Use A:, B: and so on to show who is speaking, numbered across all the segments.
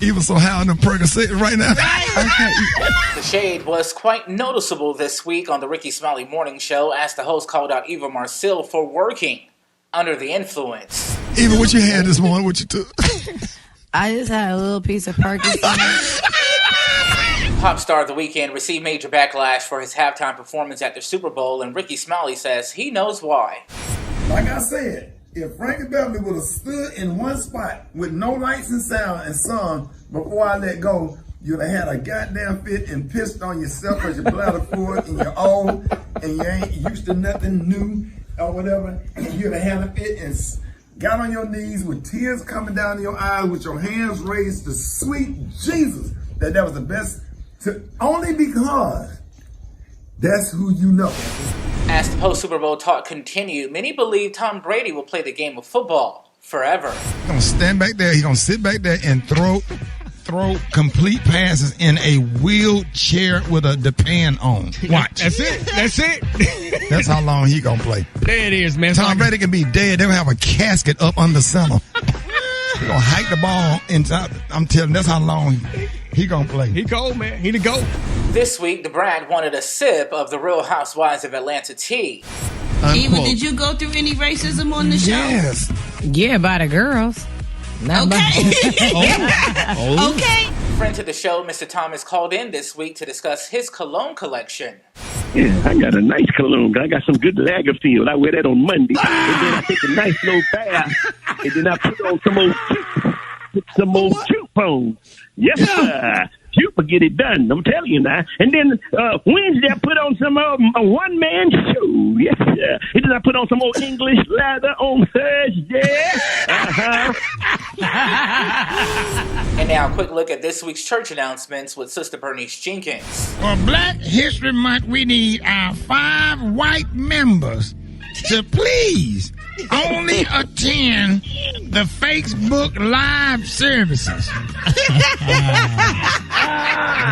A: Even so high on the Percocet right now.
B: The shade was quite noticeable this week on the Rickey Smiley morning show as the host called out Eva Marcille for working under the influence.
A: Eva, what you had this morning? What you took?
C: I just had a little piece of Percocet.
B: Pop star of the weekend received major backlash for his halftime performance at the Super Bowl, and Rickey Smiley says he knows why.
D: Like I said, if Frankie Beverly would have stood in one spot with no lights and sound and sung Before I Let Go, you'd have had a goddamn fit and pissed on yourself because your bladder full and you're old and you ain't used to nothing new or whatever. And you'd have had a fit and got on your knees with tears coming down your eyes with your hands raised to sweet Jesus that was the best, only because that's who you know.
B: As the post-Super Bowl talk continued, many believe Tom Brady will play the game of football forever.
A: He's going to stand back there. He's going to sit back there and throw complete passes in a wheelchair with a depend on. Watch.
E: That's it.
A: That's how long he going to play.
E: There it is, man.
A: Tom Brady can be dead. They'll have a casket up under center. He's going to hike the ball inside. I'm telling you, that's how long he going to play.
E: He cold, man. He the GOAT.
B: This week, the Brat wanted a sip of the Real Housewives of Atlanta tea.
F: Eva, did you go through any racism on the show?
A: Yes.
C: Yeah, by the girls. Not
F: Okay. Okay.
B: Friend to the show, Mr. Thomas, called in this week to discuss his cologne collection.
G: Yeah, I got a nice cologne. I got some good Lagerfield. I wear that on Monday. And then I take a nice little bath. And then I put on some more coupons. Yes, sir. Super get it done. I'm telling you now. And then Wednesday I put on some a one-man show. Yes, sir. And then I put on some old English leather on Thursday.
B: And now a quick look at this week's church announcements with Sister Bernice Jenkins.
H: For Black History Month, we need our 5 white members to please only attend the Facebook live services.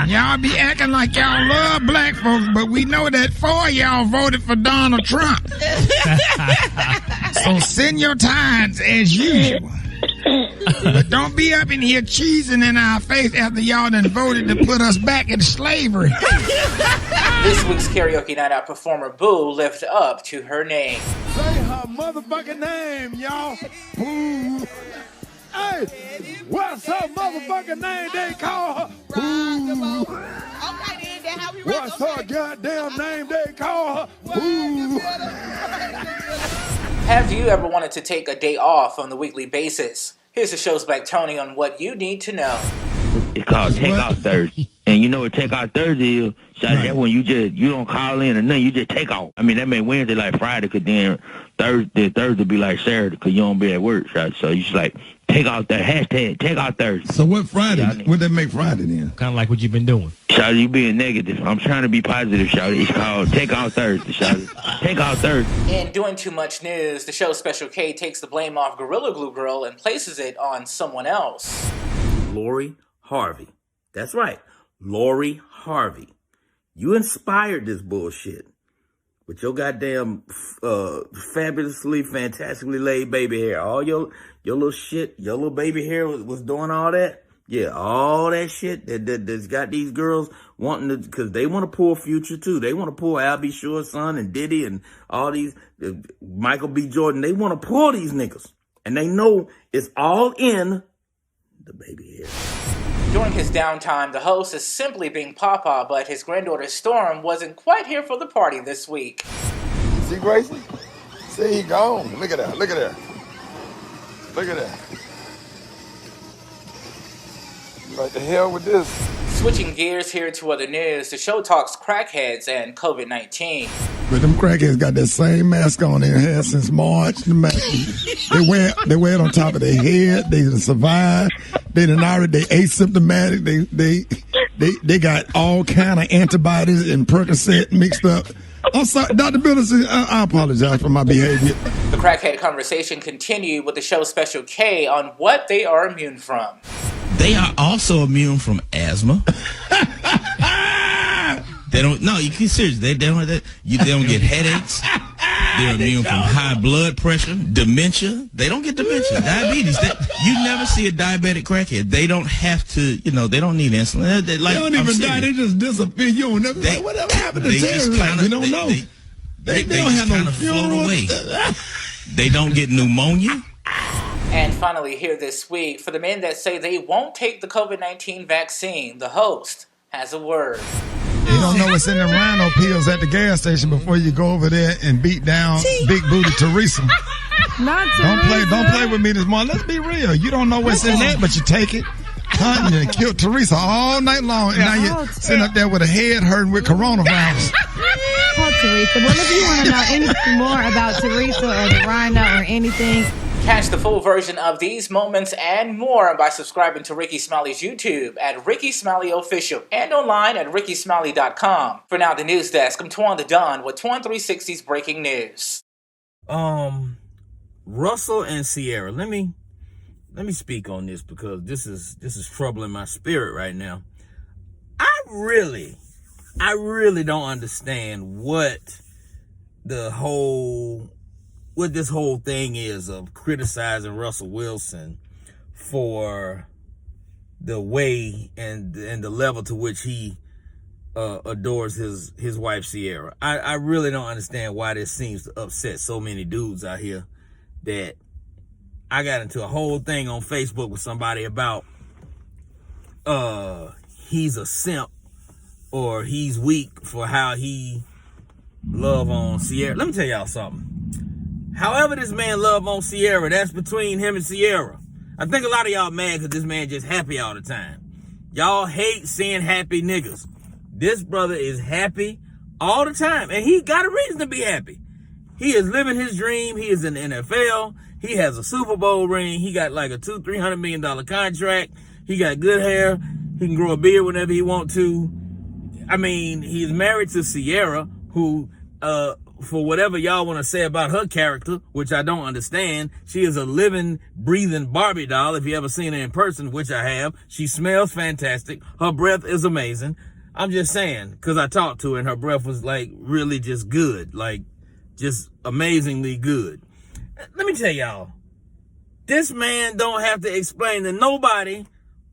H: Y'all be acting like y'all love black folks, but we know that 4 of y'all voted for Donald Trump. So send your tithes as usual. But don't be up in here cheesing in our face after y'all done voted to put us back in slavery.
B: This week's karaoke night out performer Boo lived up to her name.
I: Say her motherfucking name, y'all. Boo. Hey, what's her motherfucking name? They call her Boo. What's her goddamn name? They call her Boo.
B: Have you ever wanted to take a day off on the weekly basis? Here's the show's back Tony on what you need to know.
G: It's called Takeout Thursday. And you know what Takeout Thursday is? So that's when you don't call in or nothing, you just take off. I mean, that made Wednesday like Friday, because then Thursday be like Saturday, because you don't be at work, right? So you just like take out that hashtag, Takeout Thursday.
A: So what Friday? What that make Friday then?
E: Kind of like what you've been doing.
G: Shawty, you being negative. I'm trying to be positive, Shawty. It's called Takeout Thursday, Shawty. Takeout Thursday.
B: In doing too much news, the show's Special K takes the blame off Gorilla Glue Girl and places it on someone else.
J: Lori Harvey. That's right. Lori Harvey. You inspired this bullshit with your goddamn fabulously, fantastically laid baby hair. All your little shit, your little baby hair was doing all that. Yeah, all that shit that's got these girls wanting to, because they want to pull Future too. They want to pull Al B. Sure's son and Diddy and all these, Michael B. Jordan. They want to pull these niggas. And they know it's all in the baby hair.
B: During his downtime, the host is simply being Papa, but his granddaughter Storm wasn't quite here for the party this week.
I: See Gracie? See, he gone. Look at that. Look at that. Look at that. Like the hell with this?
B: Switching gears here to other news, the show talks crackheads and COVID-19.
A: But them crackheads got that same mask on their head since March. The mask, they wear it on top of their head. They survive. They asymptomatic. They got all kind of antibodies and Percocet mixed up. I'm sorry, Dr. Billis, I apologize for my behavior.
B: The crackhead conversation continued with the show's Special K on what they are immune from.
K: They are also immune from asthma. They don't. No, you can seriously. They don't get headaches. They're immune from high blood pressure, dementia. They don't get dementia, diabetes. You never see a diabetic crackhead. They don't have to, they don't need insulin. They
A: don't even die. They just disappear. You don't never like, whatever happened to Terry? We don't know. They don't have no
K: float away. They don't get pneumonia.
B: And finally, here this week, for the men that say they won't take the COVID-19 vaccine, the host has a word.
A: You don't know what's in the rhino pills at the gas station before you go over there and beat down Big Booty Teresa.
C: Not Teresa.
A: Don't play with me this morning. Let's be real. You don't know what's in that, but you take it. You killed Teresa all night long, and now you're sitting up there with a head hurting with coronavirus.
C: Oh, Teresa. Well, if you want to know anything more about Teresa or the rhino or anything,
B: catch the full version of these moments and more by subscribing to Rickey Smiley's YouTube at Rickey Smiley Official and online at rickysmiley.com. For now, the news desk, I'm Twan the Don with Twan 360's breaking news.
J: Russell and Ciara, let me speak on this because this is troubling my spirit right now. I really don't understand what this whole thing is of criticizing Russell Wilson for the way and the level to which he adores his wife Ciara. I really don't understand why this seems to upset so many dudes out here. That I got into a whole thing on Facebook with somebody about he's a simp or he's weak for how he love on Ciara. Let me tell y'all something. However this man love on Ciara, that's between him and Ciara. I think a lot of y'all mad because this man just happy all the time. Y'all hate seeing happy niggas. This brother is happy all the time, and he got a reason to be happy. He is living his dream. He is in the NFL. He has a Super Bowl ring. He got like a $200-300 million contract. He got good hair. He can grow a beard whenever he want to. I mean, he's married to Ciara, who, for whatever y'all want to say about her character, which I don't understand, she is a living, breathing Barbie doll. If you ever seen her in person, which I have, she smells fantastic. Her breath is amazing. I'm just saying, because I talked to her and her breath was like really just good, like just amazingly good. Let me tell y'all, this man don't have to explain to nobody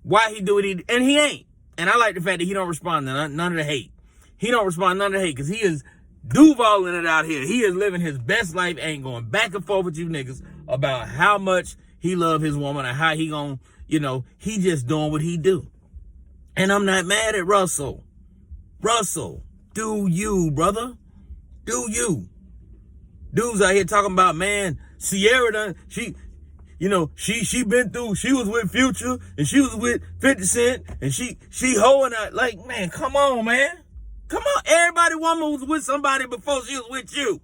J: why he do what and he ain't. And I like the fact that he don't respond to none of the hate. He don't respond to none of the hate because he is Duvaling it out here. He is living his best life, ain't going back and forth with you niggas about how much he love his woman and how he gon', he just doing what he do. And I'm not mad at Russell. Russell, do you, brother. Do you. Dudes out here talking about, man, Ciara done, she been through, she was with Future and she was with 50 Cent and she hoeing out. Like, man, come on, man. Come on. Everybody woman was with somebody before she was with you.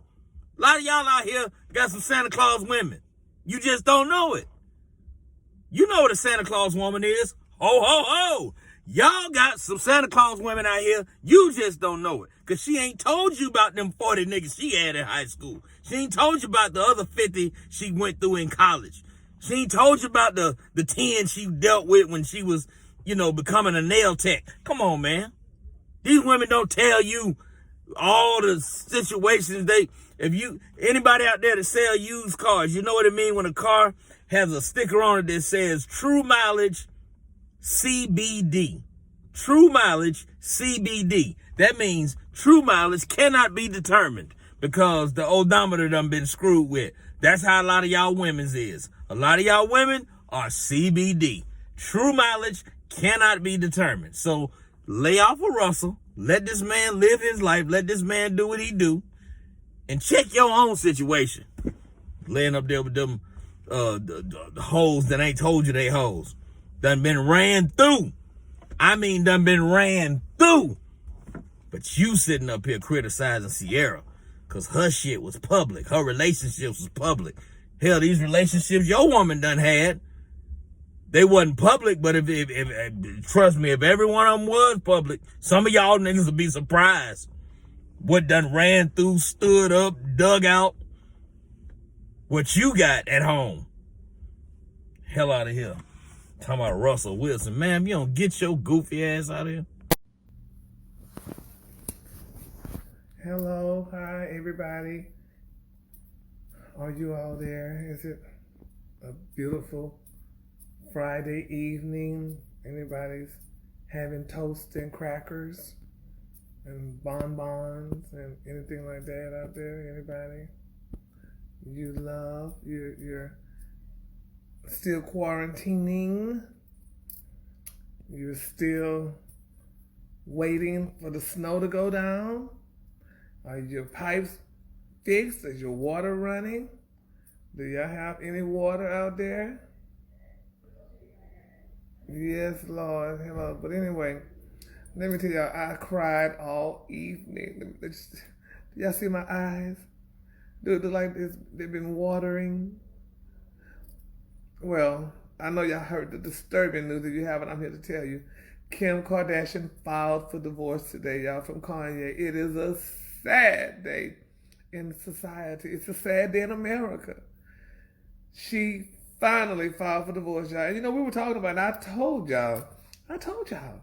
J: A lot of y'all out here got some Santa Claus women. You just don't know it. You know what a Santa Claus woman is. Ho, ho, ho. Y'all got some Santa Claus women out here. You just don't know it. Because she ain't told you about them 40 niggas she had in high school. She ain't told you about the other 50 she went through in college. She ain't told you about the 10 she dealt with when she was, becoming a nail tech. Come on, man. These women don't tell you all the situations anybody out there that sell used cars, you know what it mean when a car has a sticker on it that says true mileage CBD. True mileage CBD. That means true mileage cannot be determined because the odometer done been screwed with. That's how a lot of y'all women's is. A lot of y'all women are CBD. True mileage cannot be determined. So lay off of Russell. Let this man live his life. Let this man do what he do. And check your own situation. Laying up there with them the hoes that ain't told you they hoes. Done been ran through. I mean, done been ran through. But you sitting up here criticizing Ciara because her shit was public. Her relationships was public. Hell, these relationships your woman done had, they wasn't public, but if trust me, if every one of them was public, some of y'all niggas would be surprised. What done ran through, stood up, dug out, what you got at home. Hell out of here. Talking about Russell Wilson. Ma'am, you don't get your goofy ass out of here.
L: Hello, hi everybody. Are you all there? Is it a beautiful Friday evening? Anybody's having toast and crackers and bonbons and anything like that out there? Anybody you love? You're still quarantining? You're still waiting for the snow to go down? Are your pipes fixed? Is your water running? Do y'all have any water out there? Yes, Lord. Hello. But anyway, let me tell y'all, I cried all evening. Do y'all see my eyes? Do it look like they've been watering? Well, I know y'all heard the disturbing news. If you haven't, I'm here to tell you. Kim Kardashian filed for divorce today, y'all, from Kanye. It is a sad day in society. It's a sad day in America. She finally filed for divorce, y'all. And you know, we were talking about it, and I told y'all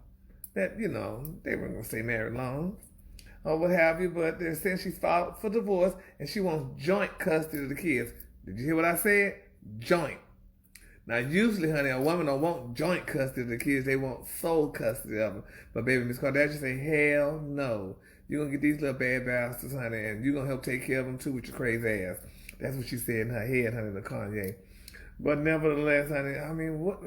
L: that, you know, they weren't going to stay married long or what have you, but they're saying she filed for divorce and she wants joint custody of the kids. Did you hear what I said? Joint. Now, usually, honey, a woman don't want joint custody of the kids. They want sole custody of them. But baby, Miss Kardashian say, hell no. You're going to get these little bad bastards, honey, and you're going to help take care of them, too, with your crazy ass. That's what she said in her head, honey, to Kanye. But nevertheless, honey, I mean, what?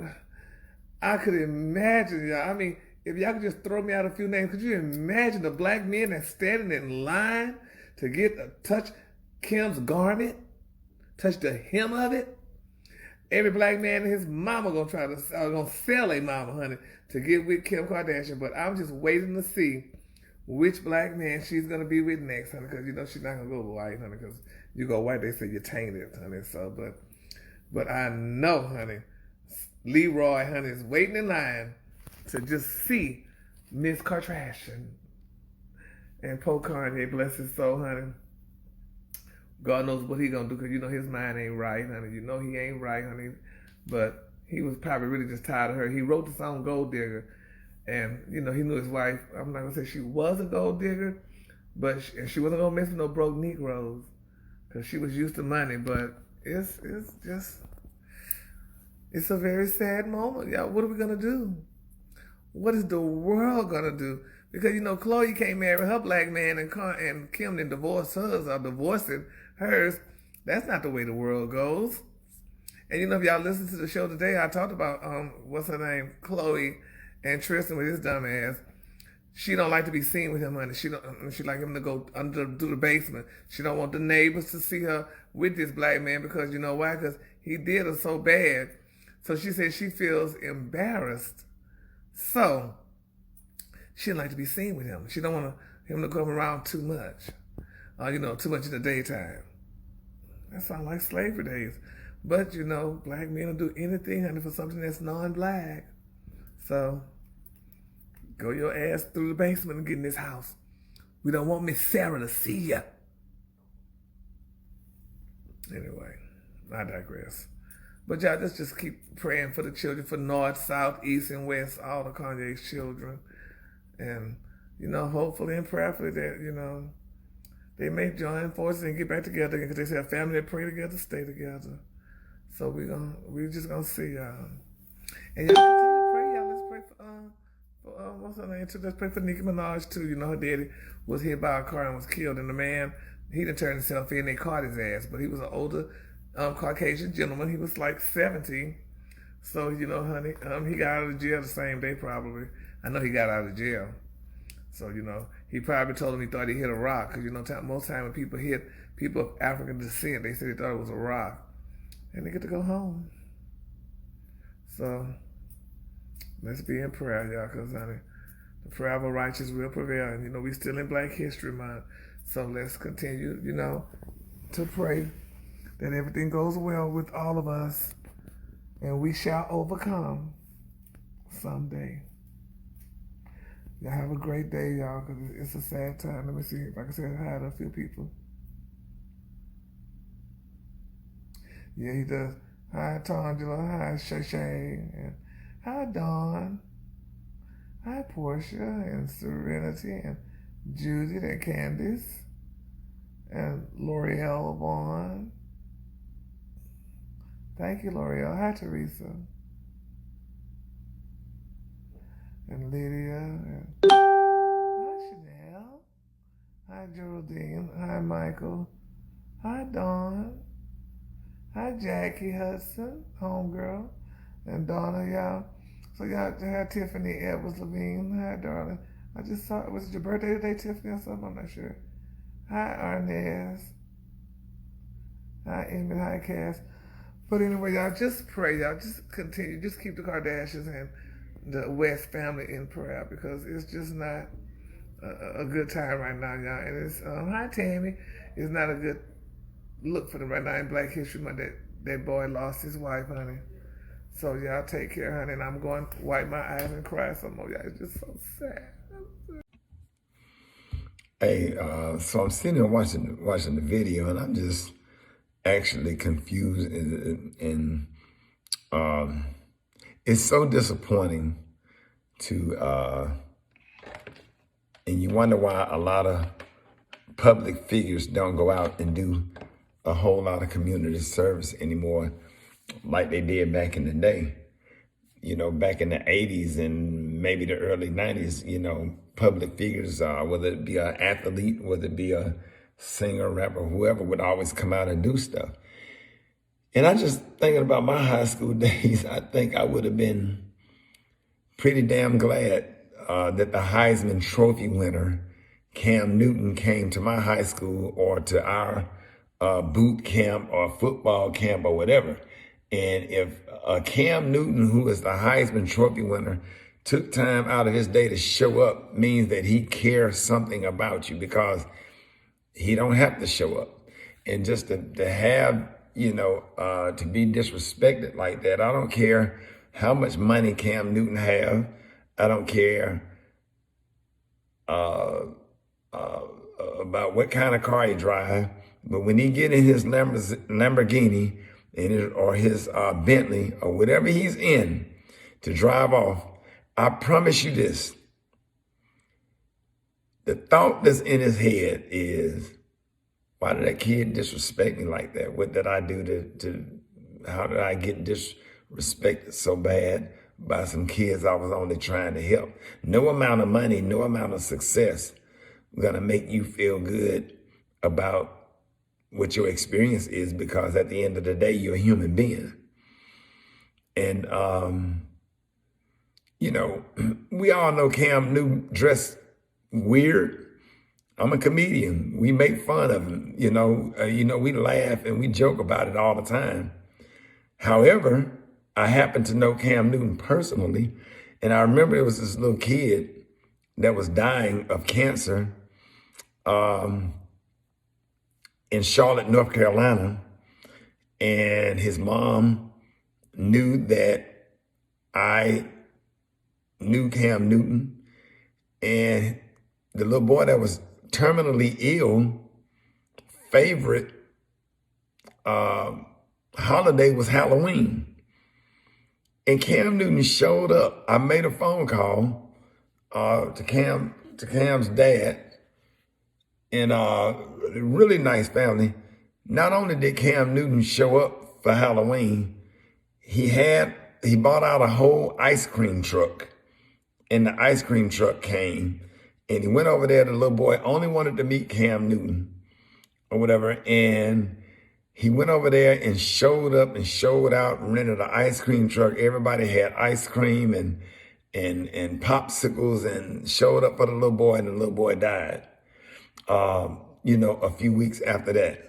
L: I could imagine, y'all. I mean, if y'all could just throw me out a few names, could you imagine the black men that's standing in line to touch Kim's garment? Touch the hem of it? Every black man and his mama gonna sell a mama, honey, to get with Kim Kardashian. But I'm just waiting to see which black man she's gonna be with next, honey, because you know she's not gonna go white, honey, because you go white, they say you're tainted, honey. So, but I know, honey, Leroy, honey, is waiting in line to just see Miss Kardashian and poor Kanye, bless his soul, honey. God knows what he gonna do, because you know his mind ain't right, honey. You know he ain't right, honey. But he was probably really just tired of her. He wrote the song Gold Digger, and you know he knew his wife, I'm not gonna say she was a gold digger, but she wasn't gonna mess with no broke Negroes, because she was used to money. But it's a very sad moment, y'all. What are we gonna do? What is the world gonna do? Because you know Chloe can't marry her black man, and Kim didn't divorce hers or divorcing hers. That's not the way the world goes. And you know, if y'all listen to the show today, I talked about what's her name, Chloe and Tristan with his dumb ass. She don't like to be seen with him, honey. She like him to go through the basement. She don't want the neighbors to see her with this black man, because you know why? Because he did her so bad. So she said she feels embarrassed. So she don't like to be seen with him. She don't want him to come around too much. You know, too much in the daytime. That sounds like slavery days. But, you know, black men will do anything, honey, for something that's non-black. So, go your ass through the basement and get in this house. We don't want Miss Sarah to see ya. Anyway, I digress. But y'all, let's just keep praying for the children, for North, South, East, and West, all the Kanye's children. And, you know, hopefully and prayerfully that, you know, they may join forces and get back together, because they say a family that pray together, stay together. So we're just gonna see y'all. And y'all continue to pray, y'all. Let's pray for what's her name too? Let's pray for Nicki Minaj too. You know, her daddy was hit by a car and was killed, and the man, he done turned himself in, they caught his ass. But he was an older Caucasian gentleman. He was like 70. So, you know, honey, he got out of jail the same day probably. I know he got out of jail. So, you know, he probably told him he thought he hit a rock. Because, you know, most time when people hit people of African descent, they say they thought it was a rock. And they get to go home. So, let's be in prayer, y'all, because, honey, the prayer of a righteous will prevail. And, you know, we still in Black History Month. So let's continue, you know, to pray that everything goes well with all of us. And we shall overcome someday. Y'all have a great day, y'all, because it's a sad time. Let me see if I can say hi to a few people. Yeah, he does. Hi, Tangela. Hi, Shay. And hi, Dawn. Hi, Portia and Serenity and Judith and Candice and Morial Vaughn Thank you, L'Oreal. Hi, Teresa. And Lydia. And hi, Chanel. Hi, Geraldine. Hi, Michael. Hi, Dawn. Hi, Jackie Hudson, homegirl. And Donna, y'all. So y'all had Tiffany Edwards Levine. Hi, darling. I just saw, was it your birthday today, Tiffany, or something? I'm not sure. Hi, Arnaz. Hi, Emmett. Hi, Cass. But anyway, y'all, just pray. Y'all just continue. Just keep the Kardashians and the West family in prayer because it's just not a good time right now, y'all. And it's, hi, Tammy. It's not a good look for them right now in Black History Month. That boy lost his wife, honey. So y'all take care, honey. And I'm going to wipe my eyes and cry some more, y'all. It's just so sad.
D: Hey, so I'm sitting here watching the video, and I'm just actually confused, and it's so disappointing to, and you wonder why a lot of public figures don't go out and do a whole lot of community service anymore like they did back in the day. You know, back in the 80s and maybe the early 90s, you know, public figures, whether it be an athlete, whether it be a singer, rapper, whoever, would always come out and do stuff. And I just thinking about my high school days, I think I would have been pretty damn glad that the Heisman Trophy winner, Cam Newton, came to my high school or to our boot camp or football camp or whatever. And if Cam Newton, who is the Heisman Trophy winner, took time out of his day to show up, means that he cares something about you, because he don't have to show up. And just to have, you know, to be disrespected like that, I don't care how much money Cam Newton have. I don't care about what kind of car he drive. But when he get in his Lamborghini or his Bentley or whatever he's in to drive off, I promise you this. The thought that's in his head is, why did that kid disrespect me like that? What did I do how did I get disrespected so bad by some kids I was only trying to help? No amount of money, no amount of success gonna make you feel good about what your experience is, because at the end of the day, you're a human being. And, you know, we all know Cam Newton dressed weird. I'm a comedian. We make fun of him. You know, we laugh and we joke about it all the time. However, I happen to know Cam Newton personally, and I remember it was this little kid that was dying of cancer in Charlotte, North Carolina, and his mom knew that I knew Cam Newton, and the little boy that was terminally ill, favorite holiday was Halloween. And Cam Newton showed up. I made a phone call to Cam's dad, and a really nice family. Not only did Cam Newton show up for Halloween, he bought out a whole ice cream truck, and the ice cream truck came, and he went over there. The little boy only wanted to meet Cam Newton or whatever, and he went over there and showed up and showed out and rented an ice cream truck. Everybody had ice cream and popsicles, and showed up for the little boy, and the little boy died, you know, a few weeks after that.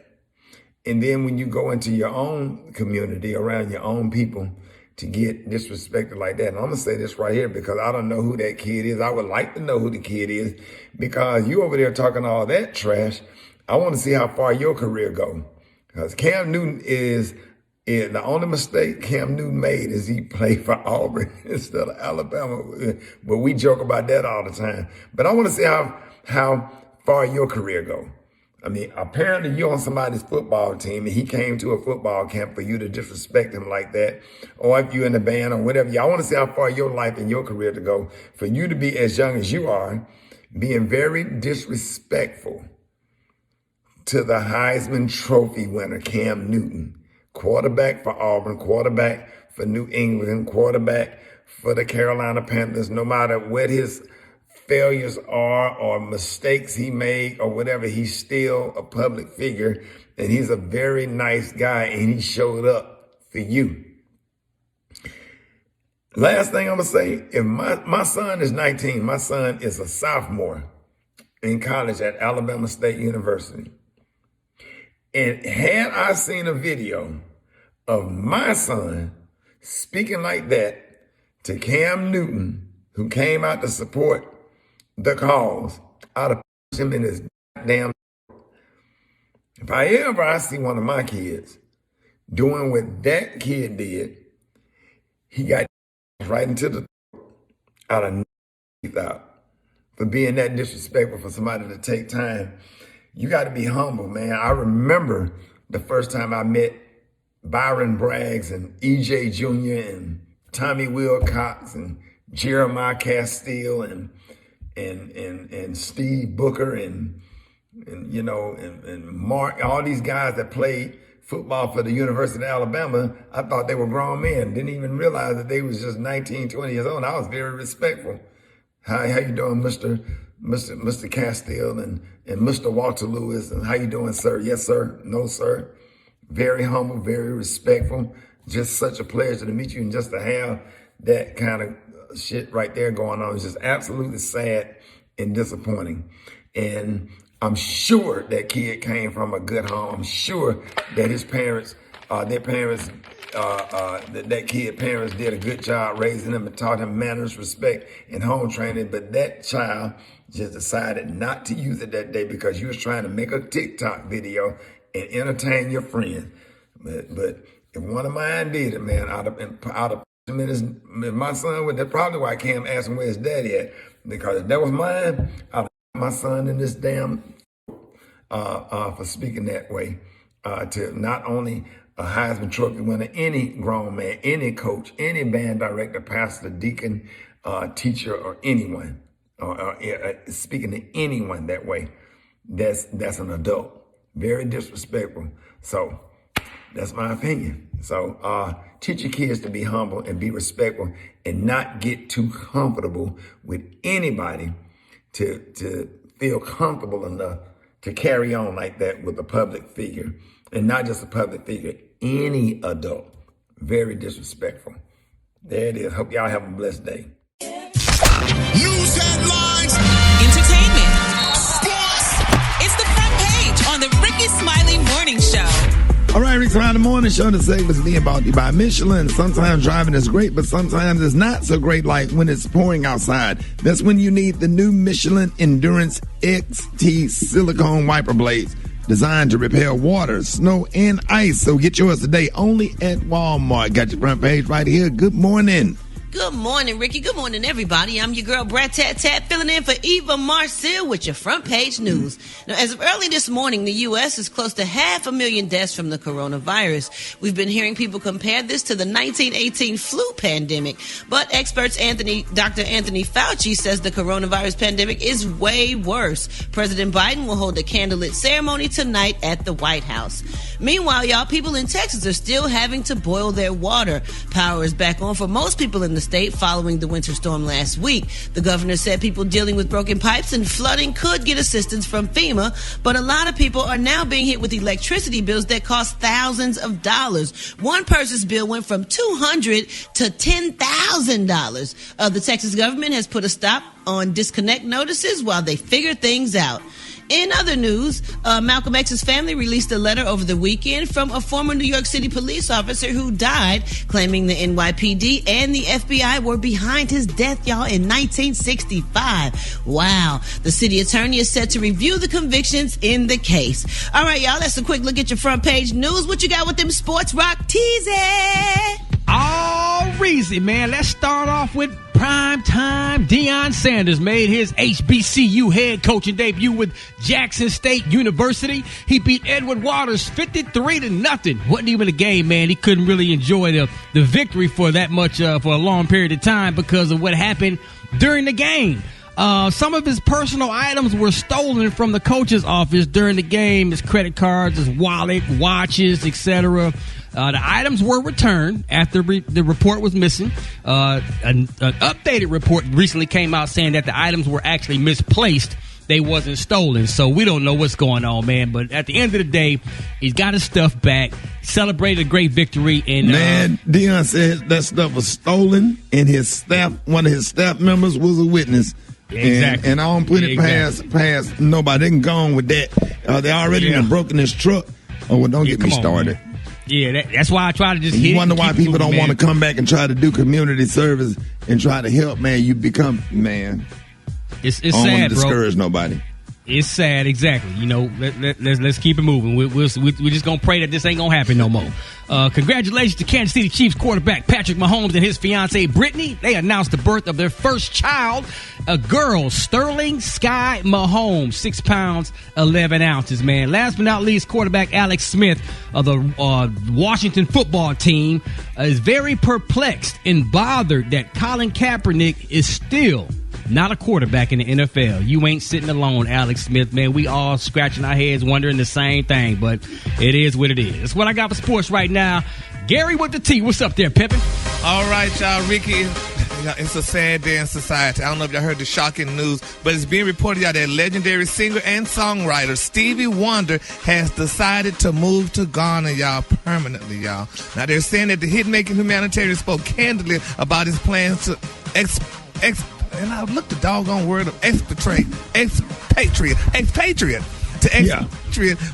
D: And then when you go into your own community, around your own people, to get disrespected like that. And I'm gonna say this right here, because I don't know who that kid is. I would like to know who the kid is, because you over there talking all that trash. I want to see how far your career go. Because Cam Newton is the only mistake Cam Newton made is he played for Auburn instead of Alabama. But we joke about that all the time. But I want to see how far your career go. I mean, apparently you're on somebody's football team and he came to a football camp for you to disrespect him like that. Or if you're in the band or whatever. I want to see how far your life and your career to go for you to be as young as you are, being very disrespectful to the Heisman Trophy winner, Cam Newton, quarterback for Auburn, quarterback for New England, quarterback for the Carolina Panthers. No matter what his failures are or mistakes he made or whatever, he's still a public figure, and he's a very nice guy, and he showed up for you. Last thing I'm gonna say, if my son is 19, my son is a sophomore in college at Alabama State University. And had I seen a video of my son speaking like that to Cam Newton, who came out to support the cause, I'd have punched him in his damn. If I see one of my kids doing what that kid did, he got right into the out of for being that disrespectful for somebody to take time. You got to be humble, man. I remember the first time I met Byron Braggs and EJ Jr. and Tommy Wilcox and Jeremiah Castile and Steve Booker and Marc, all these guys that played football for the University of Alabama. I thought they were grown men. Didn't even realize that they was just 19, 20 years old. I was very respectful. How you doing, Mr. Castile and Mr. Walter Lewis? And how you doing, sir? Yes, sir. No, sir. Very humble, very respectful. Just such a pleasure to meet you, and just to have that kind of shit right there going on is just absolutely sad and disappointing. And I'm sure that kid came from a good home. I'm sure that his parents, that kid parents did a good job raising him and taught him manners, respect, and home training. But that child just decided not to use it that day because you was trying to make a TikTok video and entertain your friends. But if one of mine did it, man, I'd have him in his, if my son would, that's probably why Cam asked him where his daddy at. Because if that was mine, I'd have my son in this damn for speaking that way to not only a Heisman Trophy winner, any grown man, any coach, any band director, pastor, deacon, teacher, or anyone, or speaking to anyone that way, that's an adult. Very disrespectful. So that's my opinion. So teach your kids to be humble and be respectful and not get too comfortable with anybody to feel comfortable enough to carry on like that with a public figure. And not just a public figure, any adult. Very disrespectful. There it is. Hope y'all have a blessed day.
M: News headlines.
N: Entertainment. Sports. It's the front page on the Rickey Smiley Morning Show.
A: All right, Rickey Smiley Morning Show. The segment is being brought to you by Michelin. Sometimes driving is great, but sometimes it's not so great, like when it's pouring outside. That's when you need the new Michelin Endurance XT silicone wiper blades, designed to repel water, snow, and ice. So get yours today only at Walmart. Got your front page right here. Good morning.
F: Good morning, Ricky. Good morning, everybody. I'm your girl, Brat Tat Tat, filling in for Eva Marcille with your front page news. Now, as of early this morning, the U.S. is close to 500,000 deaths from the coronavirus. We've been hearing people compare this to the 1918 flu pandemic, but experts Dr. Anthony Fauci says the coronavirus pandemic is way worse. President Biden will hold a candlelit ceremony tonight at the White House. Meanwhile, y'all, people in Texas are still having to boil their water. Power is back on for most people in the state following the winter storm last week. The governor said people dealing with broken pipes and flooding could get assistance from FEMA, but a lot of people are now being hit with electricity bills that cost thousands of dollars. One person's bill went from $200 to $10,000. The Texas government has put a stop on disconnect notices while they figure things out. In other news, Malcolm X's family released a letter over the weekend from a former New York City police officer who died, claiming the NYPD and the FBI were behind his death, y'all, in 1965. Wow. The city attorney is set to review the convictions in the case. All right, y'all, that's a quick look at your front page news. What you got with them sports rock teasing?
E: All reason, man. Let's start off with prime time. Deion Sanders made his HBCU head coaching debut with Jackson State University. He beat Edward Waters 53-0. Wasn't even a game, man. He couldn't really enjoy the victory for that much for a long period of time because of what happened during the game. Some of his personal items were stolen from the coach's office during the game. His credit cards, his wallet, watches, etc. The items were returned after the report was missing. An updated report recently came out saying that the items were actually misplaced. They wasn't stolen. So we don't know what's going on, man. But at the end of the day, he's got his stuff back. Celebrated a great victory. And
A: man, Dion said that stuff was stolen, and his staff, one of his staff members, was a witness.
E: Exactly.
A: And I don't put it past nobody. They can go on with that. They already done broken his truck. Oh, well, don't get me started.
E: Man. Yeah, that's why I try to just
A: hit
E: it.
A: You wonder why people don't want to come back and try to do community service and try to help, man. You become, man.
E: It's
A: I don't
E: sad,
A: want to discourage nobody.
E: It's sad, exactly. You know, let's keep it moving. We're just gonna pray that this ain't gonna happen no more. Congratulations to Kansas City Chiefs quarterback Patrick Mahomes and his fiancee Brittany. They announced the birth of their first child, a girl, Sterling Sky Mahomes, 6 pounds 11 ounces. Man, last but not least, quarterback Alex Smith of the Washington football team is very perplexed and bothered that Colin Kaepernick is still not a quarterback in the NFL. You ain't sitting alone, Alex Smith, man. We all scratching our heads wondering the same thing, but it is what it is. That's what I got for sports right now. Gary with the T. What's up there, Pippin?
L: All right, y'all. Ricky, it's a sad day in society. I don't know if y'all heard the shocking news, but it's being reported, y'all, that legendary singer and songwriter Stevie Wonder has decided to move to Ghana, y'all, permanently, y'all. Now, they're saying that the hit-making humanitarian spoke candidly about his plans to and I looked the doggone word of expatriate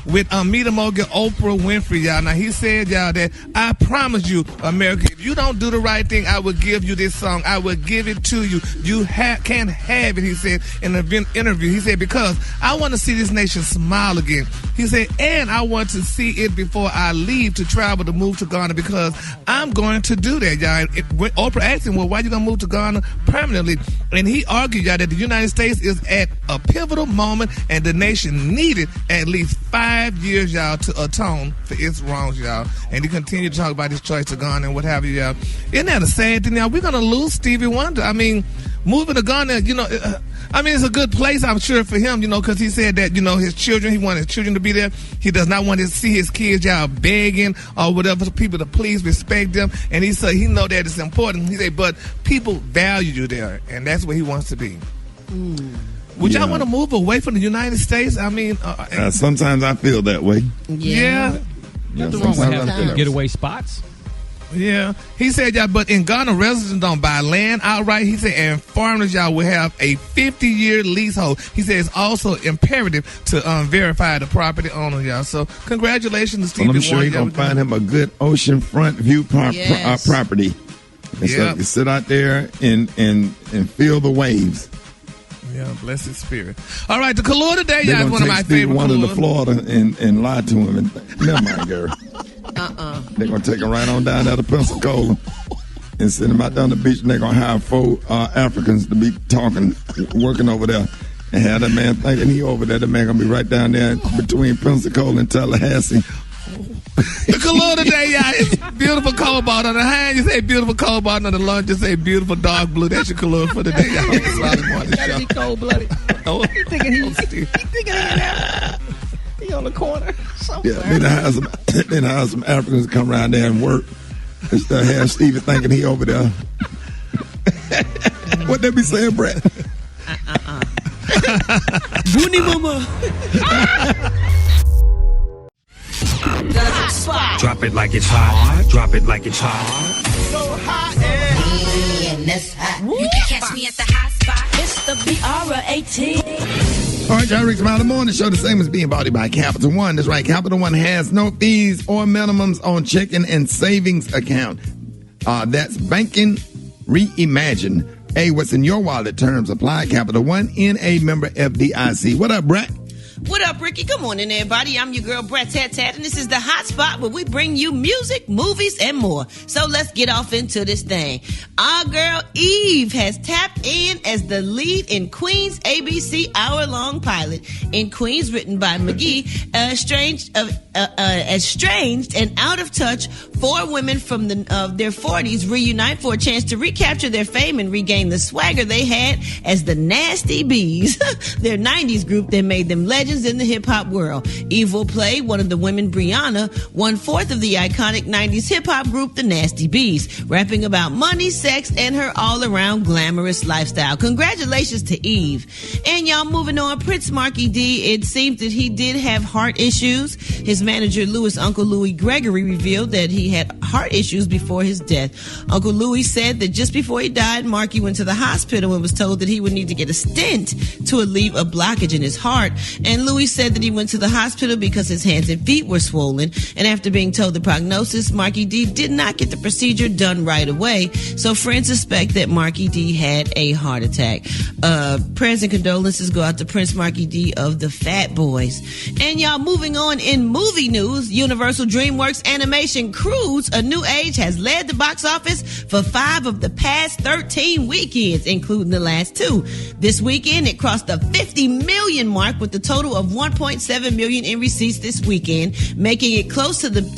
L: with media mogul Oprah Winfrey, y'all. Now, he said, y'all, that I promise you, America, if you don't do the right thing, I will give you this song. I will give it to you. You can't have it, he said in an interview. He said, because I want to see this nation smile again. He said, and I want to see it before I leave to travel to move to Ghana, because I'm going to do that, y'all. When Oprah asked him, well, why you going to move to Ghana permanently? And he argued, y'all, that the United States is at a pivotal moment and the nation needed at least 5 years, y'all, to atone for its wrongs, y'all. And he continued to talk about his choice to Ghana and what have you, y'all. Isn't that a sad thing, y'all? We're going to lose Stevie Wonder. I mean, moving to Ghana, you know, it's a good place, I'm sure, for him, you know, because he said that, you know, his children, he wanted his children to be there. He does not want to see his kids, y'all, begging or whatever for people to please respect them. And he said he know that it's important. He said, but people value you there, and that's where he wants to be. Would y'all want to move away from the United States? I mean,
A: sometimes I feel that way.
L: Yeah.
E: Nothing wrong with having getaway spots.
L: Yeah. He said, y'all, but in Ghana, residents don't buy land outright. He said, and foreigners, y'all, will have a 50-year leasehold. He said it's also imperative to verify the property owner, y'all. So congratulations to Stevie Wonder.
A: I'm sure he's going to find him a good oceanfront view property. And so he can sit out there and feel the waves.
L: Yeah, bless his spirit. All right, the Color today, y'all, is one of my favorite
A: one to Florida and lie to him. And, never mind, girl. They're going to take him right on down there to Pensacola and send him out down the beach, and they're going to hire 4 Africans to be working over there. And have that man thinking he over there. The man going to be right down there between Pensacola and Tallahassee.
L: The color today, y'all, is beautiful cobalt. On the hand, you say beautiful cobalt. On the lunch, you say beautiful dark blue. That's your color for the day, y'all.
E: You gotta be cold-blooded. He thinking he on the corner somewhere.
A: Yeah, then have some Africans come around there and work. Instead of have Stevie thinking he over there. What they be saying, Brat?
E: Goonie mama.
O: Drop it like it's hot. Drop it like it's hot.
N: So hot and that's hot. You can catch me at the hot spot. It's the BRAT.
A: All right, y'all, Rickey Smiley Morning Show, the same as being embodied by Capital One. That's right, Capital One has no fees or minimums on checking and savings account. That's banking reimagined. Hey, what's in your wallet? Terms apply. Capital One, NA member FDIC. What up, Brat?
F: What up, Ricky? Good morning, everybody. I'm your girl, Brat Tat Tat, and this is the hot spot where we bring you music, movies, and more. So let's get off into this thing. Our girl Eve has tapped in as the lead in Queen's ABC hour-long pilot. In Queens, written by McGee, estranged and out of touch, 4 women from their 40s reunite for a chance to recapture their fame and regain the swagger they had as the Nasty Bees, their 90s group that made them legends legends in the hip-hop world. Eve will play one of the women, Brianna, 1/4 of the iconic 90s hip-hop group, the Nasty Bees, rapping about money, sex, and her all-around glamorous lifestyle. Congratulations to Eve. And y'all, moving on, Prince Marky D, it seems that he did have heart issues. His manager, Uncle Louis Gregory, revealed that he had heart issues before his death. Uncle Louis said that just before he died, Marky went to the hospital and was told that he would need to get a stent to relieve a blockage in his heart. And Louis said that he went to the hospital because his hands and feet were swollen. And after being told the prognosis, Marky D did not get the procedure done right away. So friends suspect that Marky D had a heart attack. Prayers and condolences go out to Prince Marky D of the Fat Boys. And y'all, moving on in movie news, Universal DreamWorks animation Cruise, A New Age, has led the box office for 5 of the past 13 weekends, including the last 2. This weekend, it crossed the 50 million mark with a total of 1.7 million in receipts this weekend, making it close to the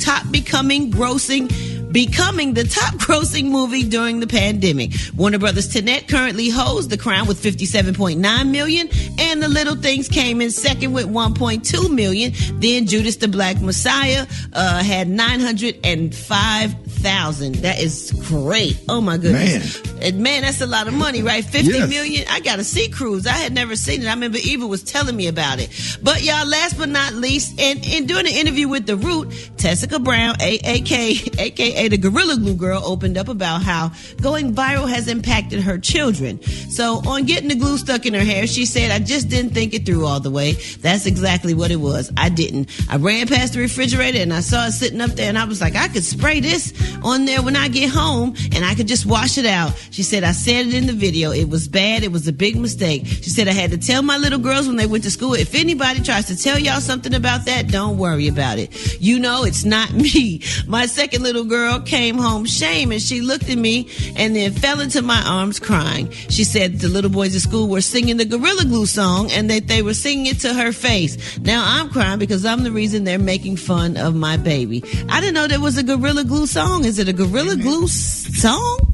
F: becoming the top grossing movie during the pandemic. Warner Brothers Tenet currently holds the crown with 57.9 million, and The Little Things came in second with 1.2 million. Then Judas the Black Messiah had 905,000. That is great. Oh my goodness. Man, that's a lot of money, right? 50 million. I got to see Cruise. I had never seen it. I remember Eva was telling me about it. But y'all, last but not least, and during an interview with The Root, Tessica Brown, aka the Gorilla Glue Girl, opened up about how going viral has impacted her children. So on getting the glue stuck in her hair, she said, "I just didn't think it through all the way." That's exactly what it was. I didn't. I ran past the refrigerator and I saw it sitting up there and I was like, I could spray this on there when I get home and I could just wash it out. She said, I said it in the video. It was bad. It was a big mistake. She said, I had to tell my little girls when they went to school, if anybody tries to tell y'all something about that, don't worry about it. You know, it's not me. My second little girl came home shamed and she looked at me and then fell into my arms crying. She said the little boys at school were singing the Gorilla Glue song and that they were singing it to her face. Now I'm crying because I'm the reason they're making fun of my baby. I didn't know there was a Gorilla Glue song. Is it a Gorilla Glue song?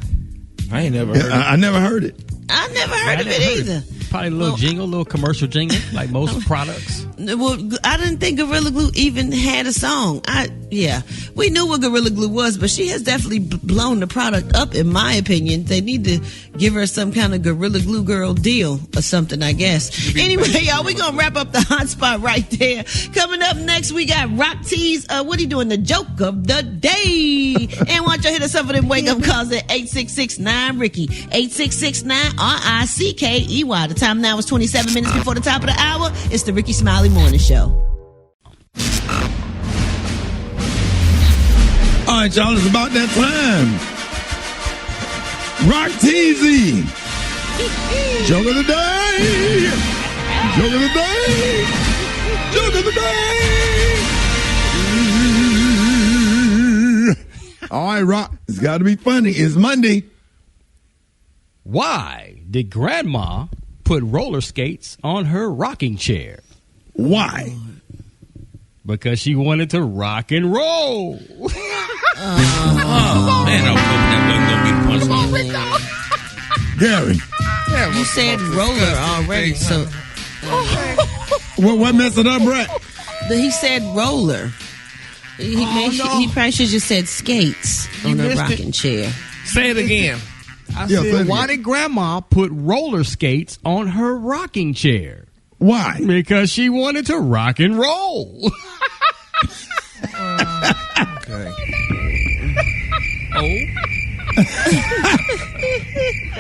K: I ain't never heard it.
A: I never heard it.
F: I never heard of it either.
E: Probably a little jingle, a little commercial jingle, like most products.
F: Well, I didn't think Gorilla Glue even had a song. We knew what Gorilla Glue was, but she has definitely blown the product up, in my opinion. They need to give her some kind of Gorilla Glue girl deal or something, I guess. Anyway, y'all, we're going to wrap up the hot spot right there. Coming up next, we got Rock T's, what are you doing? The joke of the day. And why don't you hit us up with them wake-up calls at 866-9-RICKY, 866-9-RICKEY. The time now is 27 minutes before the top of the hour. It's the Rickey Smiley Morning Show.
A: All right, y'all, it's about that time. Rock TZ. Joke of the day. Joke of the day. Joke of the day. All right, Rock. It's got to be funny. It's Monday.
E: Why did Grandma put roller skates on her rocking chair?
A: Why?
E: Because she wanted to rock and roll.
K: Man, I was hoping that wasn't going to be the punchline.
A: Gary.
F: You said roller already, so.
A: What messed it up, Brat?
F: He said roller. He probably should have just said skates on a rocking chair.
L: Say it again.
E: I said, why did Grandma put roller skates on her rocking chair?
A: Why?
E: Because she wanted to rock and roll.
L: Okay.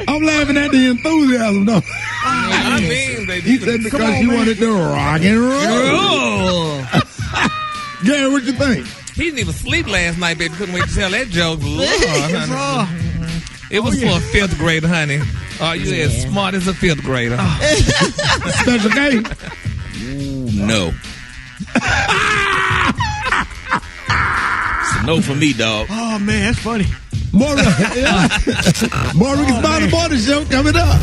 A: I'm laughing at the enthusiasm, though.
L: I mean,
A: he said because she wanted to rock and roll. Gary, what you think?
L: He didn't even sleep last night, baby. Couldn't wait to tell that joke. Lord, honey. It was for a fifth grader, honey. You as smart as a fifth grader.
A: Special K?
K: No. It's a no for me, dog.
E: Oh, man, that's funny.
A: More Rickey Smiley Morning Show coming up.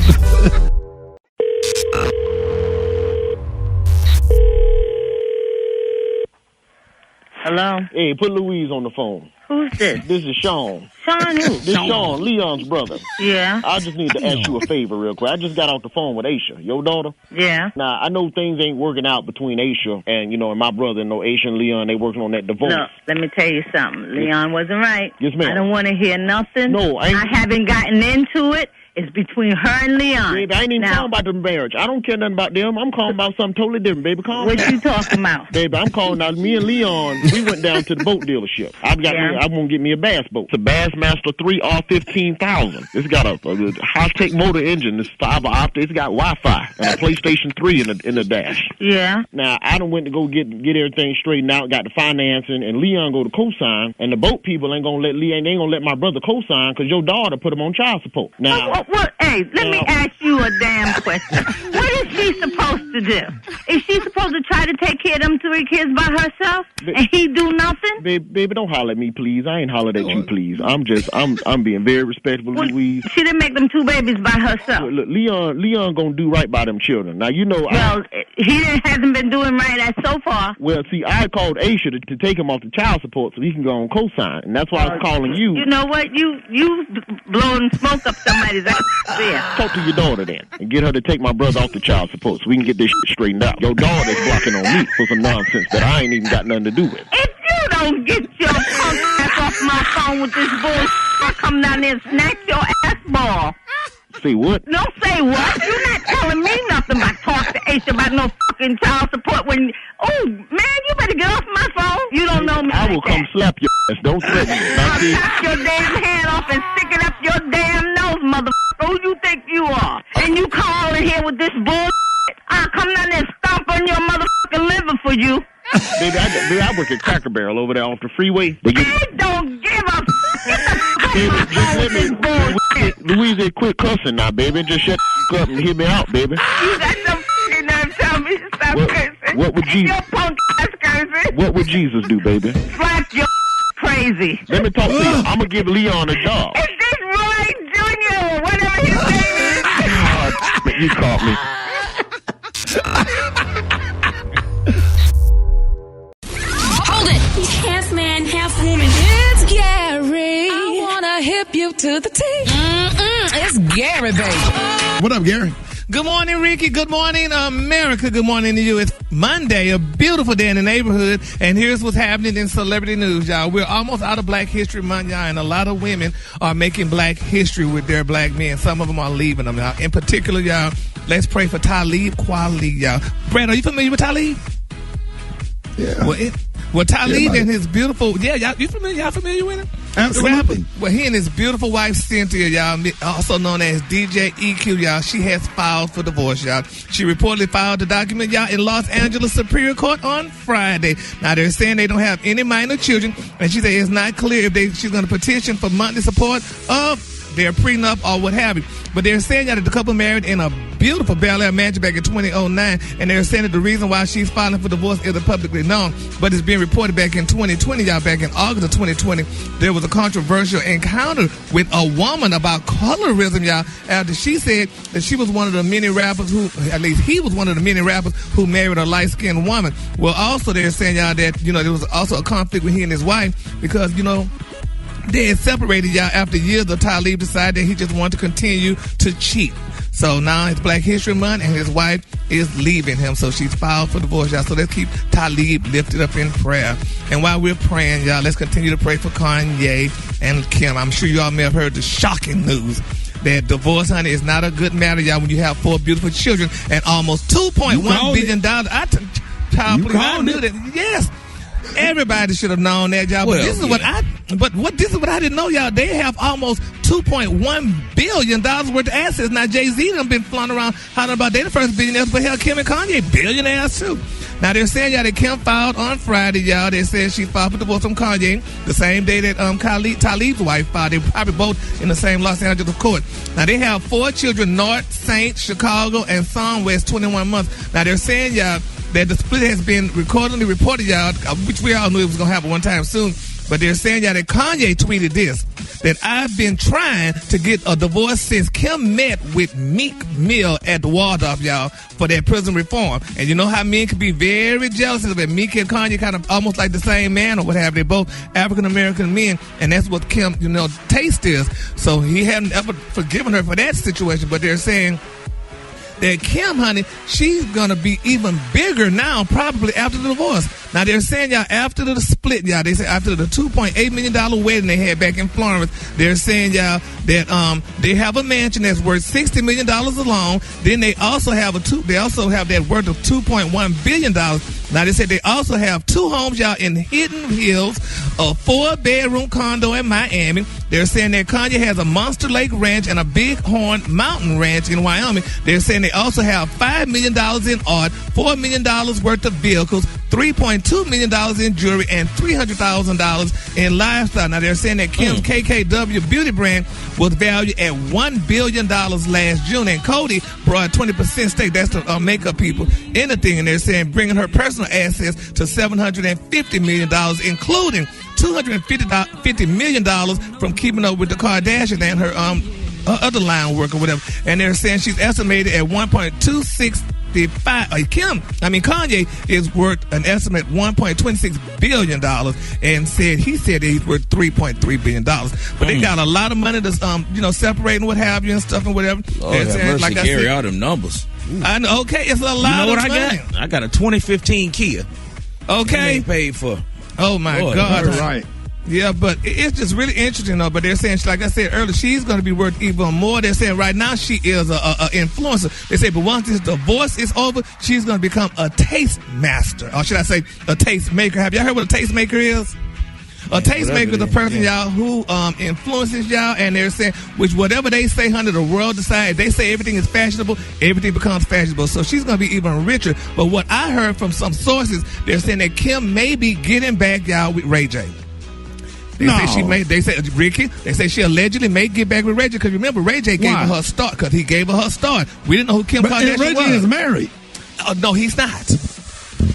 P: Hello?
Q: Hey, put Louise on the phone.
P: Who's this?
Q: This is Sean.
P: Sean who?
Q: This Sean, Leon's brother.
P: Yeah.
Q: I just need to ask you a favor real quick. I just got off the phone with Aisha, your daughter.
P: Yeah.
Q: Now, I know things ain't working out between Aisha and, and my brother, Aisha and Leon, they working on that divorce.
P: No, let me tell you something. Leon wasn't right.
Q: Yes, ma'am.
P: I don't want to hear nothing.
Q: No,
P: I haven't gotten into it. It's between her and Leon.
Q: Baby, I ain't even talking about the marriage. I don't care nothing about them. I'm calling about something totally different, baby. Calm
P: What
Q: down.
P: you talking about?
Q: Baby, I'm calling out. Me and Leon, we went down to the boat dealership. I'm gonna get me a bass boat. It's a Bassmaster 3 R15,000. It's got a high-tech motor engine. It's fiber optic. It's got Wi-Fi and a PlayStation 3 in the dash.
P: Yeah.
Q: Now I done went to go get everything straightened out. Got the financing, and Leon go to co-sign, and the boat people ain't gonna let my brother co-sign because your daughter put him on child support. Now,
P: hey, let me ask you a damn question. What is she supposed to do? Is she supposed to try to take care of them 3 kids by herself, and he do nothing?
Q: Baby, don't holler at me, please. I ain't hollered at you, please. I'm being very respectful, Louise.
P: She didn't make them 2 babies by herself.
Q: Look, Leon gonna do right by them children. Now,
P: he hasn't been doing right so far.
Q: Well, see, I called Aisha to take him off the child support so he can go on co-sign, and that's why I was calling you.
P: You know what? You blowing smoke up somebody's ass there.
Q: Talk to your daughter then, and get her to take my brother off the child support so we can get this shit straightened out. Your daughter's blocking on me for some nonsense that I ain't even got nothing to do with.
P: If you don't get your punk ass off my phone with this bullshit, I'll come down there and snatch your ass ball.
Q: Say what?
P: Don't say what. You're not telling me nothing about talk to Aisha about no fucking child support when... Oh, man, you better get off my phone. You don't know me.
Q: I will come slap your ass. Don't threaten me.
P: I'll chop your damn hand off and stick it up your damn nose, motherfucker. Who you think you are? And you call in here with this bullshit? I'll come down there and stomp on your motherfucking liver for you.
Q: Baby, I work at Cracker Barrel over there off the freeway.
P: I don't give a f***.
Q: Baby, just let me... Louise, quit cussing now, baby. Just shut the up and hear me out, baby.
P: You got some f***ing nerve telling me to stop cursing.
Q: What would Jesus...
P: Your punk ass cursing.
Q: What would Jesus do, baby?
P: Slap your crazy.
Q: Let me talk to you. I'm going to give Leon a job.
P: Is this Roy Jr. or whatever his name is?
Q: You caught me.
N: Hold it. Half man, half woman. It's Gary. I wanna hip you to the T. It's Gary, baby.
A: What up, Gary?
E: Good morning, Ricky. Good morning, America. Good morning to you. It's Monday, a beautiful day in the neighborhood, and here's what's happening in celebrity news, y'all. We're almost out of Black History Month, y'all, and a lot of women are making black history with their black men. Some of them are leaving them, y'all. In particular, y'all, let's pray for Talib Kweli, y'all. Brad, are you familiar with Talib?
A: Yeah.
E: Well, Talib and his beautiful, y'all familiar with him?
A: Absolutely.
E: Well, he and his beautiful wife, Cynthia, y'all, also known as DJ EQ, y'all, she has filed for divorce, y'all. She reportedly filed the document, y'all, in Los Angeles Superior Court on Friday. Now, they're saying they don't have any minor children, and she said it's not clear if she's going to petition for monthly support of their prenup or what have you. But they're saying that the couple married in a beautiful Bel Air mansion back in 2009, and they're saying that the reason why she's filing for divorce isn't publicly known, but it's being reported back in 2020, y'all. Back in August of 2020, there was a controversial encounter with a woman about colorism, y'all, after she said that she was one of the many rappers who, at least he was one of the many rappers who married a light-skinned woman. Well, also they're saying, y'all, that, there was also a conflict with he and his wife because, they had separated, y'all, after years of Talib decided that he just wanted to continue to cheat. So now it's Black History Month and his wife is leaving him. So she's filed for divorce, y'all. So let's keep Talib lifted up in prayer. And while we're praying, y'all, let's continue to pray for Kanye and Kim. I'm sure y'all may have heard the shocking news that divorce, honey, is not a good matter, y'all, when you have 4 beautiful children and almost $2.1 billion. I knew that. Yes. Everybody should have known that, y'all. But this is what I didn't know, y'all. They have almost $2.1 billion worth of assets. Now, Jay-Z done been flying around hollering about they the first billionaires, but hell, Kim and Kanye, billionaires too. Now, they're saying, y'all, that Kim filed on Friday, y'all. They said she filed for divorce from Kanye the same day that Talib's wife filed. They were probably both in the same Los Angeles court. Now, they have 4 children, North, Saint, Chicago, and Son West, 21 months. Now, they're saying, y'all, that the split has been recordedly reported, y'all, which we all knew it was going to happen one time soon. But they're saying, y'all, that Kanye tweeted this.
R: that I've been trying to get a divorce since Kim met with Meek Mill at the Waldorf, y'all, for their prison reform. And you know how men can be very jealous of it. Meek and Kanye kind of almost like the same man or what have you. They're both African-American men, and that's what Kim, taste is. So he hadn't ever forgiven her for that situation, but they're saying that Kim, honey, she's going to be even bigger now, probably after the divorce. Now, they're saying, y'all, after the split, y'all, they say after the $2.8 million wedding they had back in Florence, they're saying, y'all, that they have a mansion that's worth $60 million alone. Then they also have that worth of $2.1 billion. Now, they said they also have 2 homes, y'all, in Hidden Hills, a 4-bedroom condo in Miami. They're saying that Kanye has a Monster Lake Ranch and a Bighorn Mountain Ranch in Wyoming. They're saying they also have $5 million in art, $4 million worth of vehicles, $3.2 million in jewelry, and $300,000 in lifestyle. Now, they're saying that Kim's KKW beauty brand was valued at $1 billion last June, and Cody brought 20% stake, that's the makeup people, in the thing, and they're saying bringing her personal assets to $750 million, including $250 million from keeping up with the Kardashian and her other line work or whatever. And they're saying she's estimated at 1.265. Kanye is worth an estimate $1.26 billion, and he said that he's worth $3.3 billion. But they got a lot of money to separating what have you and stuff and whatever.
K: Lord have mercy, like carry all them numbers.
R: I know. Okay, it's a lot.
K: You know what
R: of money.
K: I got? I got a 2015 Kia.
R: Okay,
K: paid for.
R: Oh my God!
A: Right.
R: Yeah, but it's just really interesting, though. But they're saying, like I said earlier, she's going to be worth even more. They're saying right now she is a influencer. They say, but once this divorce is over, she's going to become a taste master, or should I say, a taste maker. Have y'all heard what a taste maker is? A tastemaker is a person, y'all, who influences y'all, and they're saying, whatever they say, honey, the world decides. They say everything is fashionable, everything becomes fashionable. So she's going to be even richer. But what I heard from some sources, they're saying that Kim may be getting back, y'all, with Ray J. They say Ricky, they say she allegedly may get back with Ray J, because remember, Ray J gave her start, because he gave her start. We didn't know who Kim Kardashian
A: Ray J is married.
R: No, he's not.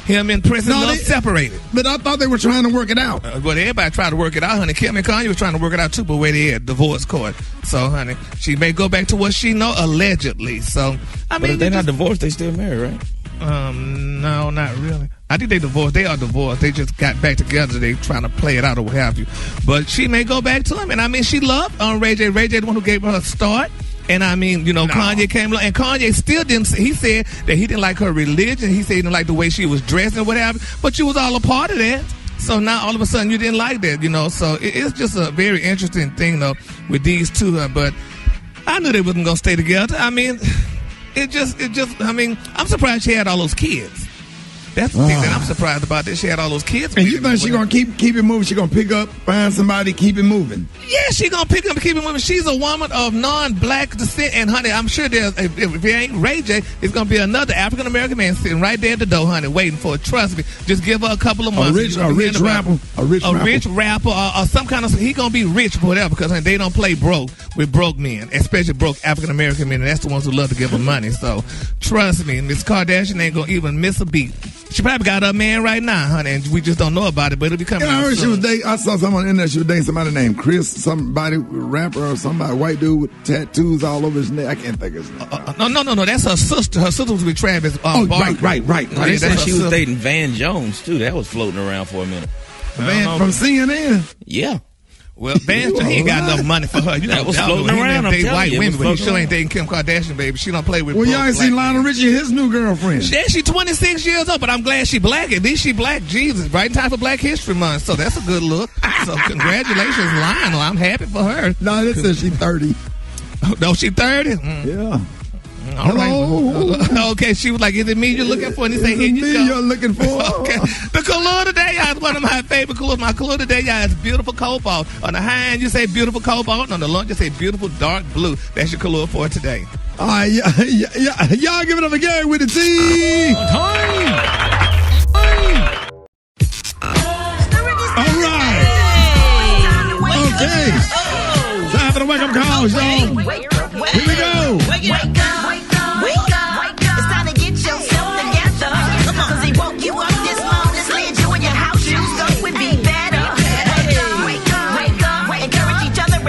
R: Him and Prince and Love separated.
A: But I thought they were trying to work it out.
R: Well, everybody tried to work it out, honey. Kim and Kanye was trying to work it out, too, but where they at? Divorce court. So, honey, she may go back to what she know, allegedly. So,
K: but if they're not divorced, they still married, right?
R: No, not really. I think they divorced. They are divorced. They just got back together. They trying to play it out or what have you. But she may go back to him. And, she loved Ray J. Ray J, the one who gave her a start. And Kanye came along, and Kanye still didn't. He said that he didn't like her religion. He said he didn't like the way she was dressed and whatever. But you was all a part of that. So now all of a sudden you didn't like that, So it's just a very interesting thing though with these two. But I knew they wasn't gonna stay together. I'm surprised she had all those kids. That's the thing that I'm surprised about. That she had all those kids.
A: And you think she's gonna keep it moving? She's gonna pick up, find somebody, keep it moving.
R: Yeah, she's gonna pick up and keep it moving. She's a woman of non-black descent, and honey, I'm sure if it ain't Ray J, it's gonna be another African American man sitting right there at the door, honey, waiting for it. Trust me. Just give her a couple of months.
A: A rich rapper,
R: or some kind of. He gonna be rich or whatever, because honey, they don't play broke with broke men, especially broke African American men, and that's the ones who love to give them money. So trust me, Miss Kardashian ain't gonna even miss a beat. She probably got her man right now, honey, and we just don't know about it, but it'll be coming out soon.
A: I saw someone in there, she was dating somebody named Chris, somebody rapper or somebody, white dude with tattoos all over his neck. I can't think of his name.
R: No, that's her sister. Her sister was with Travis.
A: Right.
K: They said she was dating Van Jones, too. That was floating around for a minute.
A: Van from CNN?
K: Yeah.
R: Well, Van, he ain't got enough money for her.
K: That was floating around. I'm telling you,
R: women, but he sure ain't dating Kim Kardashian, baby. She don't play with.
A: Well, y'all ain't seen Lionel Richie, his new girlfriend.
R: Yeah, she's 26 years old, but I'm glad she black. At least she black. Jesus, right in time for Black History Month, so that's a good look. So congratulations, Lionel. I'm happy for her.
A: No, this says she's 30.
R: No, she 30.
A: Yeah.
R: All right. Okay, she was like, "Is it me you're looking for?" And he said, "Here you go."
A: You're looking for.
R: Okay. The color today, y'all, is one of my favorite colors. My color today, y'all, is beautiful cobalt. On the high end, you say beautiful cobalt. And on the low, you say beautiful dark blue. That's your color for today.
A: All right, y'all give it up again with the T.
R: Time.
A: All right. Okay. Time for the wake up calls, y'all. Here we go.
S: Wake up. It's time to get yourself together. Cause he woke you up this morning, slid you in your house shoes, so it would be better. Wake up. Encourage each other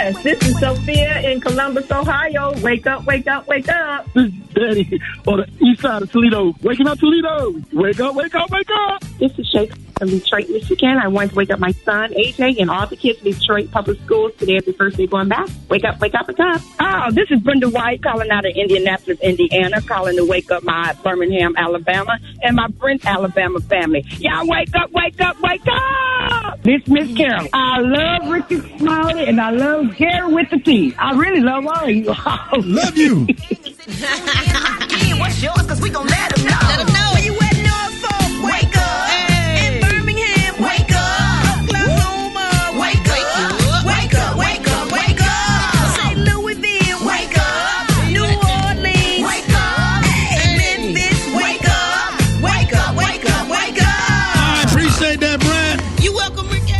T: Yes, this is Sophia in Columbus, Ohio. Wake up, wake up, wake up.
U: This is Daddy on the east side of Toledo. Waking up, Toledo. Wake up, wake up, wake up.
T: This is Shady from Detroit, Michigan. I want to wake up my son, AJ, and all the kids in Detroit public schools. Today is the first day going back. Wake up, wake up, wake up.
V: Oh, this is Brenda White calling out of Indianapolis, Indiana, calling to wake up my Birmingham, Alabama, and my Brent, Alabama family. Y'all wake up, wake up, wake up! This Miss Carol. I love Rickey Smiley, and I love Gary with the T. I really love all of you.
A: Love you.
S: Yeah, what's yours? Because we gon' let them know. Let them know. Where you at, Norfolk? Wake up. Hey. In Birmingham, wake up. Oklahoma, wake up. Wake up, wake up, wake up. St. Louisville, wake up. New Orleans, wake up. Hey. Memphis, wake up. Wake up, wake up, wake up.
A: I appreciate that, Brat.
F: You welcome, Rickey.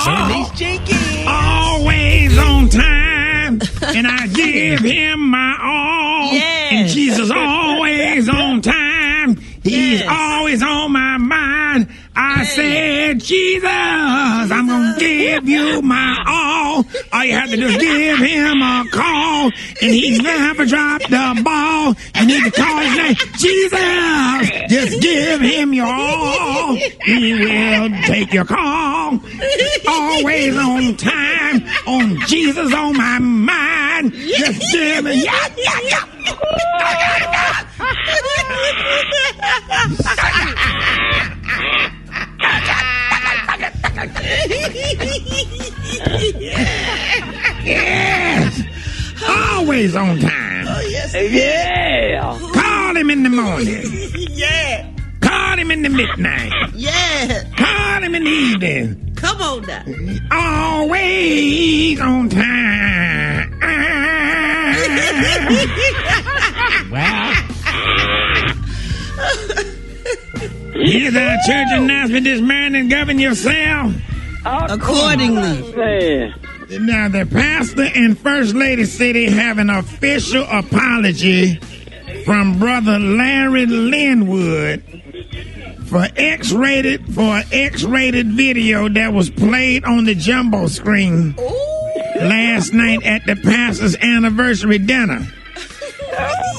H: Bernice Jenkins. Always on time, and I give him my all.
F: Yes.
H: And Jesus always on time. He's always on my mind. I said, Jesus, I'm going to give you my all. All you have to do is give him a call, and he's never dropped the ball. And you can call his name, Jesus. Just give him your all. He will take your call. Always on time, on Jesus on my mind. Just give me, yeah. Yes, always on time.
F: Oh, yes.
H: Yeah. Call him in the morning.
F: Yeah.
H: Call him in the midnight.
F: Yeah.
H: Call him in the evening.
F: Come on now.
H: Always on time. Wow. Here's our church announcement this morning. Govern yourself
F: accordingly.
H: Now, the pastor and first lady say they have an official apology from Brother Larry Linwood for X-rated video that was played on the jumbo screen last night at the pastor's anniversary dinner.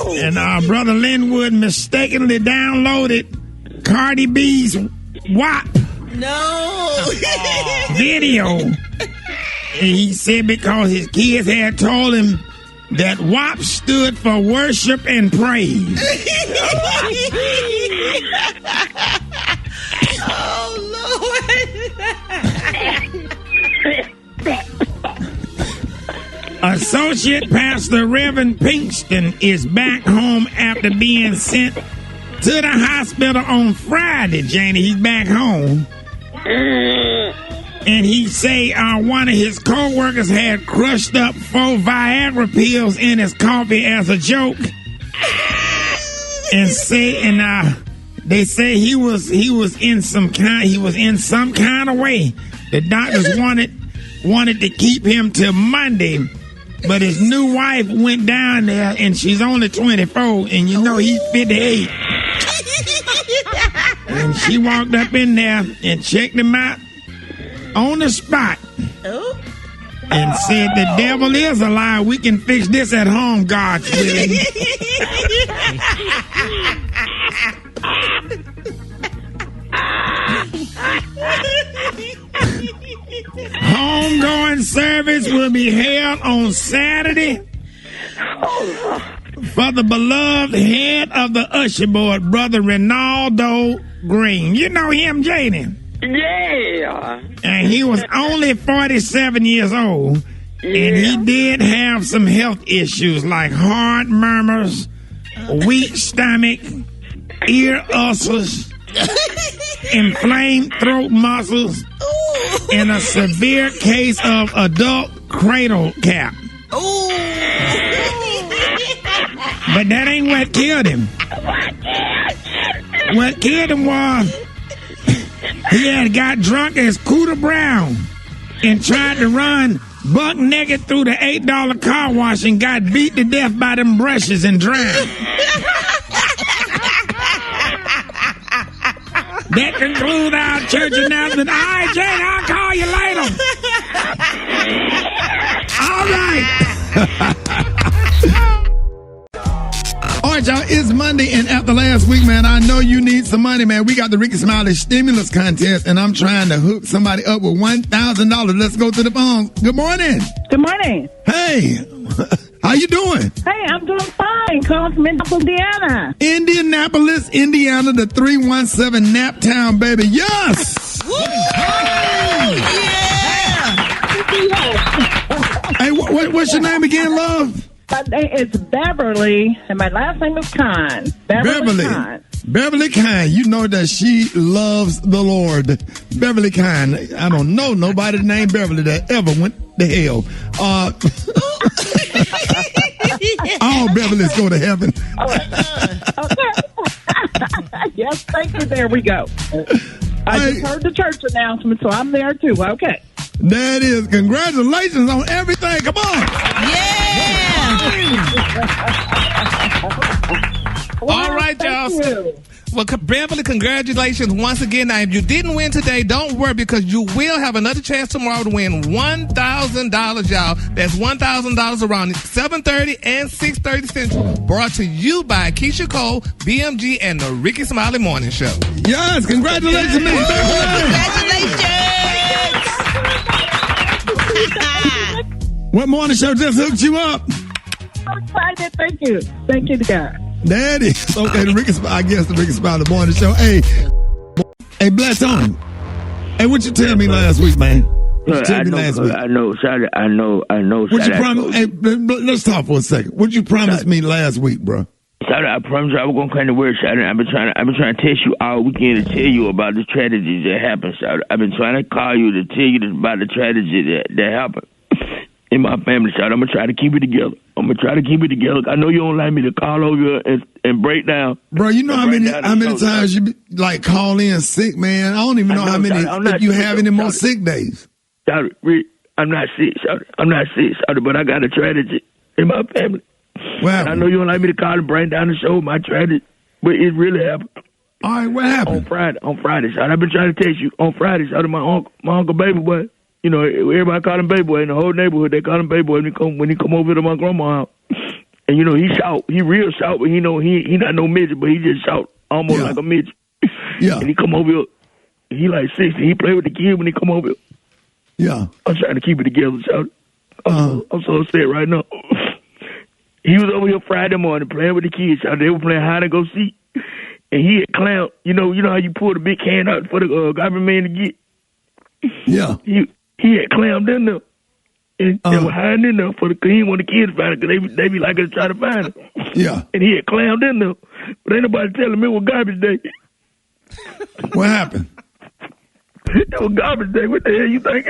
H: And our Brother Linwood mistakenly downloaded Cardi B's WAP video. And he said because his kids had told him that WAP stood for worship and praise.
F: Oh, Lord.
H: Associate Pastor Reverend Pinkston is back home after being sent to the hospital on Friday, Janie. He's back home. And he say one of his co-workers had crushed up 4 Viagra pills in his coffee as a joke. And they say he was in some kind of way. The doctors wanted to keep him till Monday, but his new wife went down there and she's only 24, and you know he's 58. And she walked up in there and checked him out on the spot and said, the devil is a lie. We can fix this at home, God's willing. Homegoing service will be held on Saturday for the beloved head of the usher board, Brother Ronaldo Green. You know him, Jani?
V: Yeah.
H: And he was only 47 years old. And he did have some health issues like heart murmurs, weak stomach, ear ulcers, inflamed throat muscles, and a severe case of adult cradle cap. But that ain't what killed him. What killed him was he had got drunk as Cooter Brown and tried to run buck naked through the $8 car wash and got beat to death by them brushes and drowned. That concludes our church announcement. All right, Jane, I'll call you later.
A: All right, y'all, it's Monday, and after last week, man, I know you need some money, man. We got the Rickey Smiley stimulus contest, and I'm trying to hook somebody up with $1,000. Let's go to the phone. Good morning.
G: Good morning.
A: Hey, how you doing?
G: Hey, I'm doing fine. Calling from Indiana.
A: Indianapolis, Indiana, the 317 Naptown, baby. Yes! Hey, what's your name again, love?
G: My name is Beverly, and my last name is Khan. Beverly Khan.
A: Beverly Khan. You know that she loves the Lord. Beverly Khan. I don't know nobody named Beverly that ever went to hell. All Beverlys go to heaven.
G: Okay. Yes, thank you. There we go. I just heard the church announcement, so I'm there too. Okay.
A: That is. Congratulations on everything. Come on.
R: All right, y'all. Well, Beverly, congratulations once again. Now, if you didn't win today, don't worry, because you will have another chance tomorrow to win $1,000, y'all. That's $1,000 around 7:30 and 6:30 Central. Brought to you by Keisha Cole, BMG, and the Rickey Smiley Morning Show.
A: Yes, congratulations, Miss Beverly. What morning show just hooked you up?
G: I'm excited. Thank you. Thank you to God.
A: That is. Okay, I guess the Rickey Smiley Morning Show. Hey, Black Tony. Hey, what you tell me last week, man? What you tell me last week?
I: I know.
A: What you promise? Hey, let's talk for a second. What you promised me last week, bro?
I: Shady, I promise you I was gonna come to work, Shady. I've been trying to text you all weekend to tell you about the tragedy that happened, Shady. I've been trying to call you to tell you about the tragedy that happened in my family, Shady. I'm gonna try to keep it together. I know you don't like me to call over and break down.
A: Bro, you know how many times you call in sick, man? I don't even know how many, if you have any more sick days.
I: Shady, I'm not sick, Shady, but I got a tragedy in my family.
A: Well,
I: I know you don't like me to call and bring down the show, my tragedy, but it really happened.
A: All right, what happened?
I: On Friday, Shady. I've been trying to text you on Friday, Shady. My uncle Baby Boy. You know, everybody call him Baby Boy in the whole neighborhood. They call him Baby Boy when he come over to my grandma's house. And you know, he shout, he real shout, but he not no midget, but he just shout almost like a midget.
A: Yeah.
I: And he come over here, he like 60. He play with the kid when he come over here.
A: Yeah.
I: I'm trying to keep it together, shout. I'm so upset right now. He was over here Friday morning playing with the kids. They were playing hide and go seek, and he had clown. You know how you pull the big can out for the garbage man to get.
A: Yeah.
I: He had clammed in there, and they were hiding in there he didn't want the kids to find it, because they be like to try to find it.
A: Yeah.
I: And he had clammed in there, but ain't nobody telling me it was garbage day.
A: What happened?
I: It was garbage day. What the hell you think?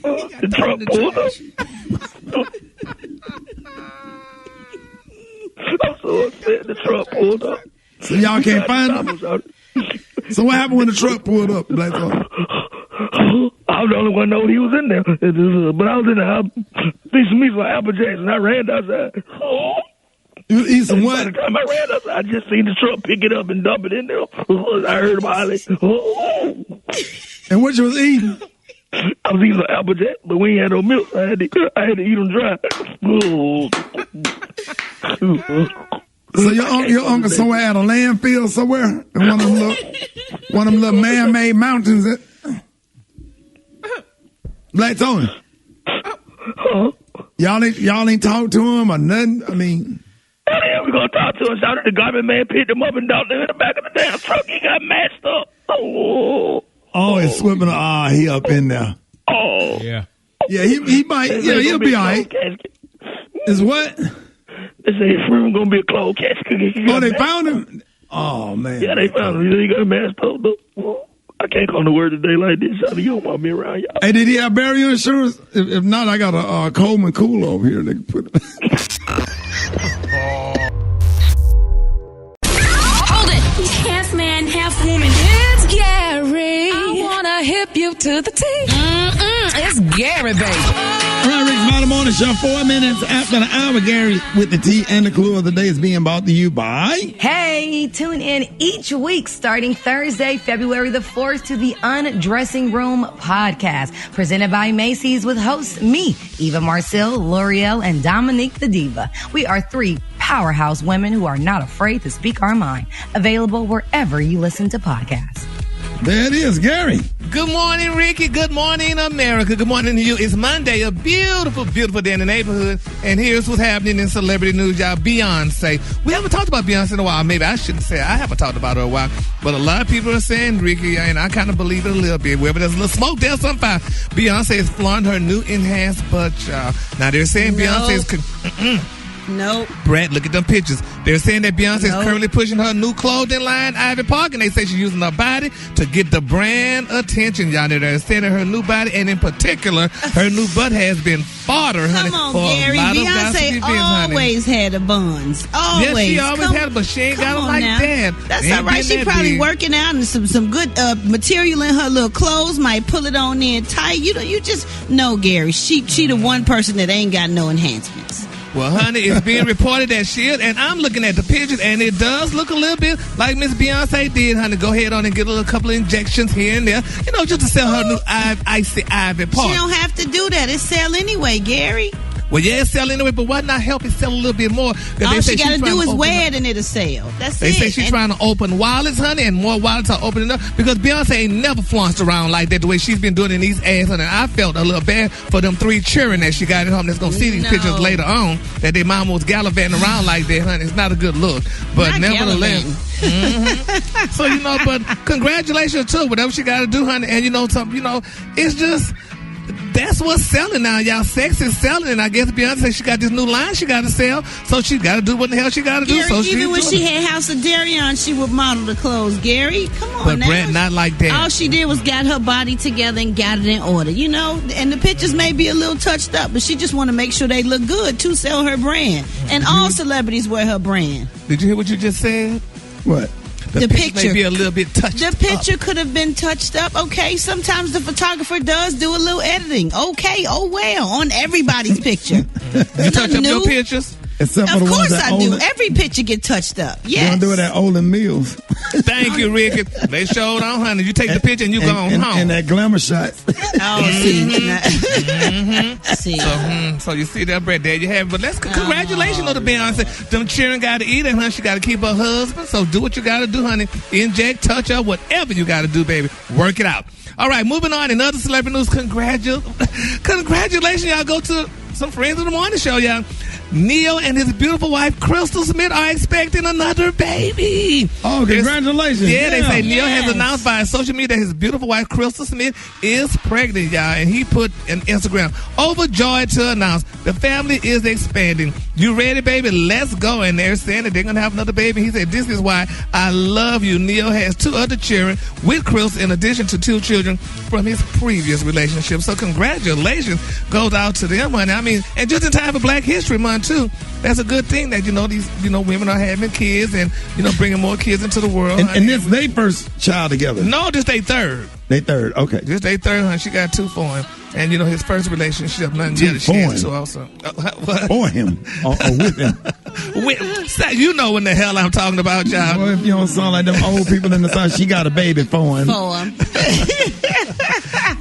I: The truck pulled up. I'm so upset. The truck pulled up.
A: So y'all can't find him? So what happened when the truck pulled up, Black Tony?
I: I was the only one that know he was in there. But I was in the house fixing me some Apple Jacks, and I ran outside.
A: You eat some what?
I: By the time I ran outside, I just seen the truck pick it up and dump it in there. I heard about it.
A: And what you was eating?
I: I was eating some Apple Jacks, but we ain't had no milk. I had to eat them dry.
A: So your uncle somewhere at a landfill somewhere in one of them little man-made mountains. Black Tony. Y'all ain't talk to him or nothing. I mean,
I: yeah, we gonna talk to him. Shouted the garbage man picked him up and dumped him in the back of the damn truck. He got mashed up.
A: It's swimming. He up in there.
I: Oh,
A: yeah. Yeah, he might. Yeah, he'll be all right. Is what?
I: They say his room gonna be a closed casket.
A: Oh, they found him. Oh man.
I: Yeah, they found him. He got mashed up. I can't come to work today like this. Shawty, you don't want me around y'all.
A: Hey, did he have burial insurance? If not, I got a Coleman Cool over here. They can put it.
N: Hold it. Half man, half woman. It's Gary. I wanna hip you to the T. It's Gary, baby.
A: All right, Rickey Smiley Morning Show, 4 minutes after the hour. Gary with the tea and the clue of the day is being brought to you by...
N: Hey, tune in each week starting Thursday, February the 4th to the Undressing Room podcast presented by Macy's with hosts me, Eva Marcille, L'Oreal, and Dominique the Diva. We are 3 powerhouse women who are not afraid to speak our mind. Available wherever you listen to podcasts.
A: There it is, Gary.
R: Good morning, Ricky. Good morning, America. Good morning to you. It's Monday, a beautiful, beautiful day in the neighborhood. And here's what's happening in celebrity news, y'all. Beyonce. We haven't talked about Beyonce in a while. Maybe I shouldn't say I haven't talked about her in a while. But a lot of people are saying, Ricky, and I kind of believe it a little bit. Wherever there's a little smoke, there's some fire. Beyonce is flaunting her new enhanced butt, y'all. Now, they're saying Beyonce is...
F: Nope.
R: Brad, look at them pictures. They're saying that Beyonce is currently pushing her new clothing line, Ivy Park, and they say she's using her body to get the brand attention, y'all. They're saying that her new body, and in particular, her new butt has been fodder, honey.
F: Come on, Gary. Beyonce always had the buns. Always.
R: Yes, she always had it, but she ain't got them like that.
F: That's all right. She probably working out and some good material in her little clothes. Might pull it on in tight. You just know, Gary. She the one person that ain't got no enhancements.
R: Well, honey, it's being reported that shit, and I'm looking at the pictures, and it does look a little bit like Miss Beyonce did, honey. Go ahead on and get a couple of injections here and there, just to sell her new Icy Ivy Park.
F: She don't have to do that. It's sell anyway, Gary.
R: Well, yeah, it's selling anyway, but why not help it sell a little bit more?
F: All she got to do is wear it and it'll sell. That's it.
R: They say she's trying to open wallets, honey, and more wallets are opening up because Beyonce ain't never flounced around like that the way she's been doing in these ads, honey. I felt a little bad for them 3 children that she got at home that's going to see these pictures later on that their mama was gallivanting around like that, honey. It's not a good look. But
F: not
R: nevertheless. So, but congratulations to whatever she got to do, honey. And it's just... That's what's selling now, y'all. Sex is selling, and I guess Beyonce, she got this new line she got to sell, so she got to do what the hell she got to do.
F: Gary, even when she had House of Darion, she would model the clothes. Gary, come on,
R: but
F: now.
R: Brett, not like that.
F: All she did was got her body together and got it in order, And the pictures may be a little touched up, but she just want to make sure they look good to sell her brand. And all celebrities wear her brand.
R: Did you hear what you just said?
A: What?
R: The picture may be a little bit touched up.
F: The picture could have been touched up. Okay, sometimes the photographer does do a little editing. Okay, oh well, on everybody's picture.
R: You touch up your pictures?
A: Except
F: of
A: for the
F: course
A: ones that
F: I do. Every picture get touched up. Yes.
A: You don't do it at Olin Mills.
R: Thank you, Ricky. They showed on, honey. You take the picture and you go home.
A: And that glamour shot.
F: Oh, see.
R: So you see that, Brett? There you have it. But congratulations to Beyonce. Them children got to eat it, honey. She got to keep her husband. So do what you got to do, honey. Inject, touch up, whatever you got to do, baby. Work it out. All right, moving on. In other celebrity news, congratulations, y'all. Go to some friends of the morning show, y'all. Neil and his beautiful wife, Crystal Smith, are expecting another baby.
A: Oh, congratulations.
R: They say Neil has announced via social media that his beautiful wife, Crystal Smith, is pregnant, y'all. And he put an Instagram, overjoyed to announce the family is expanding. You ready, baby? Let's go. And they're saying that they're going to have another baby. He said, this is why I love you. Neil has 2 other children with Crystal in addition to 2 children from his previous relationship. So congratulations goes out to them, honey. I mean, and just in time for Black History Month, too. That's a good thing that, these, women are having kids and, bringing more kids into the world.
A: And this they first child together?
R: No, this they third.
A: They third, okay.
R: This they third, honey. She got 2 for him. And, his first relationship, nothing yet. She had 2 also.
A: For him? Or with him?
R: You know when the hell I'm talking about, y'all.
A: Well, if you don't sound like them old people in the South, she got a baby for him.
F: For him.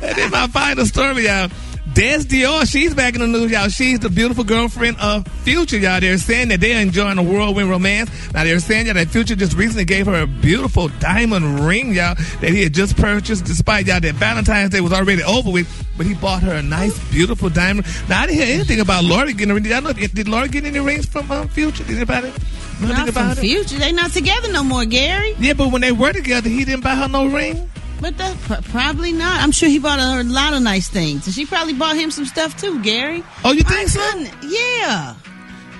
R: And then my final story, y'all. Des Dior, she's back in the news, y'all. She's the beautiful girlfriend of Future, y'all. They're saying that they're enjoying a whirlwind romance. Now, they're saying that Future just recently gave her a beautiful diamond ring, y'all, that he had just purchased, despite, y'all, that Valentine's Day was already over with, but he bought her a nice, beautiful diamond. Now, I didn't hear anything about Lori getting a ring. Did Lori get any rings from Future? Did anybody know anything about it?
F: Future? They not together no more, Gary.
R: Yeah, but when they were together, he didn't buy her no ring.
F: But probably not. I'm sure he bought her a lot of nice things. And she probably bought him some stuff too, Gary.
R: Oh, you think so?
F: Yeah.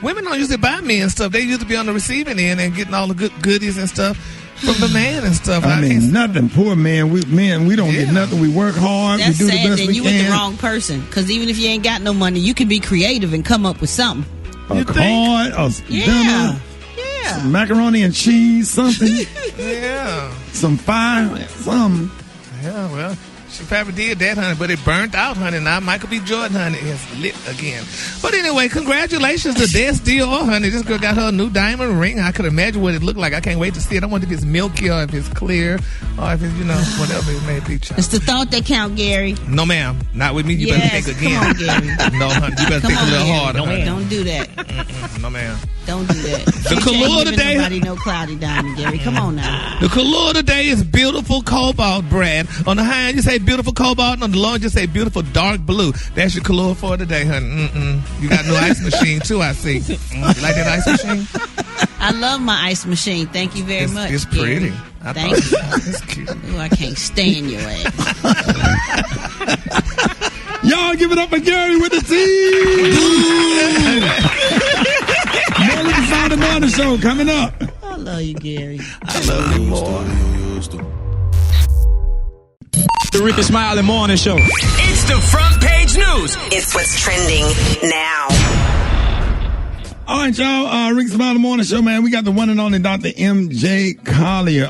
R: Women don't usually buy men stuff. They used to be on the receiving end and getting all the good goodies and stuff from the man and stuff.
A: I mean, nothing. Poor men. We don't get nothing. We work hard.
F: That's
A: we do
F: sad.
A: the best
F: Then
A: we
F: you
A: can.
F: with the wrong person. Because even if you ain't got no money, you can be creative and come up with something.
A: A card, a dinner, some macaroni and cheese, something.
R: Yeah.
A: Some fire, something.
R: Yeah, well, She probably did that, honey, but it burnt out, honey. Now Michael B. Jordan, honey, is lit again. But anyway, congratulations to Des Dior, honey. This girl got her a new diamond ring. I could imagine what it looked like. I can't wait to see it. I wonder if it's milky or if it's clear or if it's, whatever it may be. Child.
B: It's the thought that count, Gary.
R: No, ma'am. Not with me. You better think again.
B: Come on, Gary.
R: No, honey. You better think a little harder.
B: Don't do that.
R: No, ma'am.
B: Don't do that.
R: The color today.
B: Nobody no cloudy diamond, Gary. Come on now.
R: The color today is beautiful cobalt, Brad. On the high end, you say beautiful cobalt. And on the low end, you say beautiful dark blue. That's your color for today, honey. You got a new ice machine, too, I see. You like that ice machine?
B: I love my ice machine. Thank you very much.
R: It's pretty.
B: Thank you. It's cute. Ooh, I can't stand your ass.
A: Y'all give it up for Gary with the team. More with the Friday Morning Show coming up.
B: I love you, Gary.
R: I love you more.
E: The Rickey Smiley Morning Show.
C: It's the front page news.
W: It's what's trending now.
A: All right, y'all. Rickey Smiley Morning Show, man. We got the one and only Dr. M.J. Collier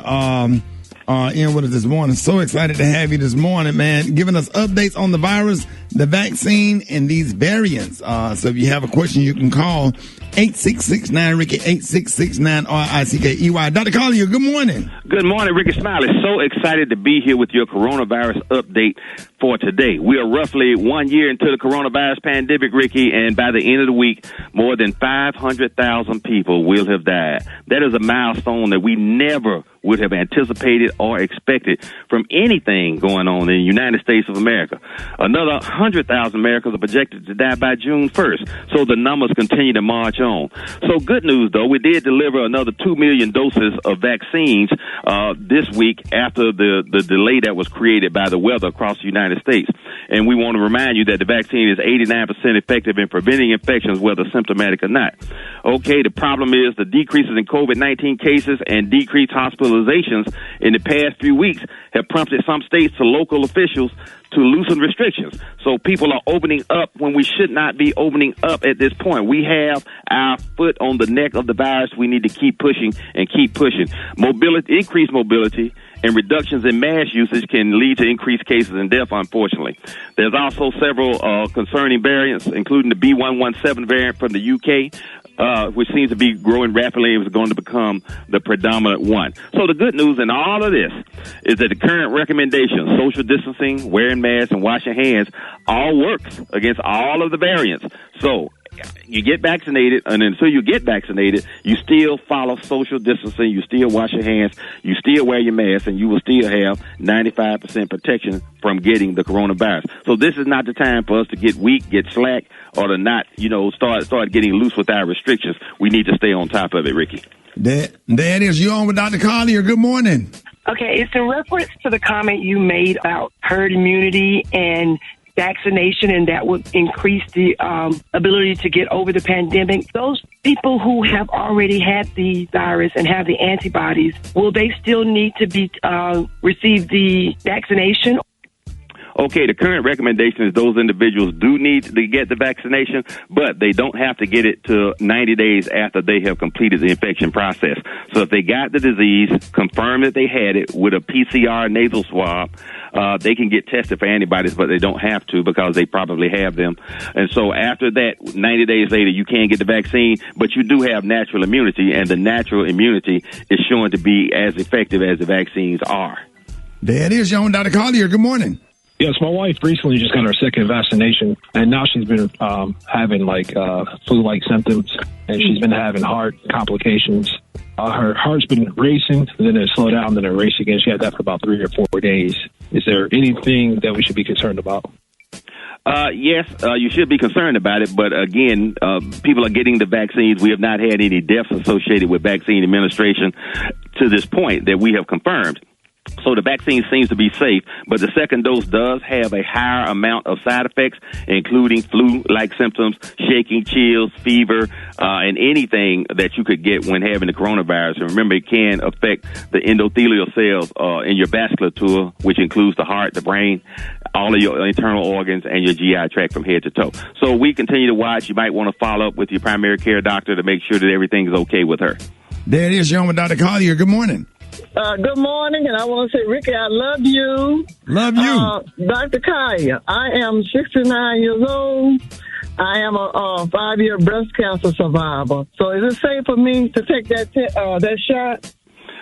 A: in with us this morning. So excited to have you this morning, man. Giving us updates on the virus, the vaccine, and these variants. So if you have a question, you can call 866-9-RICKY, 866-9-RICKEY. Dr. Collier, good morning.
X: Good morning, Rickey Smiley. So excited to be here with your coronavirus update for today. We are roughly 1 year into the coronavirus pandemic, Rickey, and by the end of the week, more than 500,000 people will have died. That is a milestone that we never would have anticipated or expected from anything going on in the United States of America. Another 100,000 Americans are projected to die by June 1st, so the numbers continue to march on. So good news, though, we did deliver another 2 million doses of vaccines this week after the delay that was created by the weather across the United States. And we want to remind you that the vaccine is 89% effective in preventing infections, whether symptomatic or not. Okay, the problem is the decreases in COVID-19 cases and decreased hospitalizations in the past few weeks have prompted some states to local officials to loosen restrictions. So people are opening up when we should not be opening up at this point. We have our foot on the neck of the virus. We need to keep pushing and keep pushing. Mobility, increased mobility, and reductions in mass usage can lead to increased cases and death, unfortunately. There's also several concerning variants, including the B117 variant from the UK, which seems to be growing rapidly and is going to become the predominant one. So the good news in all of this is that the current recommendations, social distancing, wearing masks, and washing hands, all works against all of the variants. So you get vaccinated, and until you get vaccinated, you still follow social distancing, you still wash your hands, you still wear your mask, and you will still have 95% protection from getting the coronavirus. So this is not the time for us to get weak, get slack, or to not, start getting loose with our restrictions. We need to stay on top of it, Rickey.
A: There it is. You on with Dr. Collier. Good morning.
Y: Okay, it's in reference to the comment you made about herd immunity and vaccination, and that would increase the ability to get over the pandemic. Those people who have already had the virus and have the antibodies, will they still need to be receive the vaccination?
X: Okay, the current recommendation is those individuals do need to get the vaccination, but they don't have to get it till 90 days after they have completed the infection process. So if they got the disease, confirm that they had it with a PCR nasal swab, they can get tested for antibodies, but they don't have to because they probably have them. And so after that, 90 days later, you can get the vaccine, but you do have natural immunity, and the natural immunity is shown to be as effective as the vaccines are.
A: There it is, young Dr. Collier. Good morning.
U: Yes, my wife recently just got her second vaccination, and now she's been having flu-like symptoms, and she's been having heart complications. Her heart's been racing, and then it slowed down, then it raced again. She had that for about 3 or 4 days. Is there anything that we should be concerned about?
X: Yes, you should be concerned about it. But again, people are getting the vaccines. We have not had any deaths associated with vaccine administration to this point that we have confirmed. So the vaccine seems to be safe, but the second dose does have a higher amount of side effects, including flu-like symptoms, shaking, chills, fever, and anything that you could get when having the coronavirus. And remember, it can affect the endothelial cells in your vasculature, which includes the heart, the brain, all of your internal organs, and your GI tract from head to toe. So we continue to watch. You might want to follow up with your primary care doctor to make sure that everything's okay with her.
A: There it is, young Dr. Collier. Good morning.
D: Good morning, and I want to say, Ricky, I love you.
A: Love you.
D: Dr. Collier, I am 69 years old. I am a 5-year breast cancer survivor. So is it safe for me to take that shot?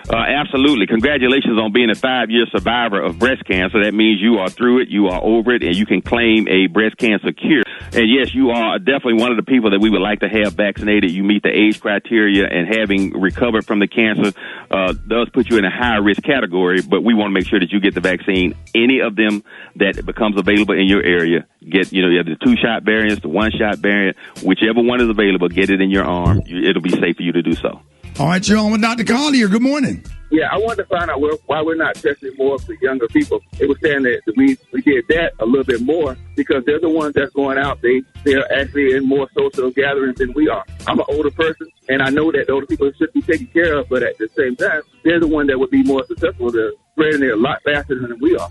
X: Absolutely. Congratulations on being a 5-year survivor of breast cancer. That means you are through it, you are over it, and you can claim a breast cancer cure. And yes, you are definitely one of the people that we would like to have vaccinated. You meet the age criteria, and having recovered from the cancer does put you in a higher risk category, but we want to make sure that you get the vaccine. Any of them that becomes available in your area, you have the 2-shot variants, the 1-shot variant, whichever one is available, get it in your arm. It'll be safe for you to do so.
A: All right, you're on with Dr. Collier. Good morning.
J: Yeah, I wanted to find out why we're not testing more for younger people. It was saying that we did that a little bit more because they're the ones that's going out. They're actually in more social gatherings than we are. I'm an older person, and I know that the older people should be taken care of, but at the same time, they're the one that would be more successful. They're spreading it a lot faster than we are.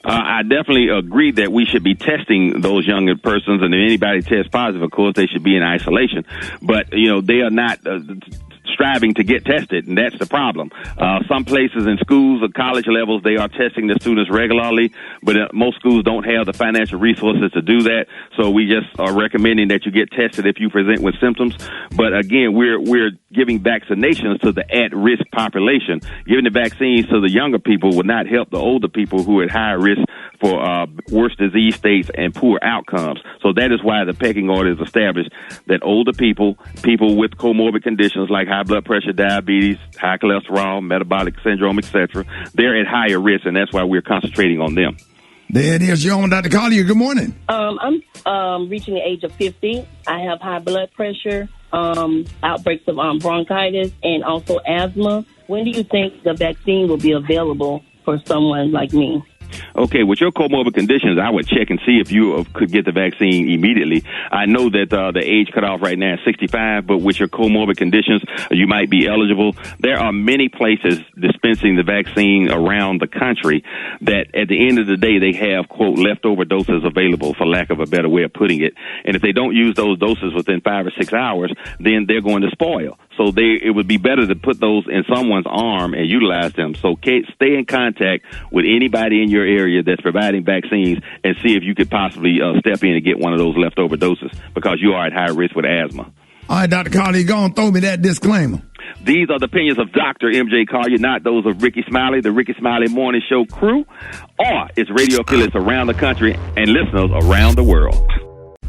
X: I definitely agree that we should be testing those younger persons, and if anybody tests positive, of course, they should be in isolation. But, they are not striving to get tested, and that's the problem. Some places in schools or college levels, they are testing the students regularly, but most schools don't have the financial resources to do that, so we just are recommending that you get tested if you present with symptoms. But again, we're giving vaccinations to the at-risk population. Giving the vaccines to the younger people would not help the older people who are at higher risk for worse disease states and poor outcomes. So that is why the pecking order is established that older people with comorbid conditions like high blood pressure, diabetes, high cholesterol, metabolic syndrome, etc., they're at higher risk, and that's why we're concentrating on them.
A: There it is. You're on, Dr. Collier. Good morning.
L: I'm reaching the age of 50. I have high blood pressure, outbreaks of bronchitis, and also asthma. When do you think the vaccine will be available for someone like me?
X: Okay, with your comorbid conditions, I would check and see if you could get the vaccine immediately. I know that the age cutoff right now is 65, but with your comorbid conditions, you might be eligible. There are many places dispensing the vaccine around the country that at the end of the day, they have, quote, leftover doses available, for lack of a better way of putting it. And if they don't use those doses within 5 or 6 hours, then they're going to spoil. So it would be better to put those in someone's arm and utilize them. So stay in contact with anybody in your area that's providing vaccines and see if you could possibly step in and get one of those leftover doses because you are at high risk with asthma.
A: All right, Dr. Collier, go on, throw me that disclaimer.
X: These are the opinions of Dr. M.J. Collier, not those of Rickey Smiley, the Rickey Smiley Morning Show crew, or its radio affiliates around the country and listeners around the world.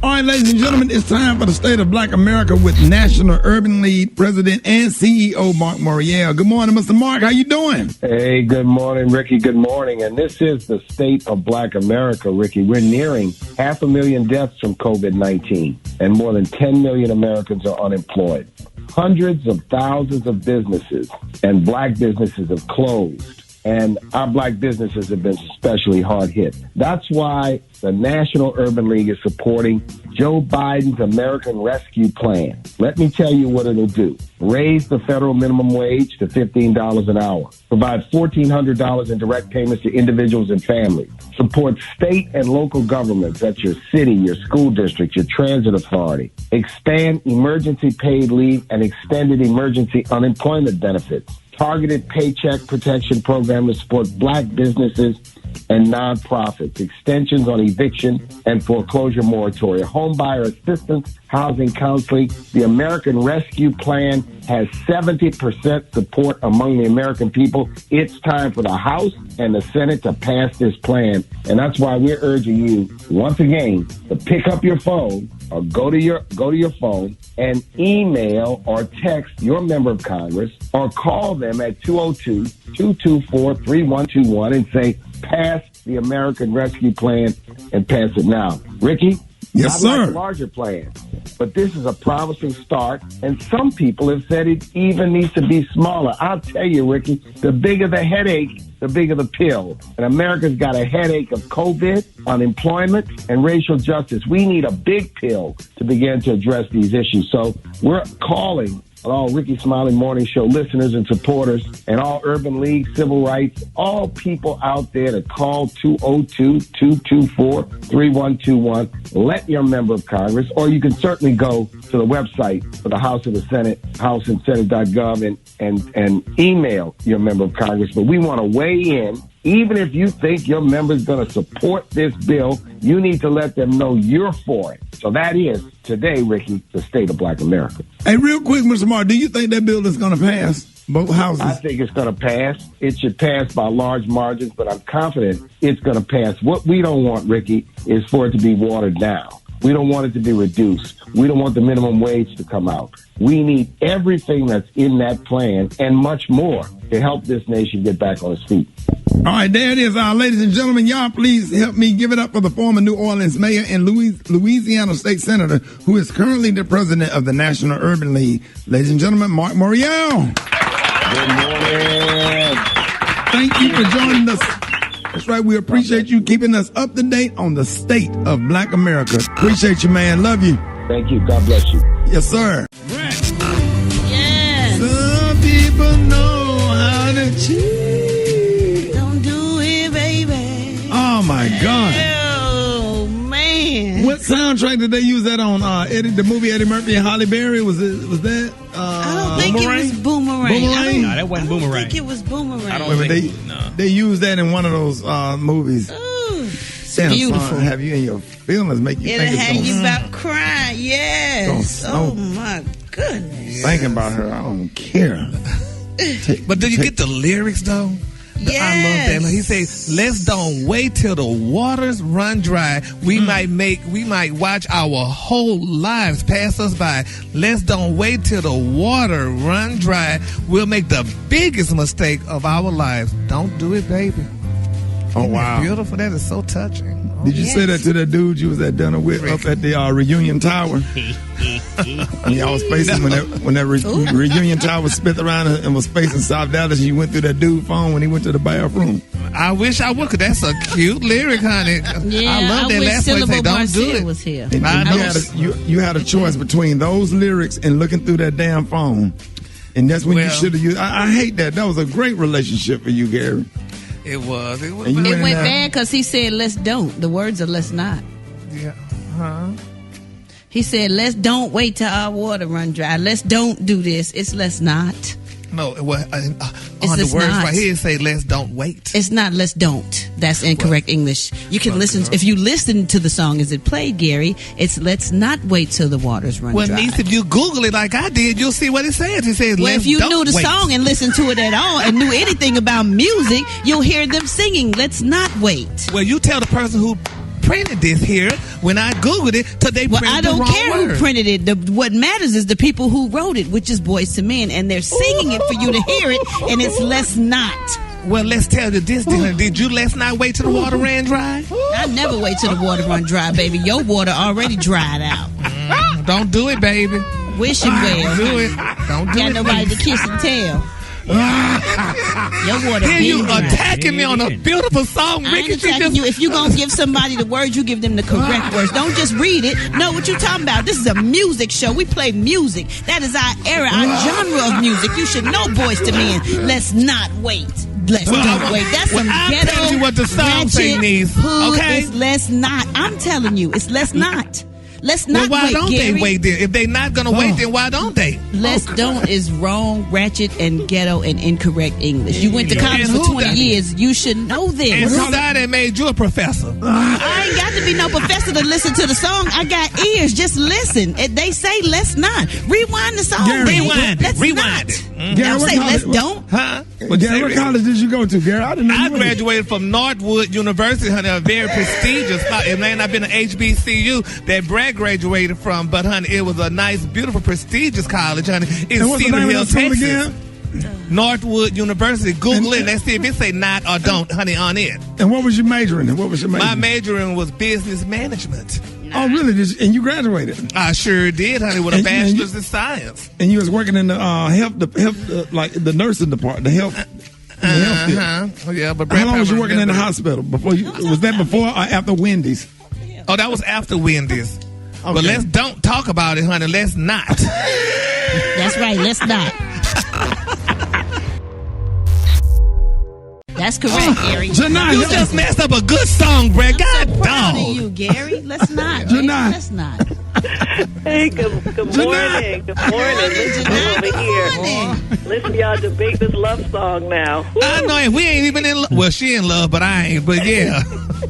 A: All right, ladies and gentlemen, it's time for the State of Black America with National Urban League President and CEO Marc Morial. Good morning, Mr. Marc. How you doing?
M: Hey, good morning, Ricky. Good morning. And this is the State of Black America, Ricky. We're nearing 500,000 deaths from COVID-19, and more than 10 million Americans are unemployed. Hundreds of thousands of businesses and black businesses have closed. And our black businesses have been especially hard hit. That's why the National Urban League is supporting Joe Biden's American Rescue Plan. Let me tell you what it'll do. Raise the federal minimum wage to $15 an hour. Provide $1,400 in direct payments to individuals and families. Support state and local governments at your city, your school district, your transit authority. Expand emergency paid leave and extended emergency unemployment benefits. Targeted paycheck protection program to support black businesses and nonprofits, extensions on eviction and foreclosure moratoria, homebuyer assistance, housing counseling. The American Rescue Plan has 70% support among the American people. It's time for the House and the Senate to pass this plan. And that's why we're urging you, once again, to pick up your phone or go to your phone and email or text your member of Congress or call them at 202-224-3121 and say, pass the American Rescue Plan and pass it now. Ricky?
A: Yes, sir.
M: I'd like a larger plan, but this is a promising start, and some people have said it even needs to be smaller. I'll tell you, Ricky, the bigger the headache, the bigger the pill. And America's got a headache of COVID, unemployment, and racial justice. We need a big pill to begin to address these issues. So we're calling all Rickey Smiley Morning Show listeners and supporters, and all Urban League, civil rights, all people out there to call 202-224-3121. Let your member of Congress, or you can certainly go to the website for the House of the Senate, houseandsenate.gov, and email your member of Congress. But we want to weigh in. Even if you think your member is going to support this bill, you need to let them know you're for it. So that is, today, Ricky, the state of Black America.
A: Hey, real quick, Mr. Marc, do you think that bill is going to pass? Both houses?
M: I think it's going to pass. It should pass by large margins, but I'm confident it's going to pass. What we don't want, Ricky, is for it to be watered down. We don't want it to be reduced. We don't want the minimum wage to come out. We need everything that's in that plan and much more to help this nation get back on its feet.
A: All right, there it is, ladies and gentlemen. Y'all please help me give it up for the former New Orleans mayor and Louisiana state senator who is currently the president of the National Urban League. Ladies and gentlemen, Marc Morial.
M: Good morning.
A: Thank you for joining us. That's right. We appreciate you keeping us up to date on the state of Black America. Appreciate you, man. Love you.
M: Thank you. God bless you.
A: Yes, sir.
B: Yes.
A: Some people know how to cheat.
B: Don't do it, baby.
A: Oh, my God.
B: Oh, man.
A: What soundtrack did they use that on? The movie Eddie Murphy and Halle Berry? Was that?
B: I don't think it was Boomerang.
A: Boomerang?
E: No, that wasn't
B: I
E: Boomerang.
B: think it was Boomerang.
E: I don't think
A: they used that in one of those movies.
B: Ooh,
A: Damn,
B: beautiful.
A: Son, have you in your feelings make you
B: It'll
A: think it's
B: have
A: gonna
B: you about crying. Yes. Oh, my goodness.
A: Thinking about her, I don't care.
R: But do you get the lyrics, though?
B: Yes.
R: I love that. Like he says, let's don't wait till the waters run dry. We might watch our whole lives pass us by. Let's don't wait till the water run dry. We'll make the biggest mistake of our lives. Don't do it, baby.
A: Oh,
R: Isn't
A: wow.
R: that beautiful? That is so touching.
A: Did you say that to that dude you was at dinner with up at the reunion tower? When y'all was facing when that reunion tower was spit around and was facing South Dallas, and you went through that dude's phone when he went to the bathroom.
R: I wish I would, 'cause that's a cute lyric, honey.
B: Yeah,
R: I love that
B: wish
R: last one. Say,
B: Syllable
R: don't do
B: Marcille
R: it.
B: was here.
A: And you had a choice between those lyrics and looking through that damn phone. And that's when you should have used. I hate that. That was a great relationship for you, Gary.
R: It was.
B: It went bad because he said, let's don't. The words are let's not.
R: Yeah. Huh?
B: He said, let's don't wait till our water run dry. Let's don't do this. It's let's not.
R: No, on the
B: let's
R: words
B: not.
R: right here, say let's don't wait.
B: It's not let's don't. That's incorrect English. You can listen. If you listen to the song as it played, Gary, it's let's not wait till the waters run dry.
R: Well, niece, if you Google it like I did, you'll see what it says. It says,
B: well,
R: let's
B: if you
R: don't
B: knew the
R: wait.
B: song and listened to it at all and knew anything about music, you'll hear them singing, let's not wait.
R: Well, you tell the person who printed this here when I Googled it till they printed
B: I
R: the
B: don't
R: wrong
B: care
R: word.
B: who printed it. What matters is the people who wrote it, which is Boyz II Men, and they're singing it for you to hear it, and it's let's not.
R: Well, let's tell you this, then. Did you let's not wait till the water ran dry?
B: I never wait till the water run dry, baby. Your water already dried out.
R: Don't do it, baby.
B: Wish it well.
R: Do it. Don't do
B: Got
R: it.
B: nobody to kiss and tell. Your water
R: Here you
B: been dry.
R: attacking me on a beautiful song,
B: I
R: Ricky.
B: ain't attacking you. If you gonna give somebody the words, you give them the correct words. Don't just read it. Know what you talking about. This is a music show. We play music. That is our era, our genre of music. You should know Boyz II Men. Let's not wait. Let's don't wait. That's some
R: I'm
B: ghetto.
R: telling you what the song say, niece.
B: Hood.
R: Okay?
B: It's let's not. I'm telling you, it's let's not. Let's not
R: Well, why
B: wait,
R: don't
B: Gary.
R: they wait then? If they not going to wait, then why don't they?
B: Let's don't is wrong, ratchet, and ghetto and incorrect English. You went to college
R: And
B: for
R: who
B: 20
R: died?
B: years. You should know this.
R: And who died and made you a professor?
B: I ain't got to be no professor to listen to the song. I got ears. Just listen. They say let's not. Rewind the song.
A: Gary,
B: baby.
R: rewind it.
B: Let's
R: Rewind
B: not.
R: it.
B: Now
A: what
B: say
A: college-
B: let's don't.
R: Huh?
A: Gary, what college did you go to, Gary? I didn't know.
R: I
A: you went.
R: graduated from Northwood University, honey, a very prestigious college. It may not been an HBCU that Brat graduated from, but, honey, it was a nice, beautiful, prestigious college, honey. In
A: And what's the
R: Cedar
A: name
R: Hill,
A: of that school
R: Texas.
A: again?
R: Northwood University. Google it and let's see if it say not or don't, honey, on it.
A: And what was your major in? What was your major?
R: My majoring was business management.
A: Oh, really? And you graduated?
R: I sure did, honey, with a
A: And
R: bachelor's in science.
A: And you was working in the health, like the nursing department, the health.
R: Yeah, but
A: how long was you working in the hospital? Was that before or after Wendy's?
R: Oh, that was after Wendy's.
A: Okay.
R: But let's don't talk about it, honey. Let's not.
B: That's right. Let's not. That's correct, Gary.
A: Janai,
R: You just messed up a good song, Brett. God
B: Proud of
R: dog.
B: you, Gary. Let's not.
A: Janai.
B: Man. Let's not.
K: Hey, good morning. Good morning. Listen over here. Listen, y'all debate this love song now.
R: I know, and we ain't even in love. Well, she in love, but I ain't. But yeah.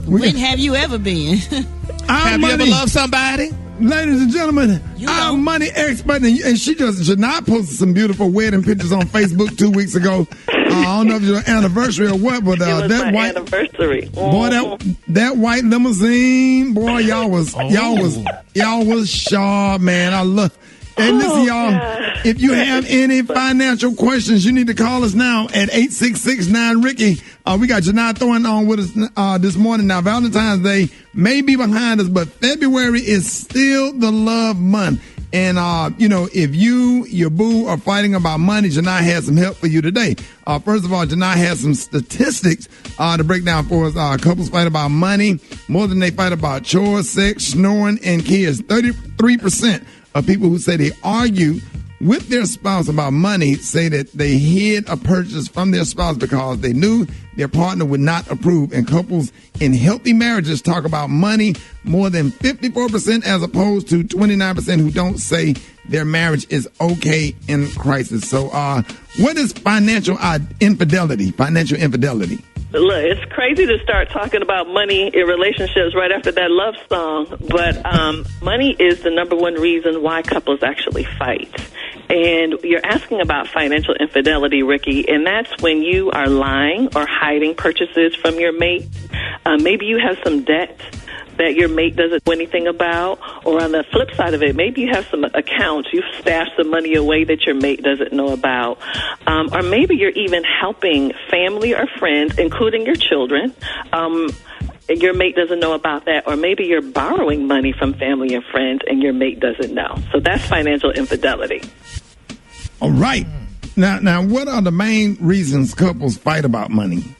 B: When have you ever been?
R: Have you ever loved somebody?
A: Ladies and gentlemen, our money expert, and she Janai posted some beautiful wedding pictures on Facebook 2 weeks ago. I don't know if it's your anniversary or what, but
K: It was
A: that
K: my
A: white
K: anniversary.
A: boy, that white limousine, boy, y'all was sharp, man. I love. And listen, y'all, if you have any financial questions, you need to call us now at 866-9-RICKY. We got Janai Thornton on with us this morning. Now, Valentine's Day may be behind us, but February is still the love month. And, if your boo are fighting about money, Janai has some help for you today. First of all, Janai has some statistics to break down for us. Couples fight about money more than they fight about chores, sex, snoring, and kids. 33% of people who say they argue with their spouse about money say that they hid a purchase from their spouse because they knew their partner would not approve. And couples in healthy marriages talk about money more than 54% as opposed to 29% who don't say their marriage is okay in crisis. So what is financial infidelity? Financial infidelity.
K: Look, it's crazy to start talking about money in relationships right after that love song, but money is the number one reason why couples actually fight. And you're asking about financial infidelity, Ricky, and that's when you are lying or hiding purchases from your mate. Maybe you have some debt that your mate doesn't know anything about, or on the flip side of it, maybe you have some accounts, you've stashed some money away that your mate doesn't know about, or maybe you're even helping family or friends, including your children, and your mate doesn't know about that, or maybe you're borrowing money from family and friends and your mate doesn't know. So that's financial infidelity.
A: All right. Now, what are the main reasons couples fight about money?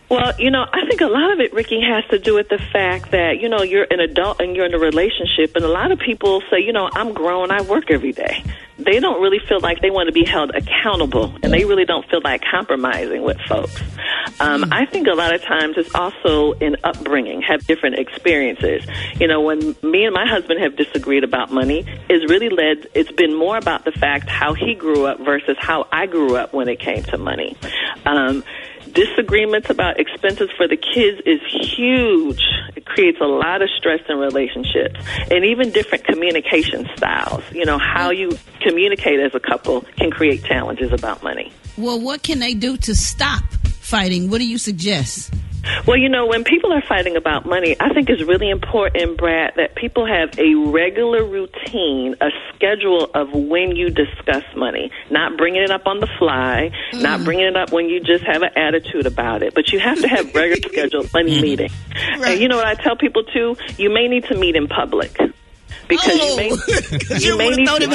K: Well, I think a lot of it, Ricky, has to do with the fact that, you're an adult and you're in a relationship, and a lot of people say, I'm grown, I work every day. They don't really feel like they want to be held accountable, and they really don't feel like compromising with folks. I think a lot of times it's also in upbringing, have different experiences. When me and my husband have disagreed about money, it's been more about the fact how he grew up versus how I grew up when it came to money. Disagreements about expenses for the kids is huge. It creates a lot of stress in relationships, and even different communication styles. How you communicate as a couple can create challenges about money.
B: Well, what can they do to stop fighting? What do you suggest?
K: Well, when people are fighting about money, I think it's really important, Brad, that people have a regular routine, a schedule of when you discuss money, not bringing it up on the fly, not bringing it up when you just have an attitude about it, but you have to have regular scheduled money meetings. Right. And you know what I tell people, too? You may need to meet in public. Because you may need to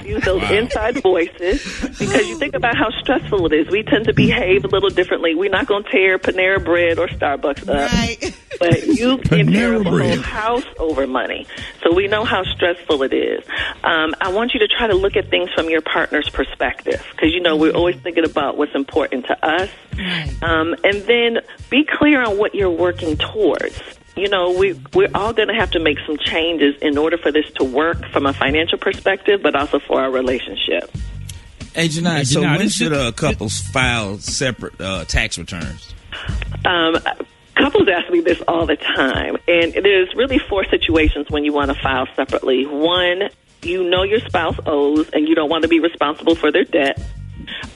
K: use those inside voices, because you think about how stressful it is. We tend to behave a little differently. We're not going to tear Panera Bread or Starbucks up, right. But you can tear up a whole house over money. So we know how stressful it is. I want you to try to look at things from your partner's perspective, because, we're always thinking about what's important to us. Right. And then be clear on what you're working towards. We're all going to have to make some changes in order for this to work from a financial perspective, but also for our relationship.
O: Hey, Janai, so when should couples file separate tax returns?
K: Couples ask me this all the time, and there's really 4 situations when you want to file separately. 1, your spouse owes, and you don't want to be responsible for their debt.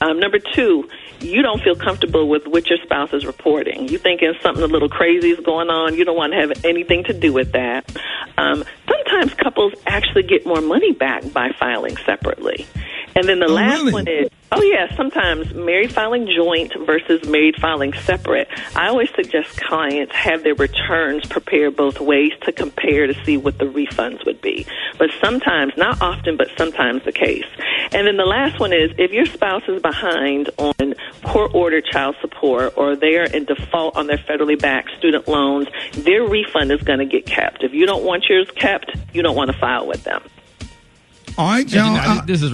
K: Number 2, you don't feel comfortable with what your spouse is reporting. You thinking something a little crazy is going on. You don't want to have anything to do with that. Sometimes couples actually get more money back by filing separately. And then the last one is, sometimes married filing joint versus married filing separate. I always suggest clients have their returns prepared both ways to compare to see what the refunds would be. But sometimes, not often, but sometimes the case. And then the last one is, if your spouse is behind on court-ordered child support, or they're in default on their federally backed student loans, their refund is going to get kept. If you don't want yours kept, you don't want to file with them.
A: All right, y'all.
E: This is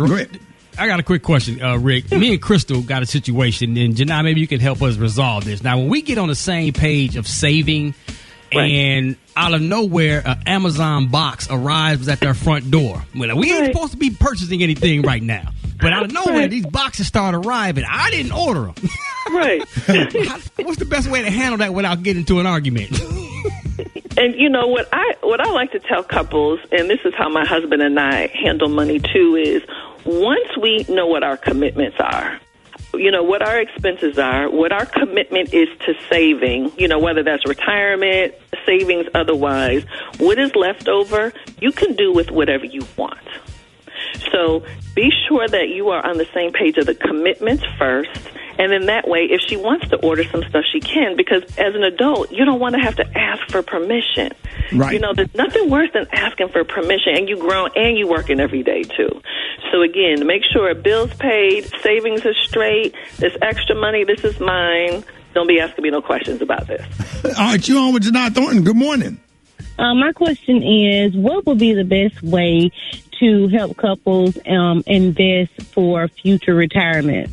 E: I got a quick question, Rick. Me and Crystal got a situation, and Janai, maybe you can help us resolve this. Now, when we get on the same page of saving, and out of nowhere, an Amazon box arrives at their front door. Well, we ain't supposed to be purchasing anything right now. But out of nowhere, these boxes start arriving. I didn't order them.
K: Right.
E: What's the best way to handle that without getting into an argument?
K: And you know what I like to tell couples, and this is how my husband and I handle money too, is once we know what our commitments are, you know, what our expenses are, what our commitment is to saving, you know, whether that's retirement, savings, otherwise, what is left over, you can do with whatever you want. So be sure that you are on the same page of the commitments first. And then that way, if she wants to order some stuff, she can. Because as an adult, you don't want to have to ask for permission.
A: Right.
K: You know, there's nothing worse than asking for permission. And you grown and you working every day, too. So, again, make sure bills paid, savings is straight, this extra money, this is mine. Don't be asking me no questions about this.
A: All right, you on with Janai Thornton. Good morning.
P: My question is, what would be the best way to help couples invest for future retirement?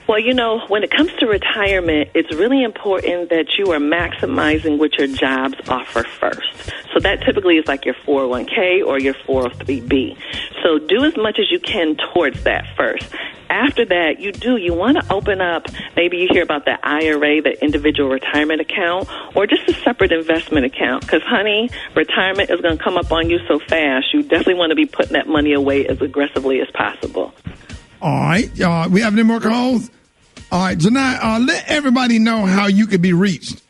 K: Well, you know, when it comes to retirement, it's really important that you are maximizing what your jobs offer first. So that typically is like your 401k or your 403b. So do as much as you can towards that first. After that, you want to open up, maybe you hear about the IRA, the individual retirement account, or just a separate investment account. Because, honey, retirement is going to come up on you so fast. You definitely want to be putting that money away as aggressively as possible.
A: All right. We have any more calls? All right, Janai, let everybody know how you could be reached.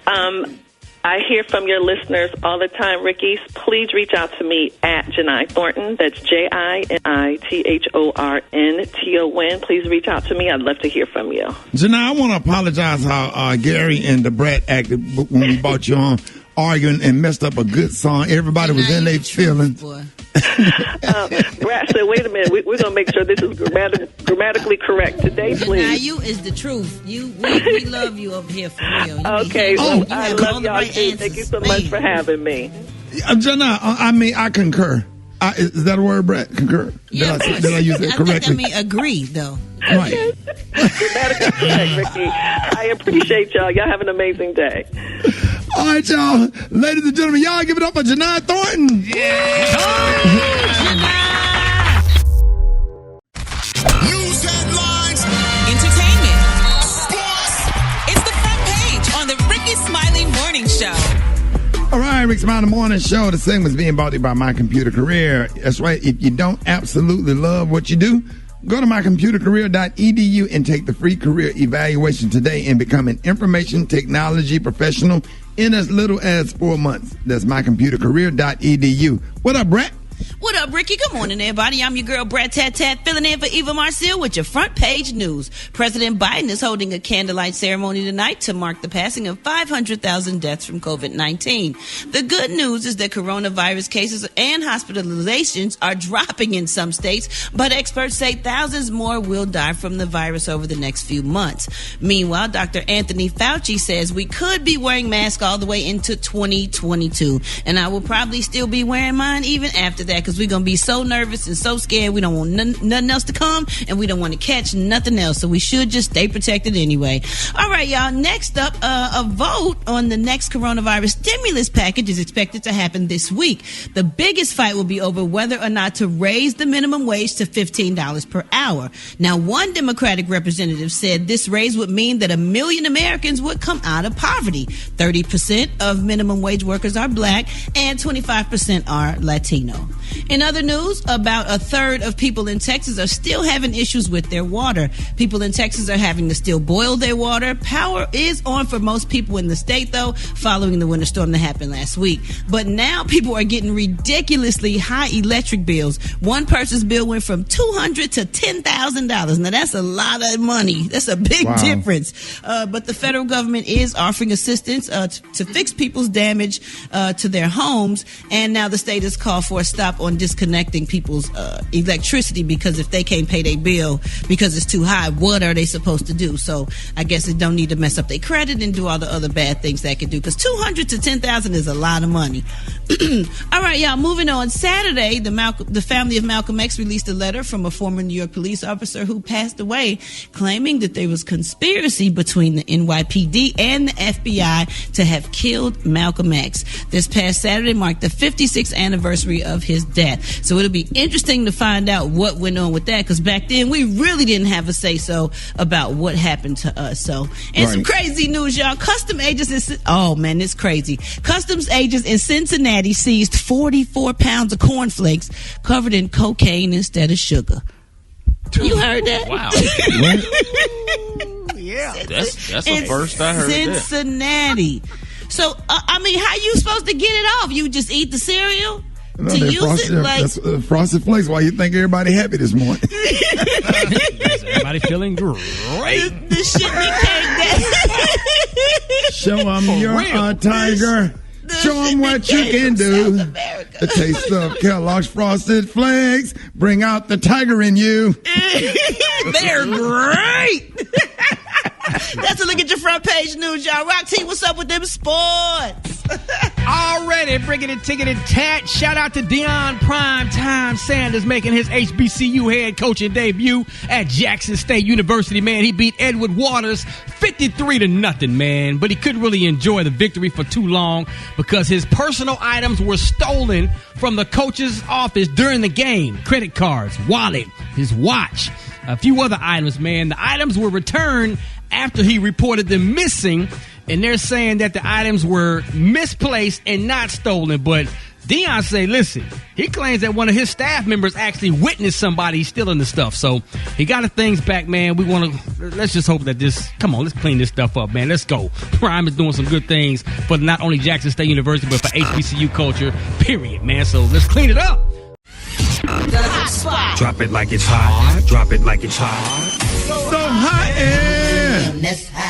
K: I hear from your listeners all the time, Ricky. Please reach out to me at Janai Thornton. That's JINITHORNTON. Please reach out to me. I'd love to hear from you.
A: Janai, I want to apologize how Gary and the Brat acted when we brought you on, arguing and messed up a good song. Everybody was in their feelings.
K: Brat said, wait a minute, we're going to make sure this is grammatically correct today, please.
B: Now, you is the truth. We love you over here for real.
K: Okay, I love y'all too. Thank you so much for having me.
A: Janai, I concur. Is that a word, Brat? Concur?
B: Yeah,
A: did I use that correctly?
B: I agree, though.
A: Right.
K: Grammatically correct, Ricky. I appreciate y'all. Y'all have an amazing day.
A: All right, y'all. Ladies and gentlemen, y'all give it up for Janai Thornton.
C: Yeah. News headlines.
Q: Entertainment. Sports. It's the front page on the Rickey Smiley Morning Show.
A: All right, Rick Smiley Morning Show. The segment's being brought to you by My Computer Career. That's right. If you don't absolutely love what you do, go to mycomputercareer.edu and take the free career evaluation today and become an information technology professional in as little as 4 months. That's mycomputercareer.edu. What up, Brat?
B: What up, Ricky? Good morning, everybody. I'm your girl, Brat Tat Tat, filling in for Eva Marcille with your front page news. President Biden is holding a candlelight ceremony tonight to mark the passing of 500,000 deaths from COVID-19. The good news is that coronavirus cases and hospitalizations are dropping in some states, but experts say thousands more will die from the virus over the next few months. Meanwhile, Dr. Anthony Fauci says we could be wearing masks all the way into 2022, and I will probably still be wearing mine even after that, because we're going to be so nervous and so scared. We don't want nothing else to come, and we don't want to catch nothing else, so we should just stay protected anyway. All right, y'all. Next up, a vote on the next coronavirus stimulus package is expected to happen this week. The biggest fight will be over whether or not to raise the minimum wage to $15 per hour. Now, one Democratic representative said this raise would mean that 1 million Americans would come out of poverty. 30% of minimum wage workers are black and 25% are Latino. In other news, about a third of people in Texas are still having issues with their water. People in Texas are having to still boil their water. Power is on for most people in the state, though, following the winter storm that happened last week. But now people are getting ridiculously high electric bills. One person's bill went from $200 to $10,000. Now, that's a lot of money. That's a big difference. But the federal government is offering assistance to fix people's damage to their homes. And now the state has called for a stop stop on disconnecting people's electricity, because if they can't pay their bill because it's too high, what are they supposed to do? So I guess they don't need to mess up their credit and do all the other bad things that could do, because $200 to $10,000 is a lot of money. All right, y'all, moving on. Saturday, the family of Malcolm X released a letter from a former New York police officer who passed away, claiming that there was conspiracy between the NYPD and the FBI to have killed Malcolm X. This past Saturday marked the 56th anniversary of his death. So it'll be interesting to find out what went on with that, because back then we really didn't have a say-so about what happened to us. So, and some crazy news, y'all. Customs agents it's crazy. Customs agents in Cincinnati seized 44 pounds of cornflakes covered in cocaine instead of sugar. You heard that?
O: Wow.
B: Yeah.
O: That's the first I heard
B: Cincinnati. So, how you supposed to get it off? You just eat the cereal?
A: No, that's Frosted Flakes. Why you think everybody happy this morning?
E: Everybody feeling great.
B: The shit we can't get.
A: Show them you're a tiger. Show them what you can do. The taste of Kellogg's Frosted Flakes. Bring out the tiger in you.
B: They're great. That's a look at your front page news, y'all. Rock T, what's up with them sports?
E: Already bringing it, ticket and tat. Shout out to Deion Primetime Sanders making his HBCU head coaching debut at Jackson State University. Man, he beat Edward Waters 53-0, man. But he couldn't really enjoy the victory for too long because his personal items were stolen from the coach's office during the game. Credit cards, wallet, his watch, a few other items, man. The items were returned after he reported them missing, and they're saying that the items were misplaced and not stolen. But Deion say, listen, he claims that one of his staff members actually witnessed somebody stealing the stuff. So he got the things back, man. Let's just hope that let's clean this stuff up, man. Let's go. Prime is doing some good things for not only Jackson State University, but for HBCU culture, period, man. So let's clean it up.
B: The hot spot.
G: Drop it like it's hot. Drop it like it's hot.
A: So hot, yeah.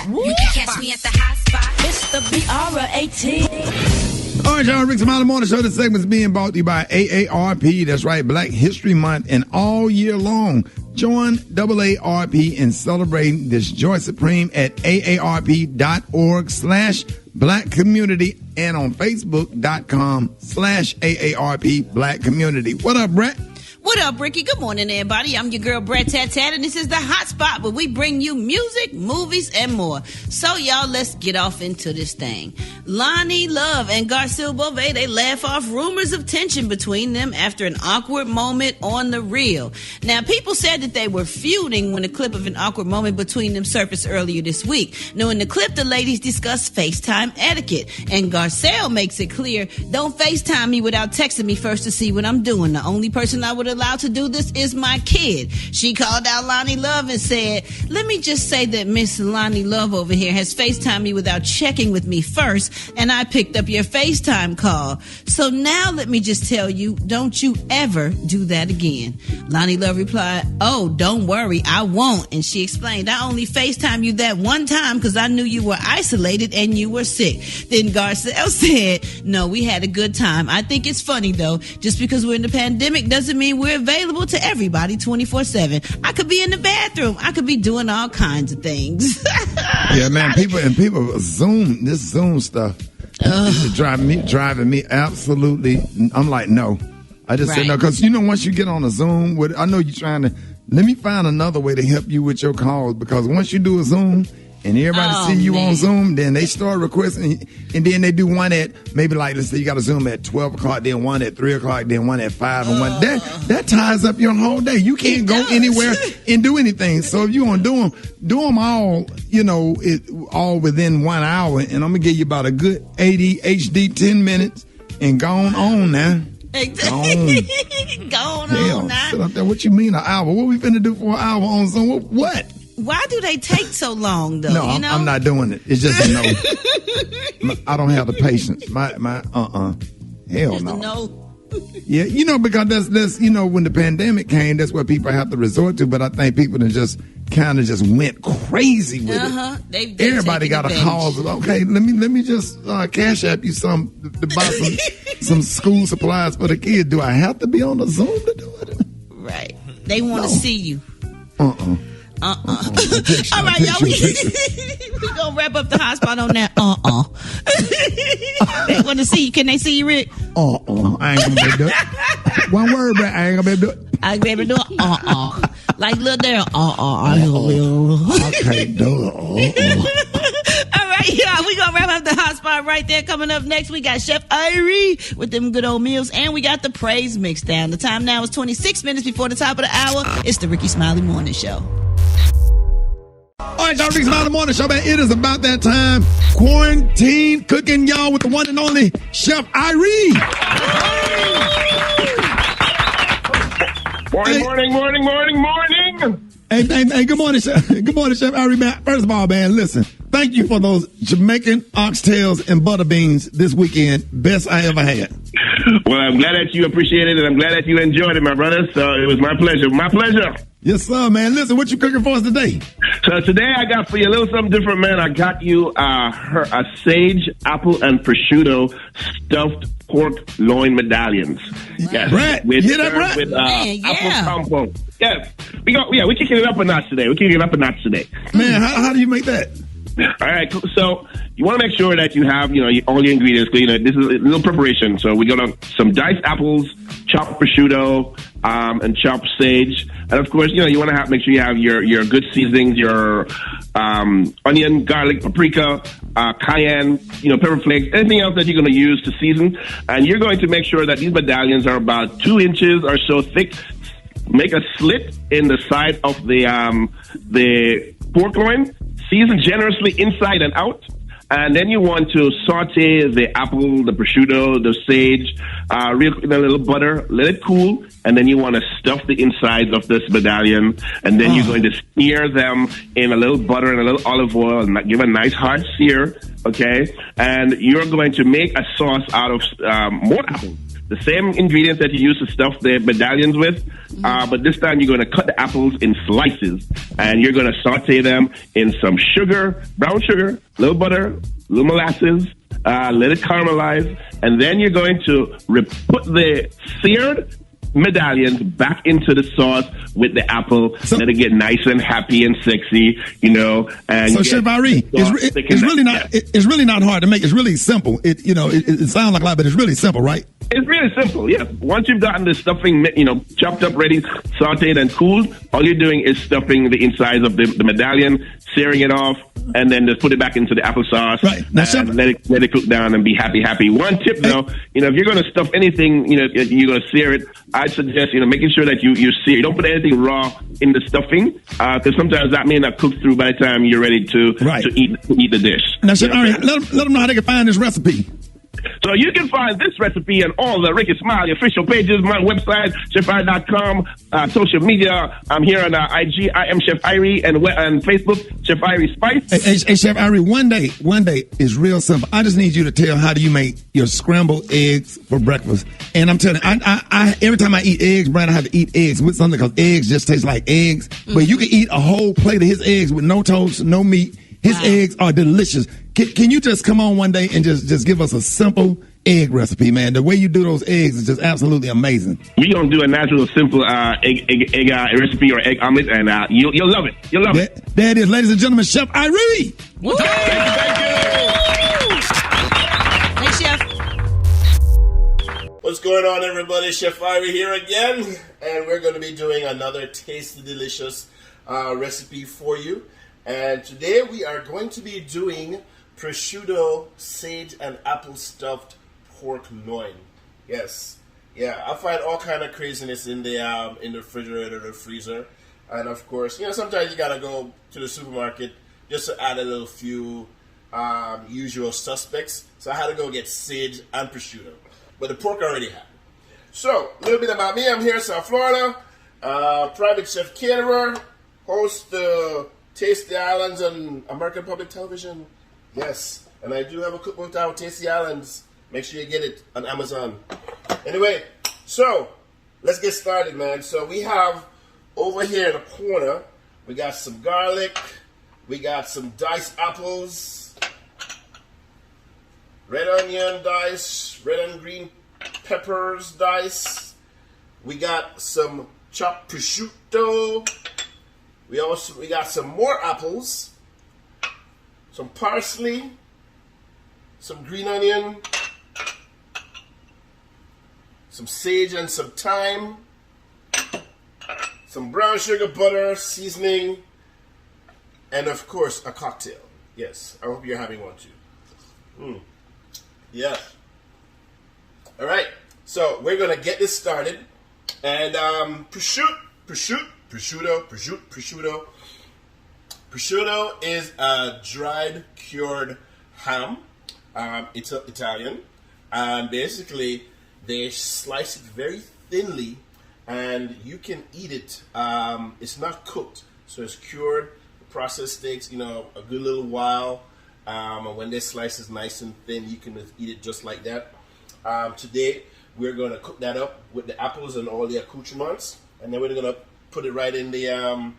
Q: You can catch me at the hot spot. It's the BR18.
A: All right, y'all. Rickey Smiley Morning Show. This segment is being brought to you by AARP. That's right, Black History Month, and all year long. Join AARP in celebrating this joy supreme at aarp.org/Black Community and on Facebook.com/AARP Black Community. What up, Brat?
B: What up, Ricky? Good morning, everybody. I'm your girl, Brat Tat Tat, and this is the hot spot where we bring you music, movies, and more. So, y'all, let's get off into this thing. Lonnie Love and Garcelle Beauvais, they laugh off rumors of tension between them after an awkward moment on The Real. Now, people said that they were feuding when a clip of an awkward moment between them surfaced earlier this week. Now, in the clip, the ladies discuss FaceTime etiquette, and Garcelle makes it clear, don't FaceTime me without texting me first to see what I'm doing. The only person I would allowed to do this is my kid. She called out Lonnie Love and said, let me just say that Miss Lonnie Love over here has FaceTimed me without checking with me first, and I picked up your FaceTime call. So now let me just tell you, don't you ever do that again. Lonnie Love replied, oh, don't worry, I won't. And she explained, I only FaceTimed you that one time because I knew you were isolated and you were sick. Then Garcelle said, no, we had a good time. I think it's funny though, just because we're in the pandemic doesn't mean we're available to everybody 24/7. I could be in the bathroom. I could be doing all kinds of things.
A: Yeah, man. People Zoom stuff. It's driving me absolutely. I'm like, no. I just said no, because once you get on a Zoom I know you're trying to. Let me find another way to help you with your calls, because once you do a Zoom and everybody see you on Zoom, then they start requesting, and then they do one at maybe like, let's say you got a Zoom at 12 o'clock, then one at 3 o'clock, then one at 5, and one. That ties up your whole day. You can't go anywhere and do anything. So if you want to do them all, all within 1 hour, and I'm going to give you about a good 80 HD 10 minutes, and go on now.
B: Go on now.
A: Sit up there. What you mean an hour? What we finna do for an hour on Zoom? What?
B: Why do they take so long, though?
A: No, I'm not doing it. It's just a no. I don't have the patience. Hell no. Yeah, because that's when the pandemic came, that's what people have to resort to. But I think people just kind of just went crazy with it. Everybody got a cause. Okay, let me just cash app you some to buy some school supplies for the kids. Do I have to be on the Zoom to do it?
B: Right. They want to see you.
A: All
B: right, y'all. We gonna wrap up the hot spot on that. They want to see you. Can they see you, Rick?
A: I ain't gonna be able to do it. One word, but I ain't gonna be able to do it.
B: I ain't gonna be able to do it. Like little there. I
A: can't do it.
B: All right, y'all. We gonna wrap up the hot spot right there. Coming up next, we got Chef Ireie with them good old meals, and we got the praise mixdown. The time now is 26 minutes before the top of the hour. It's the Rickey Smiley Morning Show.
A: All right, y'all, Rickey Smiley Morning Show, man. It is about that time. Quarantine cooking, y'all, with the one and only Chef Ireie.
M: Morning.
A: Hey, good morning, Chef. Good morning, Chef Ireie, man. First of all, man, listen. Thank you for those Jamaican oxtails and butter beans this weekend. Best I ever had.
H: Well, I'm glad that you appreciate it, and I'm glad that you enjoyed it, my brother. So it was my pleasure. My pleasure.
A: Yes, sir, man. Listen, what you cooking for us today?
H: So today I got for you a little something different, man. I got you a sage, apple, and prosciutto stuffed pork loin medallions.
A: Yes, Brat.
H: With
A: Brat?
H: apple compote. Yes, we're kicking it up a notch today.
A: Man, how do you make that?
H: All right, so you want to make sure that you have, all your ingredients. This is a little preparation. So we got some diced apples, chopped prosciutto, and chopped sage, and of course, you want to make sure you have your good seasonings, your onion, garlic, paprika, cayenne, pepper flakes, anything else that you're going to use to season. And you're going to make sure that these medallions are about 2 inches or so thick. Make a slit in the side of the pork loin. Season generously inside and out. And then you want to saute the apple, the prosciutto, the sage, in a little butter, let it cool, and then you want to stuff the insides of this medallion, and then you're going to sear them in a little butter and a little olive oil, and give a nice hard sear, okay? And you're going to make a sauce out of more apples. The same ingredients that you use to stuff the medallions with, but this time you're going to cut the apples in slices, and you're going to saute them in some sugar, brown sugar, little butter, little molasses, let it caramelize, and then you're going to put the seared medallions back into the sauce with the apple. Let it get nice and happy and sexy, And
A: so, Chef Ireie, it's really not hard to make. It's really simple. It sounds like a lot, but it's really simple, right?
H: It's really simple, yes. Once you've gotten the stuffing, chopped up, ready, sauteed and cooled, all you're doing is stuffing the insides of the medallion, searing it off, and then just put it back into the applesauce. Right. Now, Chef, let it cook down and be happy. One tip, though, if you're going to stuff anything, you're going to sear it, I'd suggest, making sure that you sear. You don't put anything raw in the stuffing, because sometimes that may not cook through by the time you're ready to eat the dish.
A: Now, Chef Ireie, let them know how they can find this recipe.
H: So you can find this recipe on all the Rickey Smiley official pages, my website, chefirie.com, social media. I'm here on IG. I am Chef Ireie, and Facebook, Chef Ireie Spice.
A: Hey, Chef Ireie, one day is real simple. I just need you to tell how do you make your scrambled eggs for breakfast. And I'm telling you, I every time I eat eggs, Brian, I have to eat eggs with something because eggs just taste like eggs. But you can eat a whole plate of his eggs with no toast, no meat. His eggs are delicious. Can you just come on one day and just give us a simple egg recipe, man? The way you do those eggs is just absolutely amazing.
H: We're going to do a natural, simple egg recipe or egg omelet, and you'll love it. You'll love it.
A: There it is, ladies and gentlemen, Chef Ireie.
H: Thank you.
B: Hey, Chef.
I: What's going on, everybody? Chef Ireie here again, and we're going to be doing another tasty, delicious recipe for you. And today we are going to be doing prosciutto, sage, and apple stuffed pork loin. Yes, I find all kind of craziness in the refrigerator, the freezer, and of course, sometimes you gotta go to the supermarket just to add a little few usual suspects. So I had to go get sage and prosciutto, but the pork I already had. So a little bit about me: I'm here in South Florida, private chef caterer, host the Taste the Islands on American Public Television. Yes. And I do have a cookbook out, Taste the Islands. Make sure you get it on Amazon. Anyway, So, let's get started, man. So, we have over here in the corner, we got some garlic, we got some diced apples, red onion dice, red and green peppers dice. We got some chopped prosciutto. We got some more apples, some parsley, some green onion, some sage and some thyme, some brown sugar, butter, seasoning, and of course a cocktail. Yes, I hope you're having one too. Yeah. All right, so we're gonna get this started, and prosciutto is a dried cured ham. It's Italian, and basically they slice it very thinly, and you can eat it. It's not cooked, so it's cured. The process takes a good little while, and when they slice it nice and thin, you can eat it just like that. Today we're going to cook that up with the apples and all the accoutrements, and then we're going to put it right in the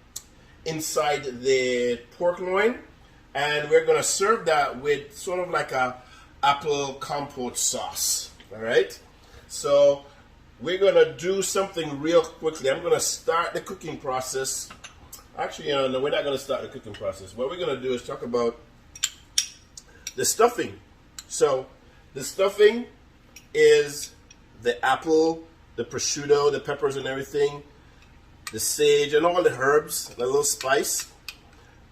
I: inside the pork loin, and we're going to serve that with sort of like a apple compote sauce. All right, so we're going to do something real quickly. I'm going to start the cooking process. Actually, no, we're not going to start the cooking process. What we're going to do is talk about the stuffing. So the stuffing is the apple, the prosciutto, the peppers and everything, the sage and all the herbs, a little spice.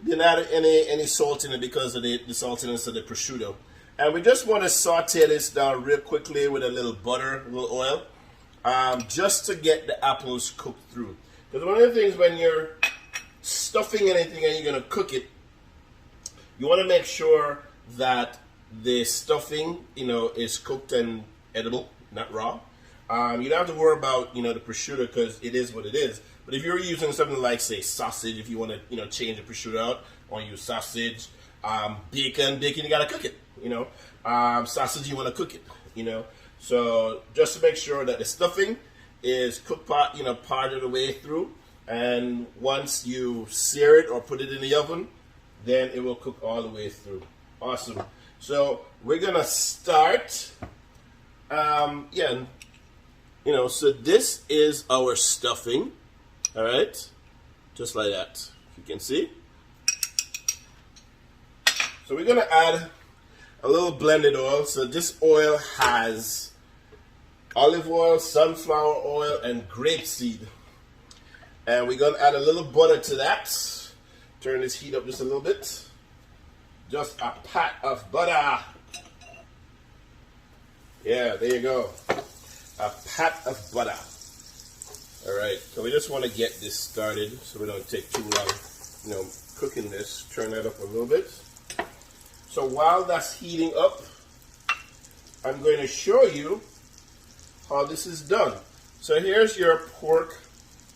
I: Didn't add any salt in it because of the saltiness of the prosciutto. And we just want to saute this down real quickly with a little butter, a little oil, just to get the apples cooked through. Because one of the things when you're stuffing anything and you're going to cook it, you want to make sure that the stuffing, is cooked and edible, not raw. You don't have to worry about, the prosciutto because it is what it is. But if you're using something like, say, sausage, if you want to, change the prosciutto out, or use sausage, bacon, you got to cook it, sausage, you want to cook it, So just to make sure that the stuffing is cooked part of the way through. And once you sear it or put it in the oven, then it will cook all the way through. Awesome. So we're going to start, so this is our stuffing, all right, just like that, if you can see. So we're going to add a little blended oil. So this oil has olive oil, sunflower oil, and grapeseed. And we're going to add a little butter to that. Turn this heat up just a little bit. Just a pat of butter. Yeah, there you go. A pat of butter. All right, so we just want to get this started so we don't take too long, cooking this. Turn that up a little bit. So while that's heating up, I'm going to show you how this is done. So here's your pork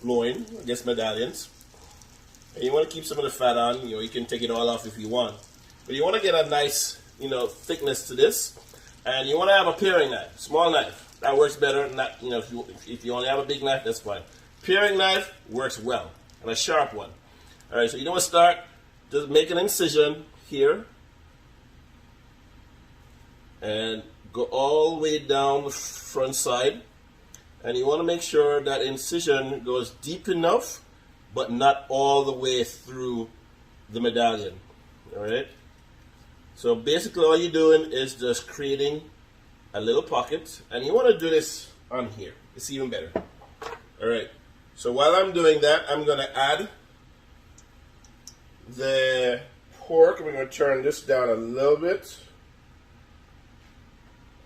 I: loin, I guess medallions. And you want to keep some of the fat on. You can take it all off if you want. But you want to get a nice, thickness to this. And you want to have a paring knife, small knife. That works better. Not, if you only have a big knife, that's fine. Paring knife works well, and a sharp one. All right, so you want to start. Just make an incision here, and go all the way down the front side. And you want to make sure that incision goes deep enough, but not all the way through the medallion. All right. So basically all you're doing is just creating a little pocket, and you want to do this on here. It's even better. All right. So while I'm doing that, I'm going to add the pork. We're going to turn this down a little bit.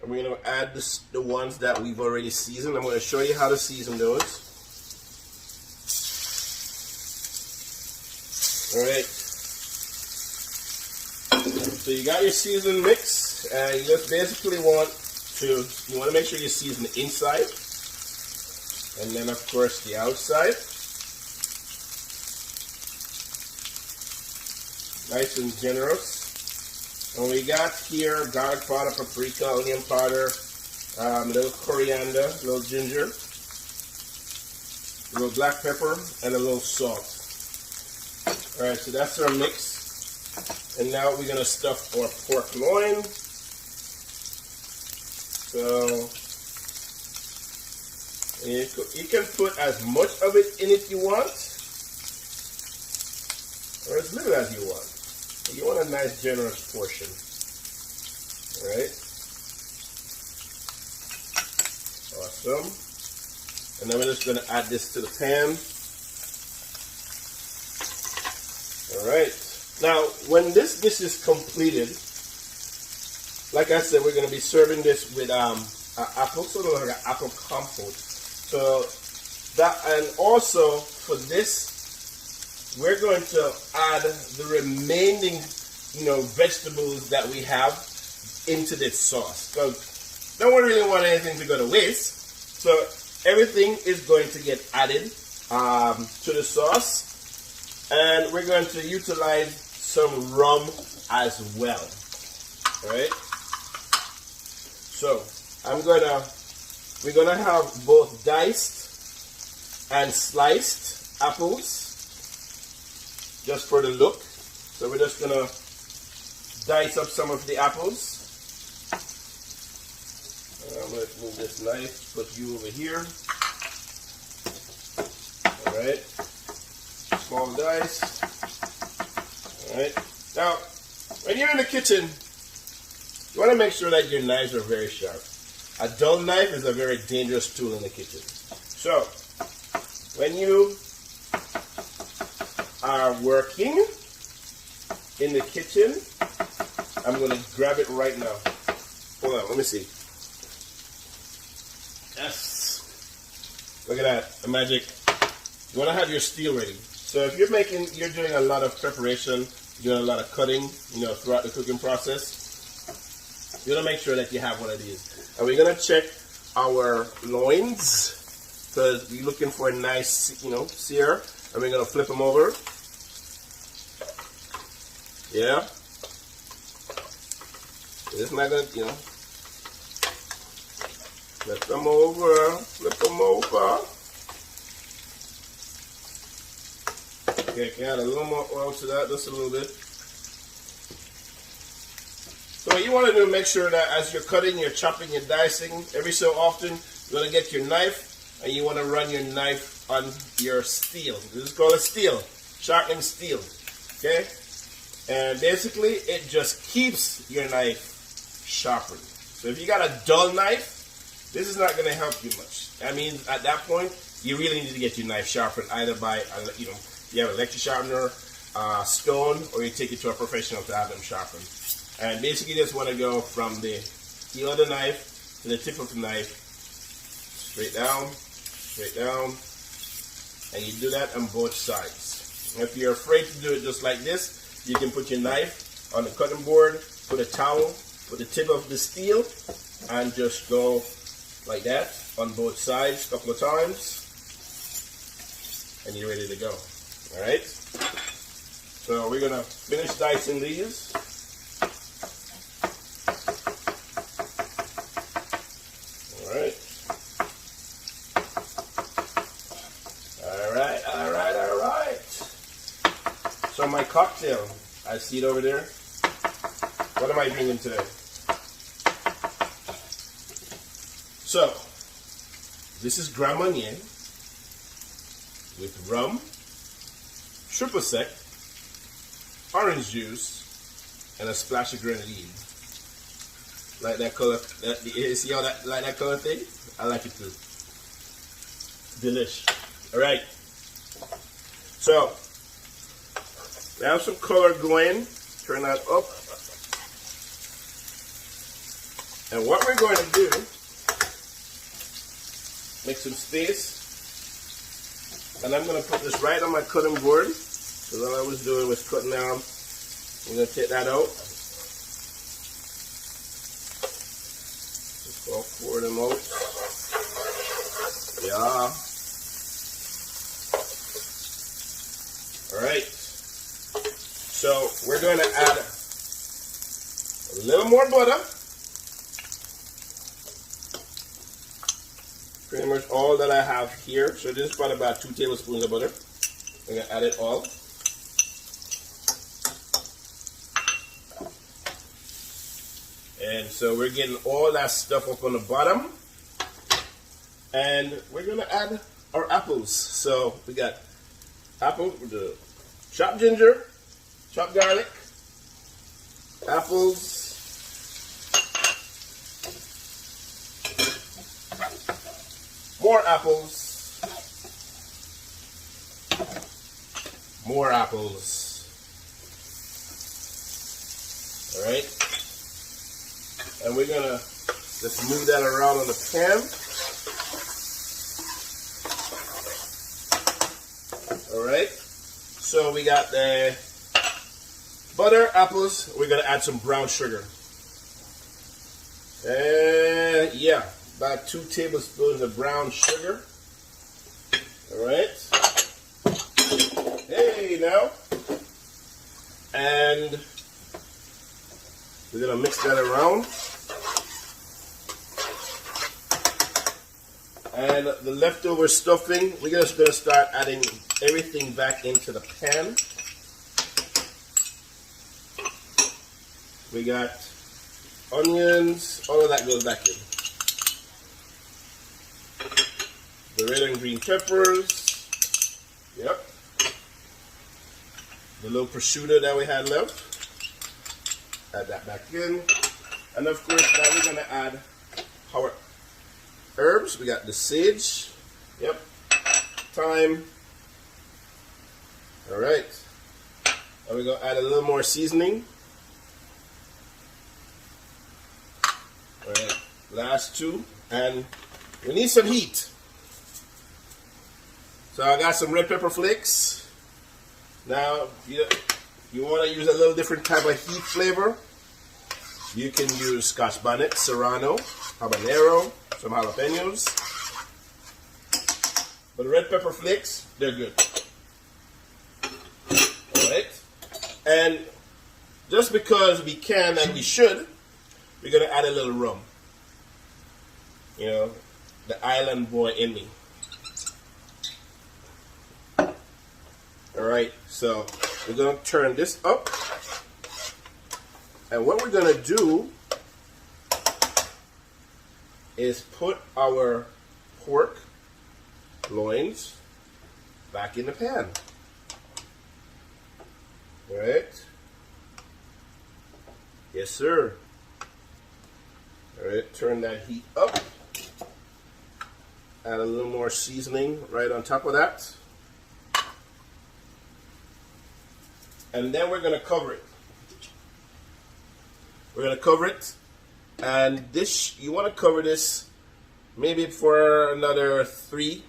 I: And we're going to add the ones that we've already seasoned. I'm going to show you how to season those. All right. So you got your seasoned mix, and you just basically want to make sure you season the inside, and then of course the outside. Nice and generous. And we got here garlic powder, paprika, onion powder, a little coriander, a little ginger, a little black pepper, and a little salt. All right, so that's our mix. And now we're gonna stuff our pork loin. So you can put as much of it in if you want, or as little as you want. You want a nice generous portion. All right. Awesome. And then we're just going to add this to the pan. All right. Now, when this dish is completed, like I said, we're going to be serving this with apple, sort of like an apple compote. So that, and also for this, we're going to add the remaining, vegetables that we have into this sauce. Because don't really want anything to go to waste. So everything is going to get added to the sauce. And we're going to utilize some rum as well. All right. So we're gonna have both diced and sliced apples, just for the look. So we're just gonna dice up some of the apples. I'm gonna move this knife, put you over here. All right, small dice. All right. Now, when you're in the kitchen, you want to make sure that your knives are very sharp. A dull knife is a very dangerous tool in the kitchen. So, when you are working in the kitchen, I'm going to grab it right now. Hold on, let me see. Yes. Look at that, the magic. You want to have your steel ready. So if you're doing a lot of preparation, you're doing a lot of cutting, throughout the cooking process, you want to make sure that you have one of these. And we're going to check our loins, because we're looking for a nice, sear. And we're going to flip them over. Yeah. It's not going to, flip them over, flip them over. Okay, can add a little more oil to that, just a little bit. So what you want to do, make sure that as you're cutting, you're chopping, you're dicing, every so often, you want to get your knife, and you want to run your knife on your steel. This is called a steel, sharpened steel, okay? And basically, it just keeps your knife sharpened. So if you got a dull knife, this is not going to help you much. That means at that point, you really need to get your knife sharpened, either by, you have an electric sharpener, stone, or you take it to a professional to have them sharpened. And basically, you just want to go from the heel of the knife to the tip of the knife, straight down, and you do that on both sides. If you're afraid to do it just like this, you can put your knife on the cutting board, put a towel, put the tip of the steel, and just go like that on both sides a couple of times, and you're ready to go. All right. So we're gonna finish dicing these. So my cocktail, I see it over there. What am I drinking today? So, this is Grand Marnier with rum, triple sec, orange juice, and a splash of grenadine. Like that color, you see how that, like that color thing? I like it too. Delish. All right. So, we have some color going. Turn that up. And what we're going to do, make some space. And I'm going to put this right on my cutting board. Because all I was doing was cutting down. I'm going to take that out. Just go pour them out. Yeah. Alright. So we're going to add a little more butter. pretty much all that I have here. So this is about 2 tablespoons of butter. I'm gonna add it all. And so we're getting all that stuff up on the bottom. And we're gonna add our apples. So we got apples with the chopped ginger, chopped garlic, apples, more apples, more apples. All right. And we're gonna just move that around on the pan. All right. So we got the butter, apples. We're gonna add some brown sugar. And yeah, about 2 tablespoons of brown sugar. All right. Hey, now. And we're gonna mix that around. And the leftover stuffing, we're just gonna start adding everything back into the pan. We got onions, all of that goes back in. The red and green peppers, yep. The little prosciutto that we had left, add that back in. And of course, now we're gonna add our herbs. We got the sage, yep, thyme. All right, and we're gonna add a little more seasoning. All right, last 2, and we need some heat. So I got some red pepper flakes. Now, you want to use a little different type of heat flavor, you can use Scotch bonnet, serrano, habanero, some jalapenos. But red pepper flakes, they're good. Alright? And just because we can and we should, we're going to add a little rum. You know, the island boy in me. Alright, so we're going to turn this up. And what we're going to do is put our pork loins back in the pan. Alright. Yes, sir. Alright, turn that heat up. Add a little more seasoning right on top of that. And then we're going to cover it. We're going to cover it. And this, you want to cover this maybe for another 3-4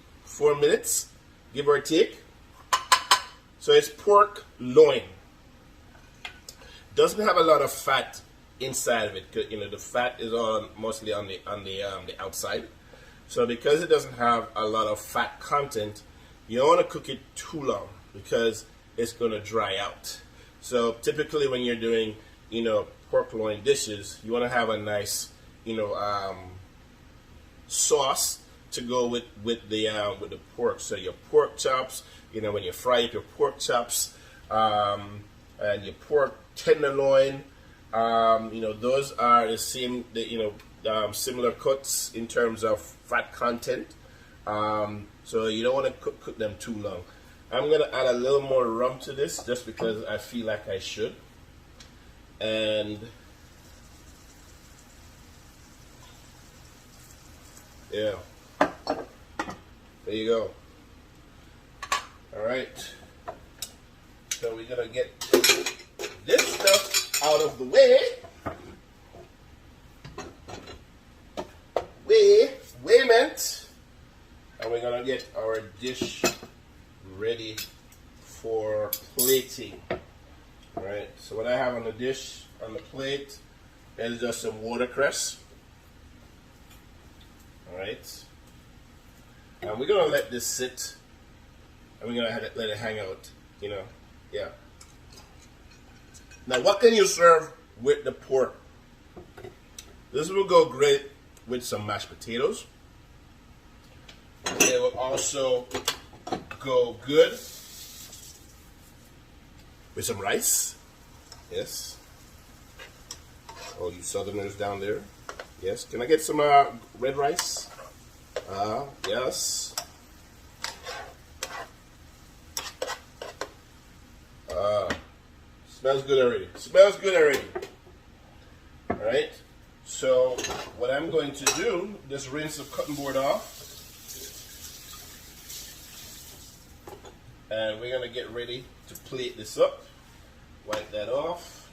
I: minutes, give or take. So it's pork loin. Doesn't have a lot of fat inside of it. You know, the fat is mostly on the outside. So because it doesn't have a lot of fat content, you don't want to cook it too long because it's going to dry out. So typically when you're doing, you know, pork loin dishes, you want to have a nice, you know, sauce to go with the pork. So your pork chops, you know, when you fry up your pork chops, and your pork tenderloin, you know, those are the same, similar cuts in terms of fat content. So you don't want to cook them too long. I'm going to add a little more rum to this just because I feel like I should. And yeah, there you go. All right. So we're going to get this stuff out of the way. Wayment. And we're going to get our dish ready for plating. Alright, so what I have on the dish, on the plate, is just some watercress. Alright. And we're going to let this sit. And we're going to let it hang out. You know, yeah. Now, what can you serve with the pork? This will go great with some mashed potatoes. also go good with some rice. Yes. Oh, you Southerners down there. Yes. Can I get some red rice? Yes. Smells good already. Smells good already. All right. So what I'm going to do, just rinse the cutting board off. And we're going to get ready to plate this up. Wipe that off.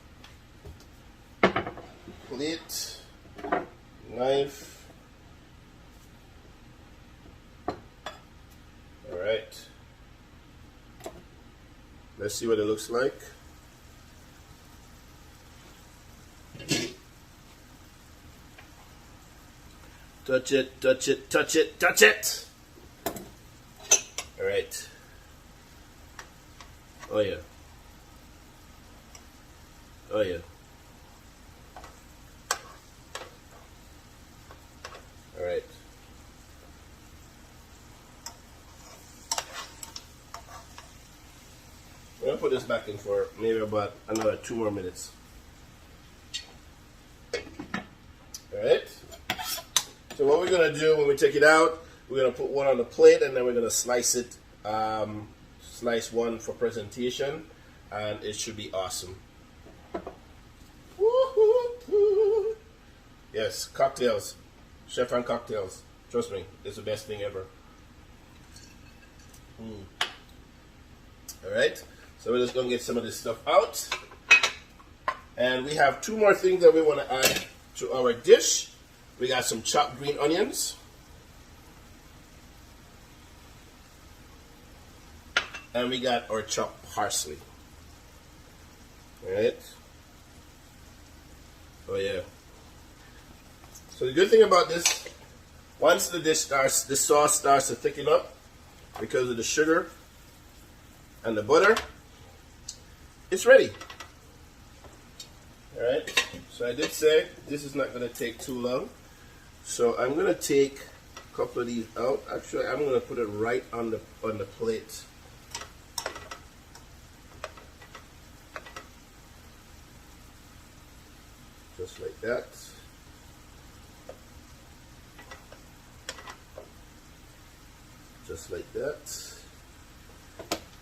I: Plate. Knife. All right. Let's see what it looks like. Touch it, touch it, touch it, touch it. All right. Oh yeah. Oh yeah. All right. I'm gonna put this back in for maybe about another 2 more minutes. All right. So what we're gonna do when we take it out, we're gonna put one on the plate and then we're gonna slice it. Slice one for presentation, and it should be awesome. Woo-hoo-hoo. Yes, cocktails, chef and cocktails. Trust me, it's the best thing ever. All right, so we're just gonna get some of this stuff out, and we have 2 more things that we want to add to our dish. We got some chopped green onions. And we got our chopped parsley. Alright. Oh yeah. So the good thing about this, once the sauce starts to thicken up because of the sugar and the butter, it's ready. Alright. So I did say this is not going to take too long. So I'm going to take a couple of these out. Actually, I'm going to put it right on the plate. Just like that. Just like that.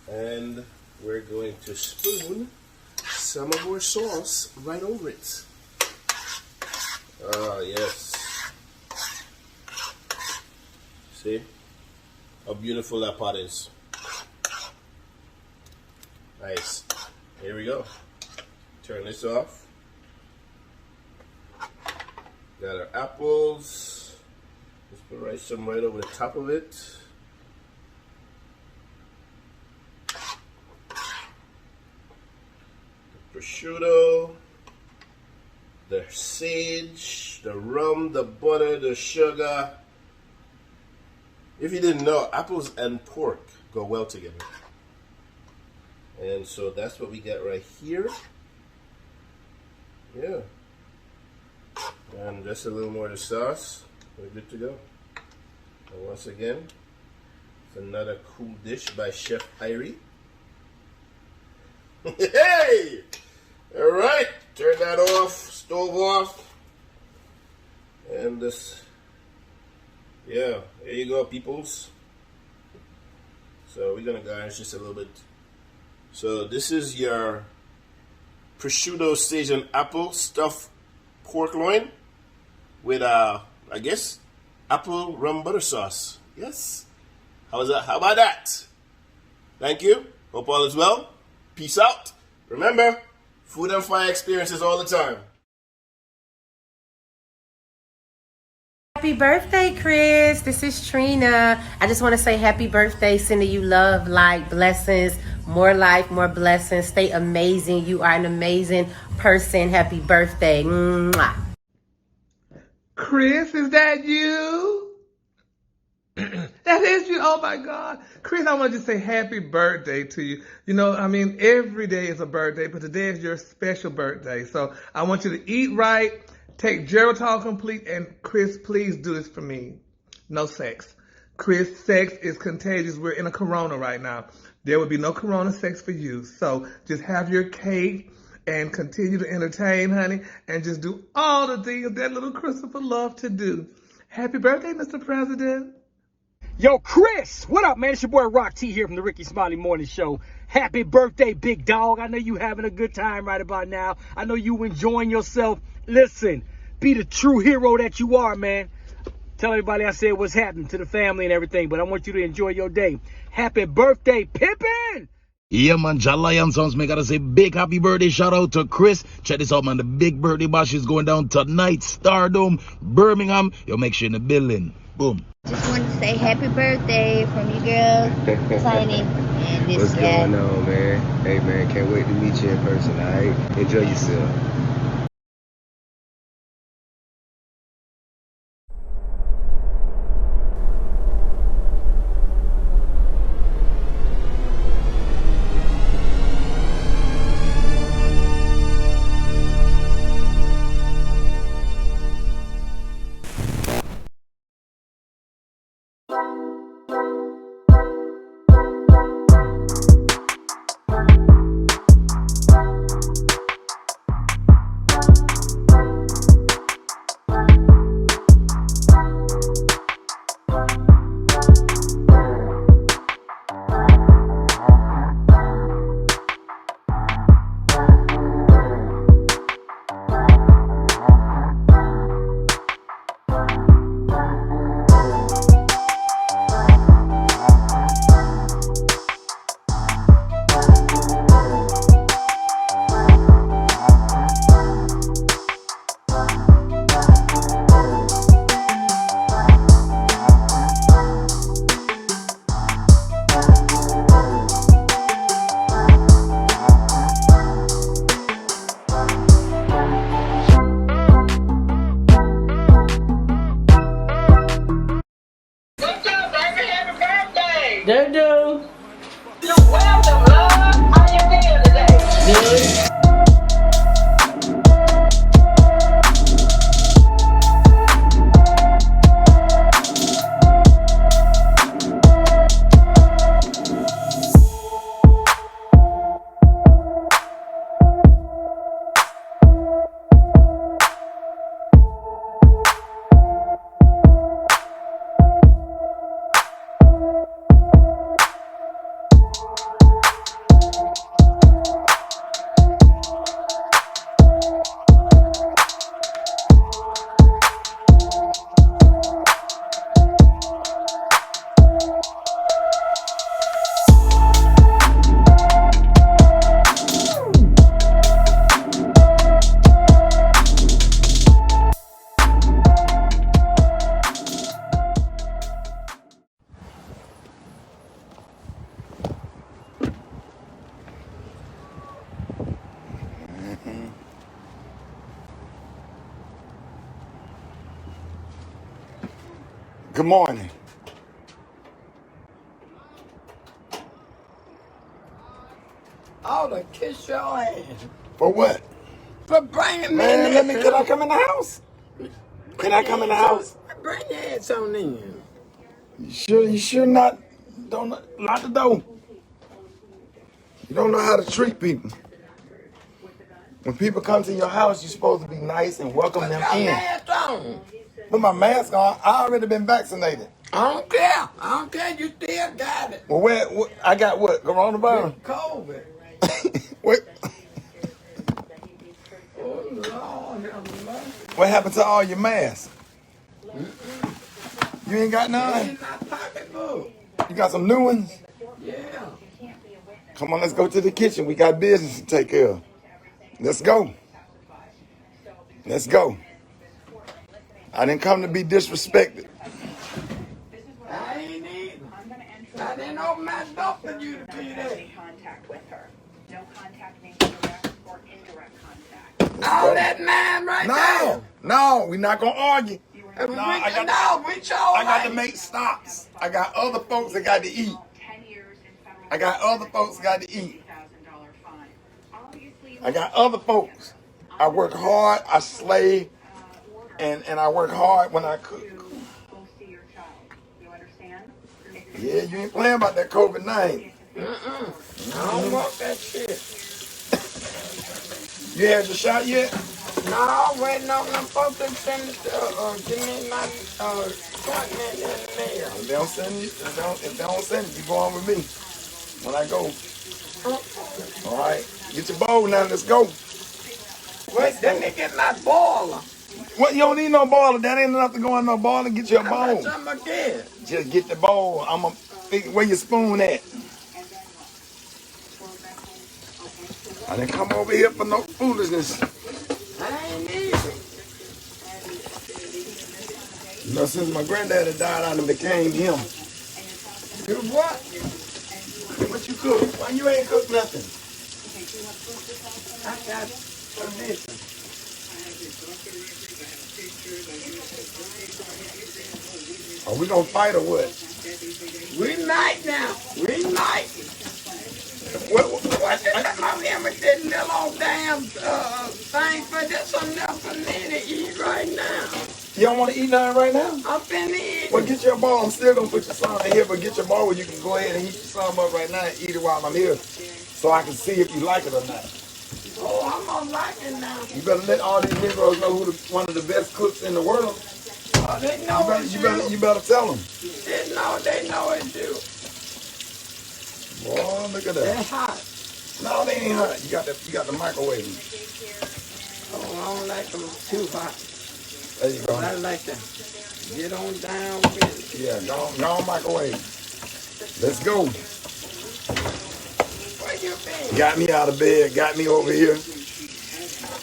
I: And we're going to spoon some of our sauce right over it. Ah, yes. See how beautiful that pot is. Nice. Here we go. Turn this off. Got our apples. Let's put some right over the top of it. The prosciutto, the sage, the rum, the butter, the sugar. If you didn't know, apples and pork go well together. And so that's what we got right here. Yeah. And just a little more of the sauce. We're good to go. And once again, it's another cool dish by Chef Ireie. Hey! Alright, turn that off, stove off. And this, yeah, there you go, peoples. So we're gonna garnish this a little bit. So this is your prosciutto, sage, and apple stuffed pork loin with I guess apple rum butter sauce. Yes. How's that? How about that? Thank you. Hope all is well. Peace out. Remember, food and fire experiences all the time.
F: Happy birthday, Chris. This is Trina. I just want to say happy birthday, sending you love, light, blessings, more life, more blessings. Stay amazing. You are an amazing person. Happy birthday. Mwah.
R: Chris, is that you? That is you. Oh my God. Chris, I want to just say happy birthday to you. You know, I mean, every day is a birthday, but today is your special birthday. So I want you to eat right, take Geritol Complete, and Chris, please do this for me. No sex. Chris, sex is contagious. We're in a corona right now. There will be no corona sex for you. So just have your cake and continue to entertain, honey, and just do all the things that little Christopher loved to do. Happy birthday, Mr. President.
N: Yo, Chris, what up, man? It's your boy Rock T here from the Rickey Smiley Morning Show. Happy birthday, big dog. I know you having a good time right about now. I know you enjoying yourself. Listen, be the true hero that you are, man. Tell everybody I said what's happening to the family and everything, but I want you to enjoy your day. Happy birthday, Pippin!
S: Yeah, man, Lion Songs, me gotta say big happy birthday shout out to Chris. Check this out, man. The big birthday bash is going down tonight. Stardom, Birmingham. Yo, make sure in the building. Boom.
T: Just wanted to say happy birthday from you girls, Tiny, and this
V: What's
T: guy.
V: going on, man? Hey, man, can't wait to meet you in person, all right? Enjoy yourself.
A: Good morning.
W: I ought to kiss your ass.
A: For what?
W: For bringing me
A: Man,
W: in.
A: can I come in the house? Can I come in the house?
W: Bring your ass on in.
A: You sure not? Don't lock the door. You don't know how to treat people. When people come to your house, you're supposed to be nice and welcome them in.
W: Mask on.
A: Put my mask on. I already been vaccinated.
W: I don't care. I don't care. You still got it.
A: Well, where I got what? Coronavirus?
W: COVID.
A: What?
W: Oh, Lord.
A: What happened to all your masks? You ain't got none?
W: In my pocketbook.
A: You got some new ones?
W: Yeah.
A: Come on, let's go to the kitchen. We got business to take care of. Let's go. Let's go. I didn't come to be disrespected.
W: I ain't either. I didn't open my door for you to be there. All that man right there.
A: No, we're not going to argue.
W: We got
A: to make stops. I got other folks that got to eat. I got other folks that got to eat. I got other folks. I work hard, I slay, and I work hard when I cook.
W: Yeah, you ain't playing about that COVID-19. I don't want that shit. You had your shot yet? No, I'm waiting on them folks to send it to give me my appointment in the mail. If they don't send you, if they don't send it, you go on with me when I go. All right, get your bowl now. Let's go. Wait, let me get my boiler. What? You don't need no boiler. That ain't enough to go in no boiler. Get your bowl. Just get the bowl. I'm gonna where your spoon at. I didn't come over here for no foolishness. I ain't either. You know, since my granddaddy died, I done became him. You what? What you cook? Why you ain't cook nothing? I got permission. Are we gonna fight or what? We might now. We might. What I'm here with this little old damn thing for this enough for me to eat right now. You don't want to eat nothing right now? I'm finna eat. Well, get your bowl. I'm still gonna put your son in here, but get your bowl where you can go ahead and heat your son up right now and eat it while I'm here, so I can see if you like it or not. Oh, I'm gonna like it now. You better let all these Negroes know who one of the best cooks in the world. Oh, they know you better tell them. They know it too. Boy, look at that. They're hot. No, they ain't hot. You got the microwave. Oh, I don't like them too hot. There you go. I like them. Get on down with it. Yeah, go on microwave. Let's go. Where you been? Got me out of bed. Got me over here.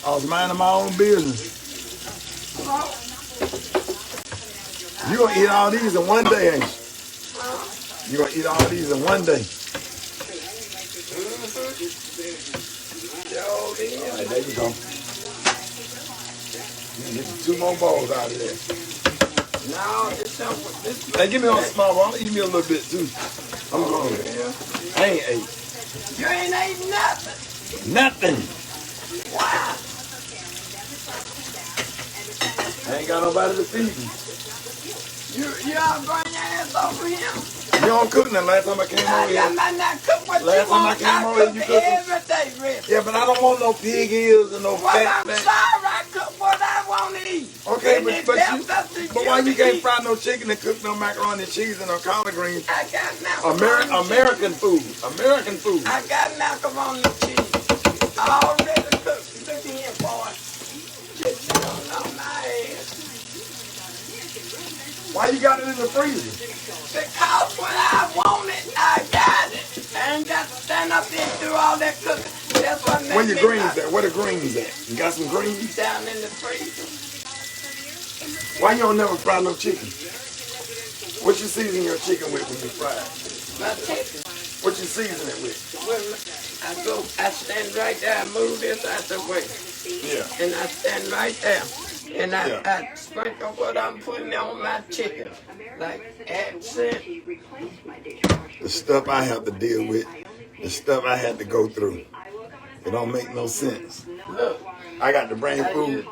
W: I was minding my own business. You gonna eat all these in one day, ain't you? You gonna eat all these in one day. All right, there you go. You get 2 more balls out of there. No, this hey, give me a small ball. I'm gonna eat me a little bit too. I'm hungry. I ain't ate. You ain't ate nothing. Nothing. Wow. I ain't got nobody to feed me. You all bring your ass over here. You don't cook nothing. Last time I came over here. I'm not cook what you want. Last time I came over here, you cooked every day, Rick. Yeah, but I don't want no pig ears and no fat. I'm sorry, I cook what I want to eat. Okay, but why you can't fry no chicken and cook no macaroni and cheese and no collard greens? I got macaroni American food. American food. I got macaroni and cheese. Already cooked. Look here, boy. Just on my ass. Why you got it in the freezer? Because when I want it, I got it. I ain't got to stand up there and do all that cooking. That's what makes me. Where your greens at? Where the greens at? You got some greens? Down in the freezer. Why you don't never fry no chicken? What you season your chicken with when you fry it? My chicken. What you season it with? Well, I stand right there, I move this out the way. Yeah. And I stand right there. And I sprinkle what I'm putting on my chicken. Like accent. The stuff I have to deal with, the stuff I had to go through. It don't make no sense. Look, I got to bring food.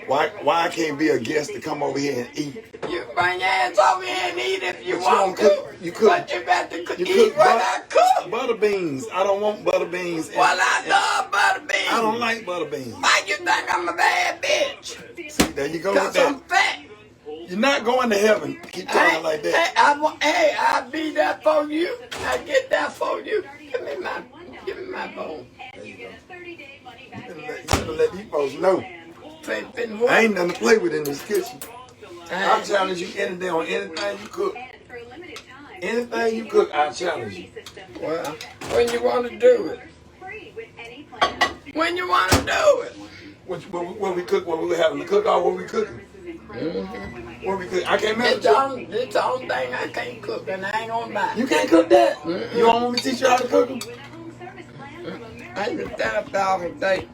W: Why I can't be a guest to come over here and eat? You bring your ass over here and eat if you want to. You cook. But you got to eat what I cook. Butter beans. I don't want butter beans. Well, I love butter beans. I don't like butter beans. Why you think I'm a bad bitch? See, there you go with that. I'm fat. You're not going to heaven. Keep talking like that. I'll be there for you. I get that for you. Give me my bone. There you go. You better let these folks know. I ain't nothing to play with in this kitchen. I'll challenge you any day on anything you cook. Anything you cook, I'll challenge you. Well, when you want to do it. When you want to do it. What we cook, what we having to cook off, what we cooking. Mm-hmm. What we cook? I can't make it. It's the only thing I can't cook, and I ain't gonna buy. You can't cook that? Mm-hmm. You don't want me to teach you how to cook them? I used to stand up there all day.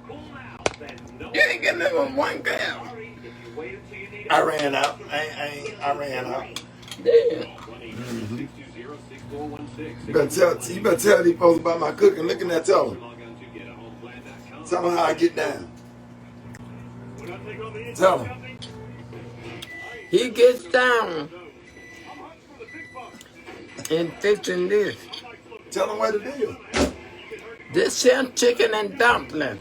W: You ain't give me one girl. I ran out. I ran out. Yeah. Mm-hmm. You better tell these folks about my cooking. Look at that, tell them. Tell them how I get down. Tell them. He gets down. in fixing this.
A: Tell them what it is.
W: This here chicken and dumpling.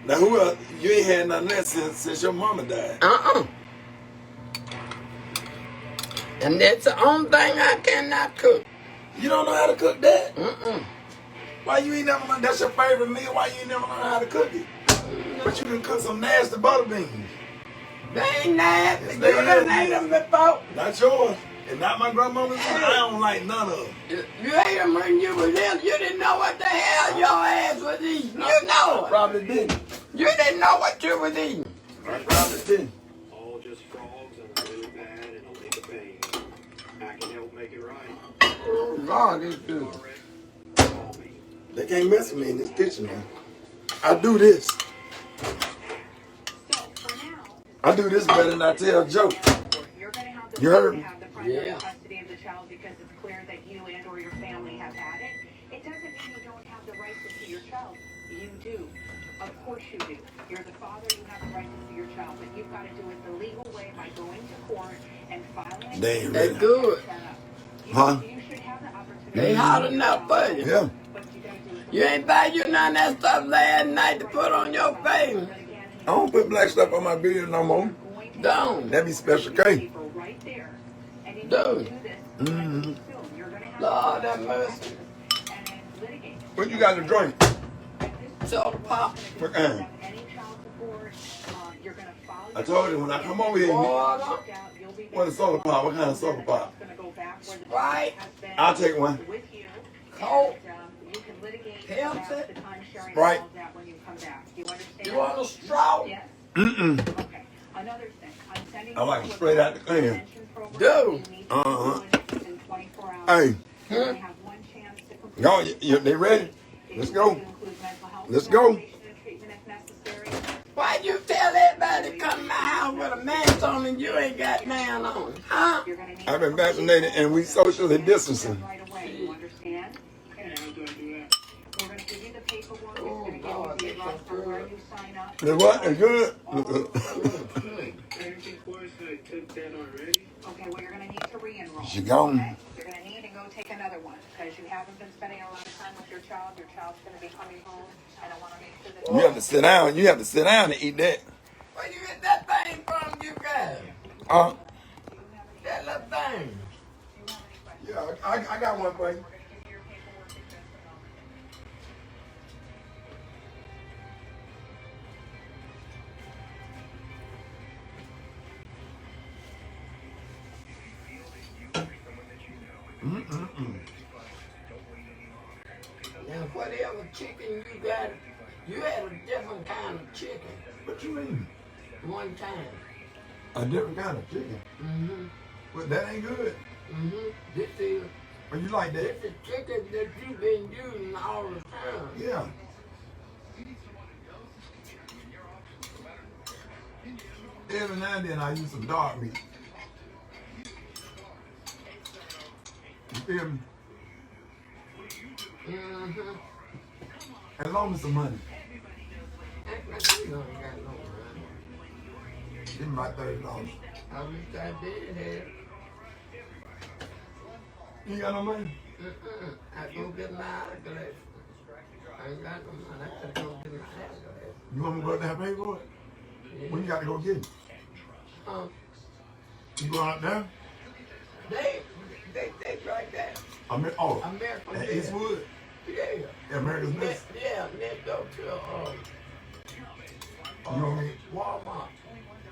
A: Now, who else? You ain't had nothing less since your mama died.
W: And that's the only thing I cannot cook.
A: You don't know how to cook that? Why you ain't never learned? That's your favorite meal. Why you ain't never learned how to cook it? But you can cook some nasty butter beans.
W: They ain't nasty.
A: Yes,
W: You
A: they
W: done
A: is.
W: ate them before.
A: Not yours. And not my grandmother's. I don't like none of them.
W: You ate them when you was in. You didn't know what the hell your ass was eating. You know
A: I
W: it.
A: probably didn't.
W: You didn't know what you was eating.
A: I probably didn't.
G: All just frogs and are really bad and will make a pain. I can help make it right.
W: Oh, God, it's good.
A: They can't mess with me in this kitchen, man. I do this. I do this better than I tell jokes. You heard me?
W: Yeah.
D: Custody of the child because it's clear that you and or your family have had it. It doesn't mean you don't have the right to see your child. You do. Of course you do. You're the father, you have the right to see your child, but you've got to do it the legal way by going to court and filing a
A: They ain't
W: They
A: ready.
W: good.
A: Huh?
W: They hot enough for you.
A: Yeah.
W: You ain't buy you none of that stuff last night to put on your face.
A: I don't put black stuff on my beard no more.
W: Don't.
A: That be Special K.
W: Dude.
A: Mm-hmm.
W: Lord have mercy.
A: What you got to drink?
W: Soda pop.
A: What kind? I told you when I come over here,
W: Water.
A: what is soda pop? What kind of soda pop?
W: Sprite.
A: I'll take one.
W: Coke. Pepsi.
A: Sprite.
W: You want a straw?
A: Mm-mm. I like it straight out the can.
W: Dude.
A: Uh-huh. Hey. Y'all, they ready? Let's go. Let's go.
W: Why you tell everybody to come to my house with a mask on and you ain't got none on? Huh?
A: I've been vaccinated and we socially distancing. The what? It's good?
D: Okay, well, you're going to need to re-enroll.
A: She gone.
D: Okay? You're going to need to go take another one because you haven't been spending a lot of time with your child. Your child's going to be coming home, and I want to make sure that
A: You have to sit down. You have to sit down and eat that.
W: Where you get that thing from, you guys? That little thing.
A: Yeah, I got one for you.
W: And whatever chicken you got, you had a different kind of chicken.
A: What you mean?
W: One time.
A: A different kind of chicken?
W: Mm-hmm.
A: Well, that ain't good.
W: Mm-hmm. This is.
A: But you like that?
W: This is chicken that you've been using all the time.
A: Yeah. Every now and then I use some dark meat. You feel me?
W: Mm-hmm.
A: As long as some money.
W: Act like you don't got no money.
A: Give me my $30.
W: I wish I did have.
A: You ain't got no money?
W: I go get my eyeglasses. I ain't got no money. I gotta go get my eyeglasses.
A: You want me to go out there and pay for it?
W: Yeah.
A: When you got to go get it? You go out there?
W: They like that.
A: American at Eastwood?
W: Yeah.
A: America's Best?
W: Yeah, they go to
A: you know what I mean?
W: Walmart.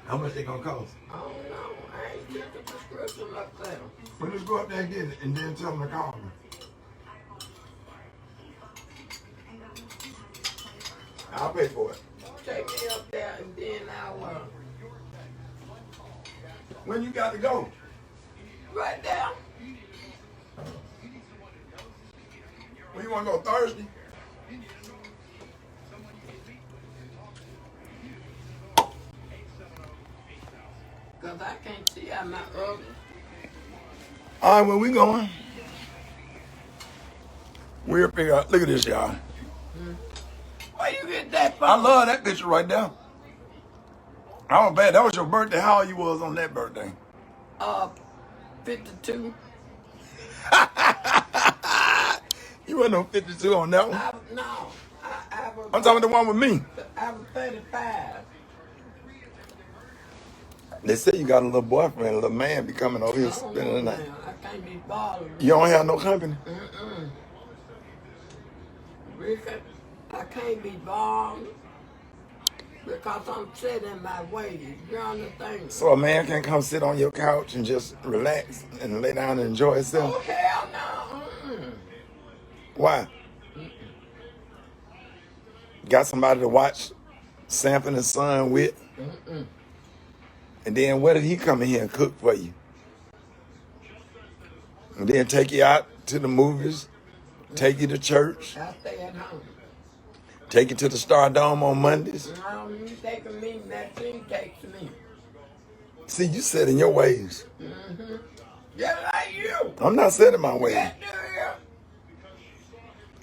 A: How much they gonna cost?
W: I don't know. I ain't get the prescription up there.
A: Well, just go up there and get it and then tell them to call me. I'll pay for it.
W: Take me up there and then I'll
A: when you got to go?
W: Right there.
A: When you want to go Thursday?
W: Because I can't see out my oven.
A: All right, where we going? We'll figure out. Look at this, y'all.
W: Where you get that from?
A: I love that picture right there. I was bad. That was your birthday. How old you was on that birthday?
W: 52.
A: You wasn't on 52 on that one.
W: I was.
A: I'm talking about the one with me.
W: I was 35.
A: They say you got a little boyfriend, a little man be coming over here spending the night.
W: I can't be bothered.
A: You don't have no company?
W: Ricky, I can't be bothered because I'm set in my ways. You understand?
A: So a man can come sit on your couch and just relax and lay down and enjoy himself?
W: Oh, hell no.
A: Why? Got somebody to watch Sanford and Son with? And then what did he come in here and cook for you? And then take you out to the movies, take you to church,
W: I stay at home.
A: take you to the Star Dome on Mondays.
W: No, you take me, Maxine takes me.
A: See, you set in your ways.
W: Just like you.
A: I'm not setting my ways.
W: That do you.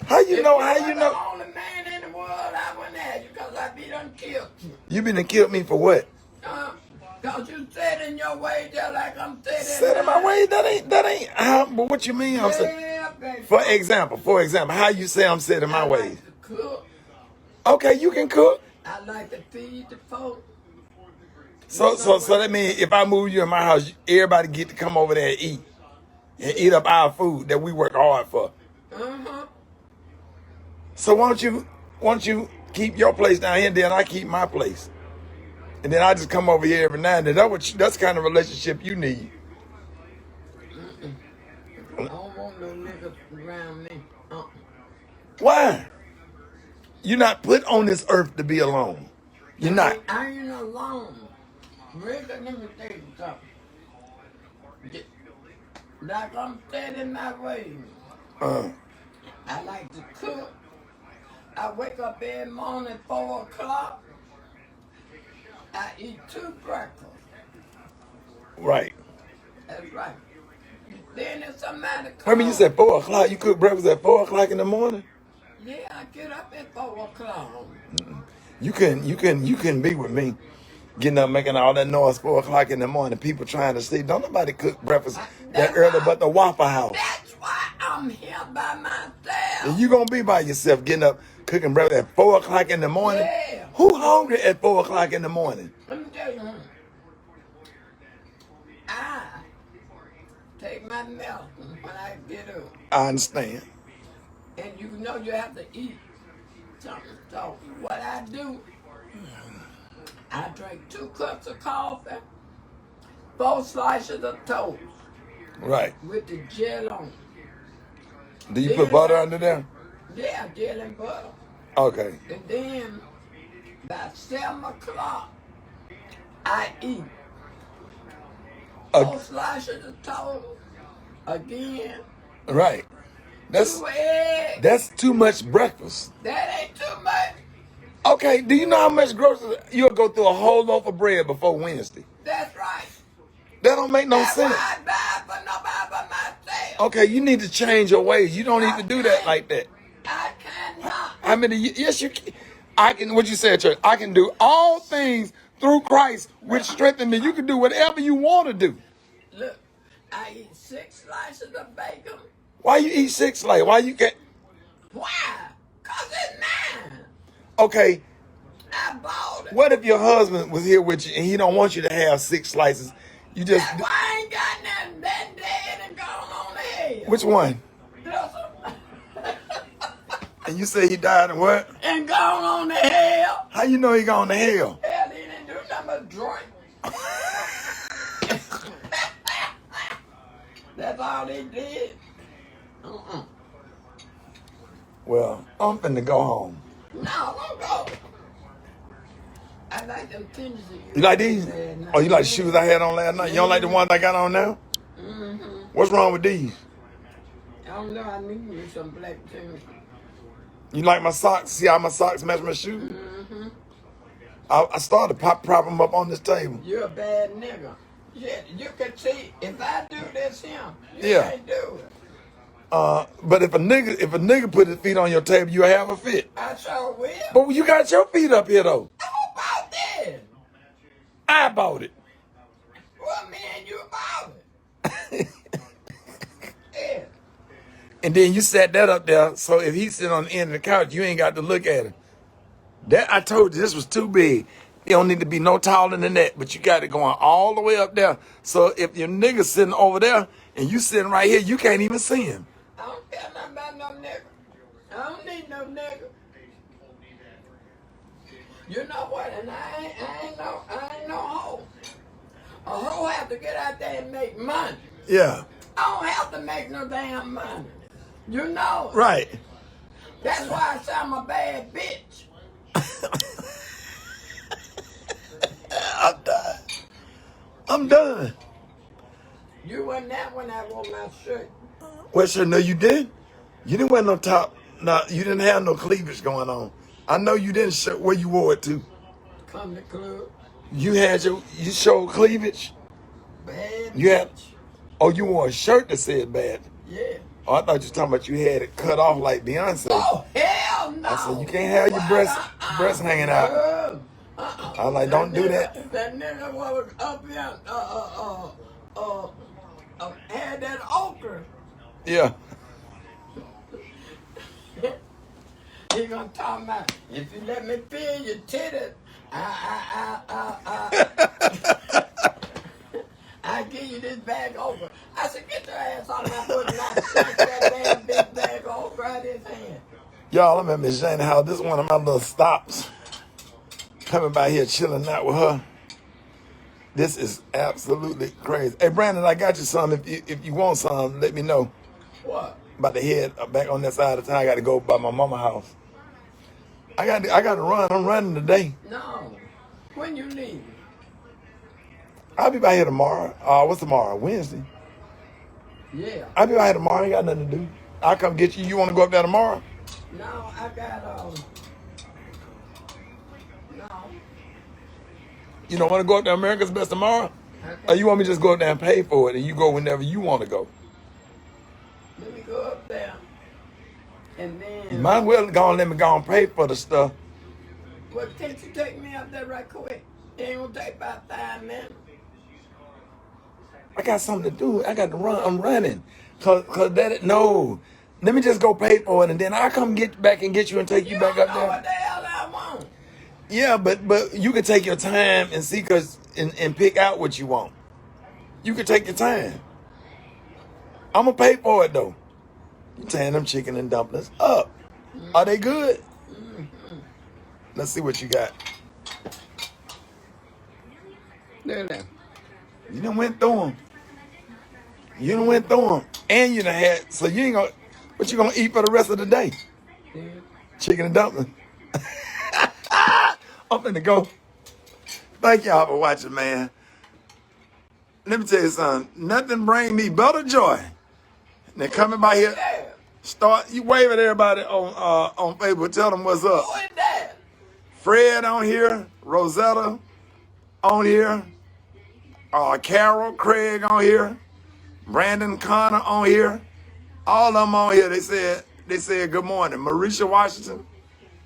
A: How you know? How you
W: The
A: know?
W: only man in the world I wouldn't have you because I be done killed you.
A: You been to kill me for what?
W: Because you said in your way just like I'm saying.
A: Set in my ways? That ain't. But what you mean? I'm saying.
W: Baby.
A: For example, how you say I'm set in my ways?
W: Like to cook.
A: Okay, you can cook.
W: I like to feed the folk.
A: So that means if I move you in my house, everybody get to come over there and eat up our food that we work hard for. So why don't you keep your place down here, and then I keep my place, and then I just come over here every now and then. That's the kind of relationship you need.
W: I don't want no niggas around me.
A: Why? You're not put on this earth to be alone. You're not.
W: I ain't alone. Rick, let me tell you something. Like I'm staying in my ways. I like to cook. I wake up every morning at 4 o'clock. I eat 2 breakfasts.
A: Right.
W: That's right. Then if somebody comes.
A: I mean, you said 4 o'clock. You cook breakfast at 4 o'clock in the morning.
W: Yeah, I get up at 4 o'clock.
A: You can be with me, getting up making all that noise 4 o'clock in the morning. People trying to sleep. Don't nobody cook breakfast that early, but the Waffle House.
W: That's why I'm here by myself.
A: And you gonna be by yourself, getting up cooking breakfast at 4 o'clock in the morning.
W: Yeah.
A: Who hungry at 4 o'clock in the morning?
W: Let me tell you, I take my medicine when I get up.
A: I understand.
W: And you know you have to eat something. So what I do, I drink 2 cups of coffee, 4 slices of toast.
A: Right.
W: With the gel on.
A: Do you put butter under there?
W: Yeah, gel and butter.
A: Okay.
W: And then by 7 o'clock, I eat 4 slices of toast again.
A: Right.
W: 2 eggs.
A: That's too much breakfast.
W: That ain't too much.
A: Okay, do you know how much groceries you'll go through a whole loaf of bread before Wednesday?
W: That's right.
A: That don't make no sense.
W: Why I buy for nobody but myself.
A: Okay, you need to change your ways. You don't need to do that like that.
W: I cannot.
A: How many? Yes, you can. I can. What you said, church? I can do all things through Christ, which strengthens me. You can do whatever you want to do.
W: Look, I eat 6 slices of bacon.
A: Why you eat 6 slices? Why you can't?
W: Why? Cause it's mine.
A: Okay.
W: I bought it.
A: What if your husband was here with you and he don't want you to have 6 slices? You just.
W: Why I ain't got nothing that dead and gone on the head?
A: Which one? And you say he died and what?
W: And gone on the hell.
A: How you know he gone to hell?
W: Hell, he didn't do nothing but drink. That's all they did.
A: Well, I'm finna go home.
W: No, don't go. I like them tendencies.
A: You like these? Oh, you like the shoes I had on last night? You don't like the ones I got on now? What's wrong with these?
W: I don't know. I need me some black tendencies.
A: You like my socks? See how my socks match my shoes? I started to prop them up on this table.
W: You're a bad nigga. Yeah, you can see if I do this here, you can't do it.
A: But if a nigga put his feet on your table, you have a fit.
W: I sure will.
A: But you got your feet up here though.
W: Who bought that?
A: I bought it.
W: Well, man, you bought it. And then you set that up there, so if he's sitting on the end of the couch, you ain't got to look at him. That I told you, this was too big. It don't need to be no taller than that, but you got it going all the way up there. So if your nigga sitting over there and you sitting right here, you can't even see him.
J: I don't care nothing about no nigga. I don't need no nigga. You know what? And I ain't no hoe. A hoe have to get out there and make money.
W: Yeah.
J: I don't have to make no damn money. You know.
W: Right.
J: That's why I say I'm a bad bitch.
W: I'm done. I'm done.
J: You wasn't that when I wore my shirt.
W: Well, sure, no, you did. You didn't wear no top. No, you didn't have no cleavage going on. I know you didn't show where you wore it to.
J: Come to club.
W: You showed cleavage.
J: Bad.
W: You had. Oh, you wore a shirt that said bad.
J: Yeah.
W: Oh, I thought you were talking about you had it cut off like Beyonce.
J: Oh, hell no.
W: I said, you can't have your breasts hanging out. I was like, don't do that.
J: That nigga was up here, had that okra.
W: Yeah.
J: He gonna talk about, if you let me feel your titties, I give you this bag over. I said, get your ass on my foot and I snatch that damn big bag over out his hand.
W: Y'all, I'm at Miss Shady house. This is one of my little stops. Coming by here chilling out with her. This is absolutely crazy. Hey, Brandon, I got you some. If you want some, let me know.
J: What?
W: About to head back on that side of town. I got to go by my mama's house. I got to run. I'm running today.
J: No. When you leave?
W: I'll be by here tomorrow. What's tomorrow? Wednesday.
J: Yeah.
W: I'll be by here tomorrow. I ain't got nothing to do. I'll come get you. You want to go up there tomorrow?
J: No, I got, no.
W: You don't want to go up to America's Best tomorrow?
J: Okay.
W: Or you want me to just go up there and pay for it and you go whenever you want to go?
J: Let me go up there. And then...
W: You might as well let me go and pay for the stuff.
J: Well, can't you take me up there right quick? It ain't gonna take about 5 minutes.
W: I got something to do. I got to run. I'm running. No. Let me just go pay for it and then I'll come get back and get you and take you back up there.
J: What the hell I want?
W: Yeah, but you can take your time and see and pick out what you want. You can take your time. I'm gonna pay for it though. You tearing them chicken and dumplings up. Are they good?
J: Mm-hmm.
W: Let's see what you got.
J: Look at that.
W: You done went through them. And you done had, so you ain't gonna, what you gonna eat for the rest of the day?
J: Yeah.
W: Chicken and dumplings. I'm finna go. Thank y'all for watching, man. Let me tell you something. Nothing bring me but joy. They're coming by here. You wave at everybody on Facebook. Tell them what's up.
J: Who is that?
W: Fred on here. Rosetta on here. Carol, Craig on here. Brandon Connor on here. All of them on here. They said good morning. Marisha Washington.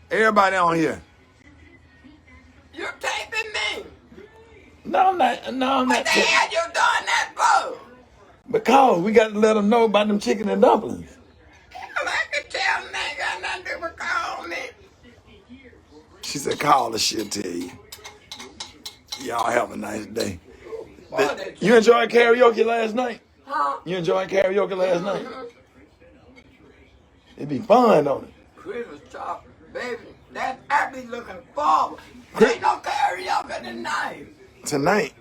W: Everybody on here.
J: You're taping me.
W: No, I'm not.
J: What the hell you doing that for?
W: Because we got to let them know about them chicken and dumplings.
J: I can tell them they ain't got nothing to do with calling me.
W: She said, call her, she'll tell you. Y'all have a nice day. You enjoyed karaoke last night?
J: Huh?
W: You enjoyed karaoke last night? It'd be fun, don't it?
J: Christmas chop, baby. That I be looking forward. Ain't no karaoke tonight.
W: Tonight?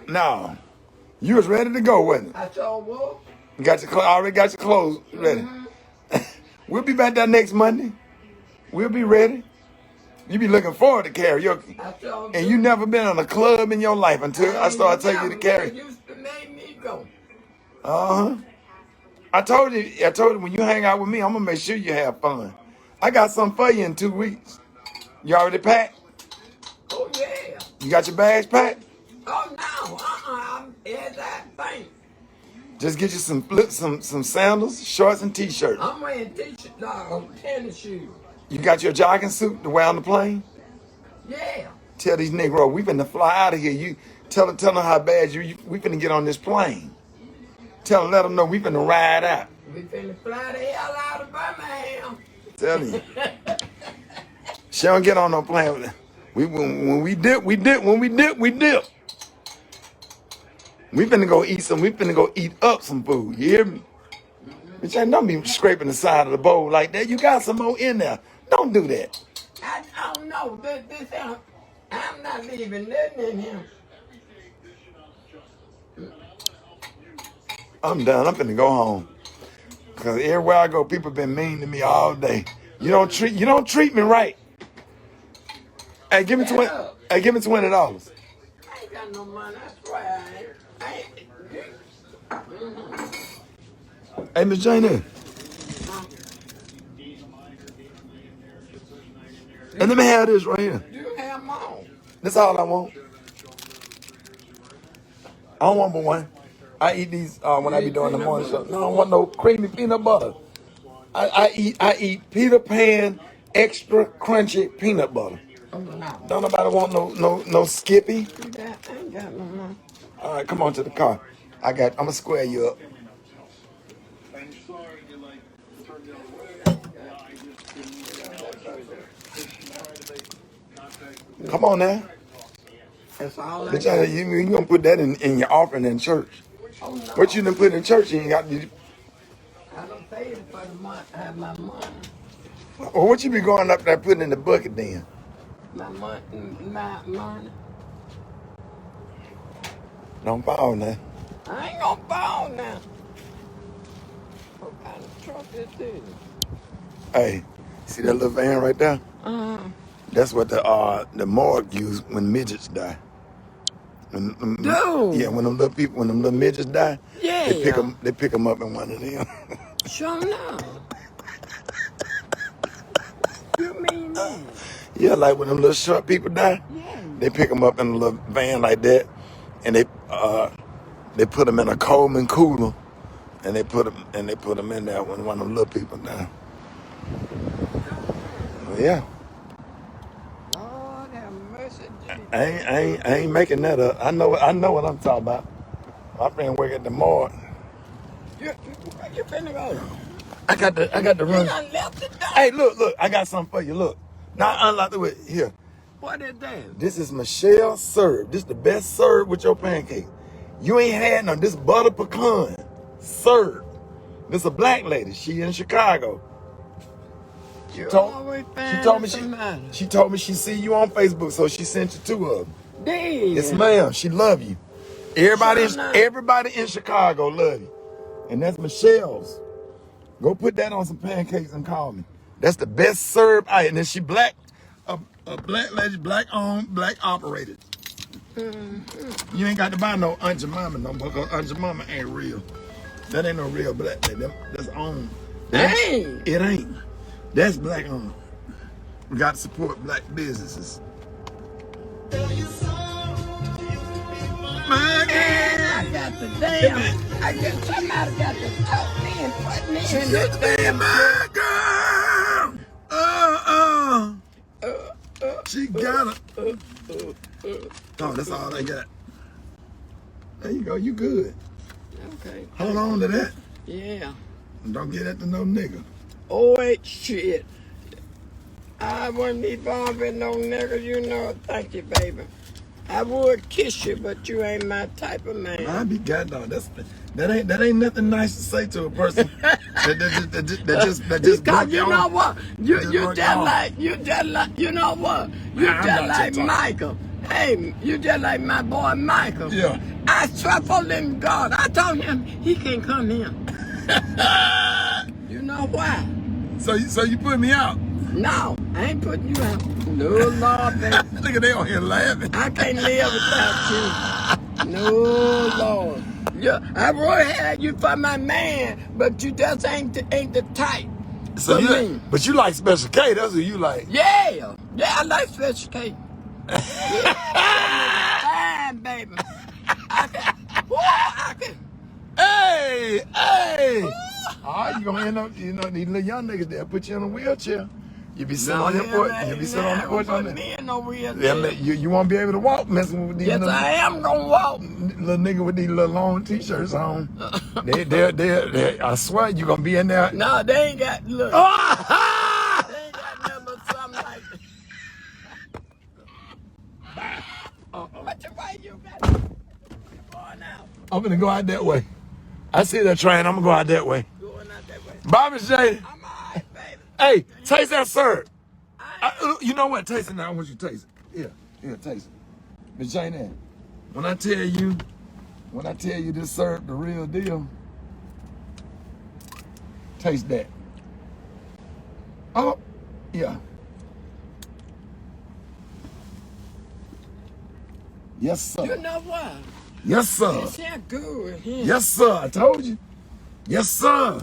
W: No. You was ready to go, wasn't it?
J: I sure was.
W: Already got your clothes ready. We'll be back there next Monday. We'll be ready. You be looking forward to karaoke.
J: I sure
W: and you never been in a club in your life until I started taking you to karaoke.
J: Used to make me go.
W: I told you when you hang out with me, I'm gonna make sure you have fun. I got something for you in 2 weeks. You already packed?
J: Oh yeah.
W: You got your bags packed?
J: Oh no, I'm in that thing.
W: Just get you some sandals, shorts, and t-shirts.
J: I'm wearing t-shirt, no, tennis shoes.
W: You got your jogging suit to wear on the plane?
J: Yeah.
W: Tell these Negroes, we finna fly out of here. You tell them how bad we finna get on this plane. Tell her, let them know we finna ride out.
J: We finna fly the hell out of Birmingham.
W: Telling you. She don't get on no plane with it. When we dip, we dip. When we dip, we dip. We finna go eat some. We finna go eat up some food. You hear me? Bitch, ain't don't be scraping the side of the bowl like that. You got some more in there. Don't do that.
J: I don't know. I'm not leaving nothing in here.
W: I'm done. I'm finna go home. Cause everywhere I go, people been mean to me all day. You don't treat me right. Hey, give me $20. Hey, give me $20.
J: I ain't got no money. I swear I ain't.
W: Hey, Miss Janie. And let me have this right here.
J: You have more.
W: That's all I want. I don't want but one. I eat these when I be doing the morning show. No, I don't want no creamy peanut butter. I eat Peter Pan extra crunchy peanut butter.
J: Oh, no.
W: Don't nobody want no Skippy.
J: I ain't got no money.
W: All right, come on to the car. I'm gonna square you up. Come on now.
J: That's all I
W: Bitch,
J: got.
W: you gonna put that in your offering in church.
J: Oh, no.
W: What you done put in church, you ain't got to.
J: I don't pay it for the month. I have my money.
W: Well, what you be going up there putting in the bucket then?
J: My money.
W: Don't fall now.
J: I ain't gonna fall now. What kind of truck is this?
W: Hey, see that little van right there? That's what the morgue use when midgets die. Dude. Yeah, when them little midgets die,
J: Yeah.
W: they pick them up in one of them.
J: Sure enough. You mean that?
W: Yeah, like when them little short people die, they pick them up in a little van like that, and they put them in a Coleman cooler, and they put them in there when one of them little people die. Well, yeah.
J: Lord have mercy.
W: I ain't making that up. I know what I'm talking about. My friend work at the morgue.
J: You finna go?
W: I got the room.
J: You done left it down.
W: Hey, look, I got something for you. Look. Now unlock the way. Here.
J: What is that?
W: This is Michelle serve. This the best serve with your pancake. You ain't had none. This butter pecan serve. This a black lady. She in Chicago. She told me she see you on Facebook, so she sent you 2 of them.
J: Damn.
W: Yes, ma'am. She love you. Everybody in Chicago love you. And that's Michelle's. Go put that on some pancakes and call me. That's the best served item. And then she black, a black lady, black owned, black operated. You ain't got to buy no Aunt Jemima no more, because Aunt Jemima ain't real. That ain't no real black lady. That's owned. It ain't. That's black owned. We got to support black businesses.
J: I got the damn. Somebody got to talk me and put me in this damn
W: girl. She got it. Oh, that's all I got. There you go. You good.
J: Okay.
W: Hold on to that.
J: Yeah.
W: And don't get that to no nigga.
J: Oh, wait, shit. I wouldn't be born with no nigga, you know. Thank you, baby. I would kiss you, but you ain't my type of man.
W: I be goddamn. That ain't nothing nice to say to a person that just
J: because you know what? You just like you know what? You just like Michael. Hey, you just like my boy Michael.
W: Yeah.
J: I swear in God. I told him he can't come here. You know why?
W: So you put me out?
J: No, I ain't putting you out. No, Lord, baby.
W: Look at they on here laughing.
J: I can't live without you. No, Lord. Yeah, I really had you for my man, but you just ain't the type.
W: So but you like Special K, that's who you like.
J: Yeah, I like Special K. Yeah, fine, baby. I can. Hey.
W: Oh, you gonna end up, these little young niggas there put you in a wheelchair.
A: You be sitting on your porch. You be sitting on the porch on
J: me in no wheelchair.
A: Yeah, man, you won't be able to walk messing with these.
J: Yes, I am gonna walk.
A: Little nigga with these little long t-shirts on. they I swear you gonna be in there.
J: No, they ain't got look. They ain't got nothing but something like that. What the way you got? Going out.
A: I'm gonna go out that way. I see that train. I'm gonna go out that way.
J: Going out that way.
A: Bye, Miss Shady.
J: I'm alright, baby.
A: Hey, taste that syrup. You know what? Taste it now. I want you to taste it. Here, taste it. Miss Jane, when I tell you this syrup the real deal, taste that. Oh, yeah. Yes, sir.
J: You know what?
A: Yes, sir.
J: It's that good. Yeah.
A: Yes, sir. I told you. Yes, sir.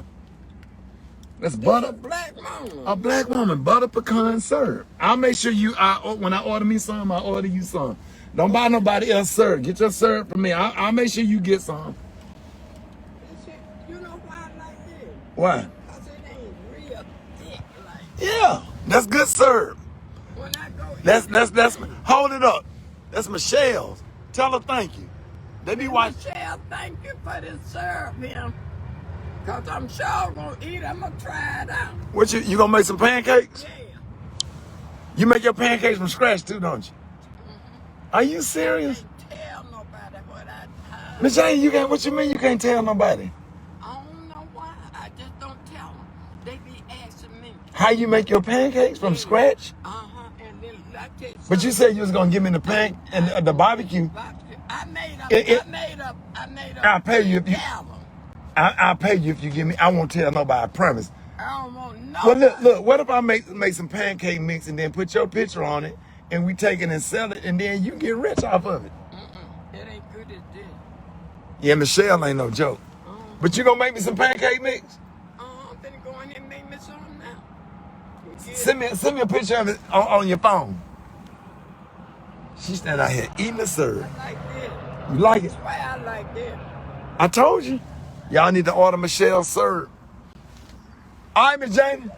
A: That's butter.
J: A black woman.
A: A black woman. Butter pecan syrup. I'll make sure when I order me some, I order you some. Don't buy nobody else syrup. Get your syrup from me. I'll make sure you get some.
J: You know why I like it?
A: Why?
J: Because it ain't real thick like
A: Yeah, that's good syrup.
J: when I go
A: That's hold it up. That's Michelle's. Tell her thank you. They be watching.
J: Michelle, thank you for this syrup here. Because I'm sure gonna eat it. I'm gonna try it out.
A: What you gonna make some pancakes?
J: Yeah.
A: You make your pancakes from scratch too, don't you? Are you serious?
J: Tell nobody what I do.
A: Miss Jane, what you mean you can't tell nobody?
J: I don't know why. I just don't tell them. They be asking me.
A: How you make your pancakes from scratch?
J: And then like that.
A: But you said you was gonna give me the the barbecue.
J: I made up.
A: I'll pay you if you. I'll pay you if you give me. I won't tell nobody. I promise.
J: I don't want no.
A: Well, look. What if I make some pancake mix and then put your picture on it, and we take it and sell it, and then you get rich off of it?
J: It ain't good as this.
A: Yeah, Michelle ain't no joke. But you gonna make me some pancake mix?
J: Then go in and make me some now.
A: Send me a picture of it on your phone. She's standing out here eating the syrup.
J: I like this.
A: You like it?
J: That's why I like this.
A: I told you. Y'all need to order Michelle's syrup. All right, Miss Jamie.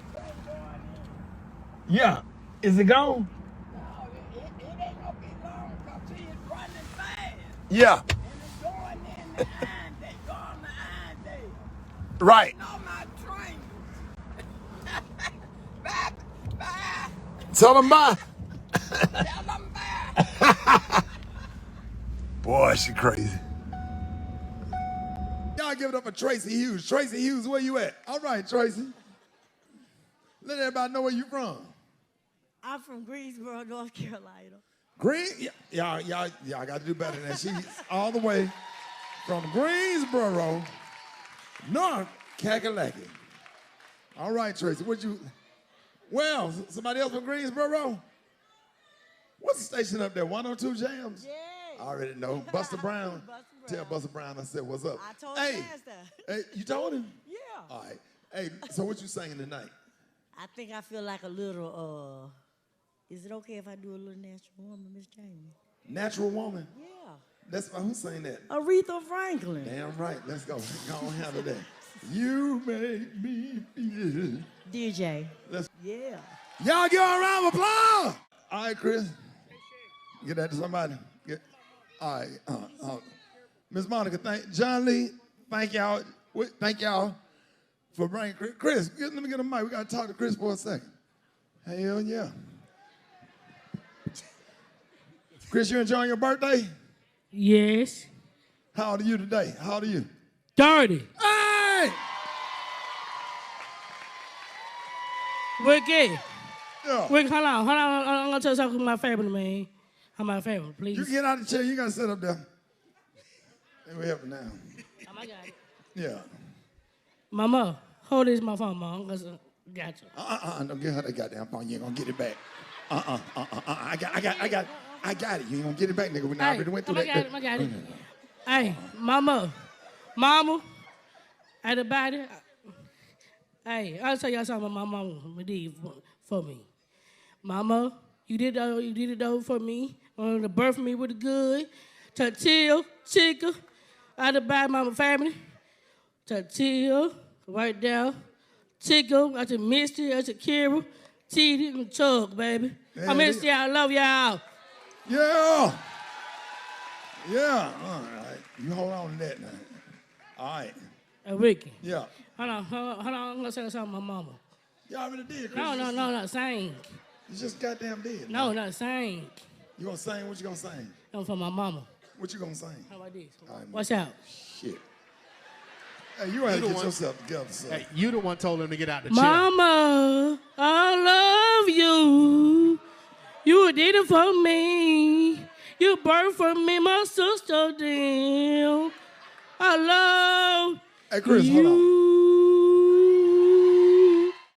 A: Yeah. Is it gone?
J: No, it ain't gonna be long because it's running fast.
A: Yeah.
J: And it's going in the iron day. Go on the iron day.
A: Right.
J: You know my train. Bye. Bye.
A: Tell them bye.
J: Tell them bye.
A: Boy, she crazy. Y'all give it up for Tracy Hughes. Tracy Hughes, where you at? All right, Tracy. Let everybody know where you from.
L: I'm from Greensboro, North Carolina.
A: Y'all got to do better than that. She's all the way from Greensboro, North Carolina. All right, Tracy, well, somebody else from Greensboro? What's the station up there, 102 Jams?
L: Yeah.
A: I already know. Buster Brown. Tell Buster Brown I said, what's up?
L: I told him that.
A: Hey, you told him?
L: Yeah.
A: All right. Hey, so what you singing tonight?
L: I think I feel like a little, is it okay if I do a little natural woman, Miss Jamie?
A: Natural Woman?
L: Yeah.
A: That's who sang that?
L: Aretha Franklin.
A: Damn right. Let's go. Go on, handle that. You make me feel.
L: DJ.
A: Yeah. Y'all give a round of applause. All right, Chris. Get that to somebody. All right. Miss Monica, John Lee, thank y'all. Thank y'all for bringing Chris. Let me get a mic. We got to talk to Chris for a second. Hell yeah. Chris, you enjoying your birthday?
P: Yes.
A: How old are you today? How old are you?
P: 30.
A: Hey!
P: Ricky.
A: Yeah.
P: Rick, hold on. I'm going to tell you something about my family, man. How my family, please.
A: You get out of the chair. You got to sit up there. Hey, we have it now.
P: I got it.
A: Yeah.
P: Mama, hold this my phone, Mom. Got you.
A: Don't give her that goddamn phone. You ain't gonna get it back. I got it. You ain't gonna get it back, nigga. We already went through that.
P: I got it. Hey, Mama, everybody. Hey, I'll tell y'all something about my mama did for me. Mama, you did it though for me. The birth of me was good. Tortilla, chicken, everybody, mama family. Tortilla, right there. Chicken, I just missed it. I just Ciara. T and Chug, baby.
A: Yeah,
P: I miss y'all. I love y'all.
A: Yeah. Yeah. All right. You hold on to that now. All right.
P: Ricky.
A: Yeah.
P: Hold on. I'm going to say something to my mama.
A: You already did, Chris.
P: No, sing.
A: You just goddamn did.
P: No, not sing.
A: You gonna sing? What you gonna sing?
P: I'm for my mama.
A: What you gonna sing?
P: How about this?
A: Right,
P: Watch out.
A: Shit. Hey, you gotta get yourself together, son.
C: Hey, you the one told him to get out the chair.
P: Mama, I love you. You did it for me. You birthed for me, my sister, damn. I love
A: Hey, Chris,
P: you.
A: hold on.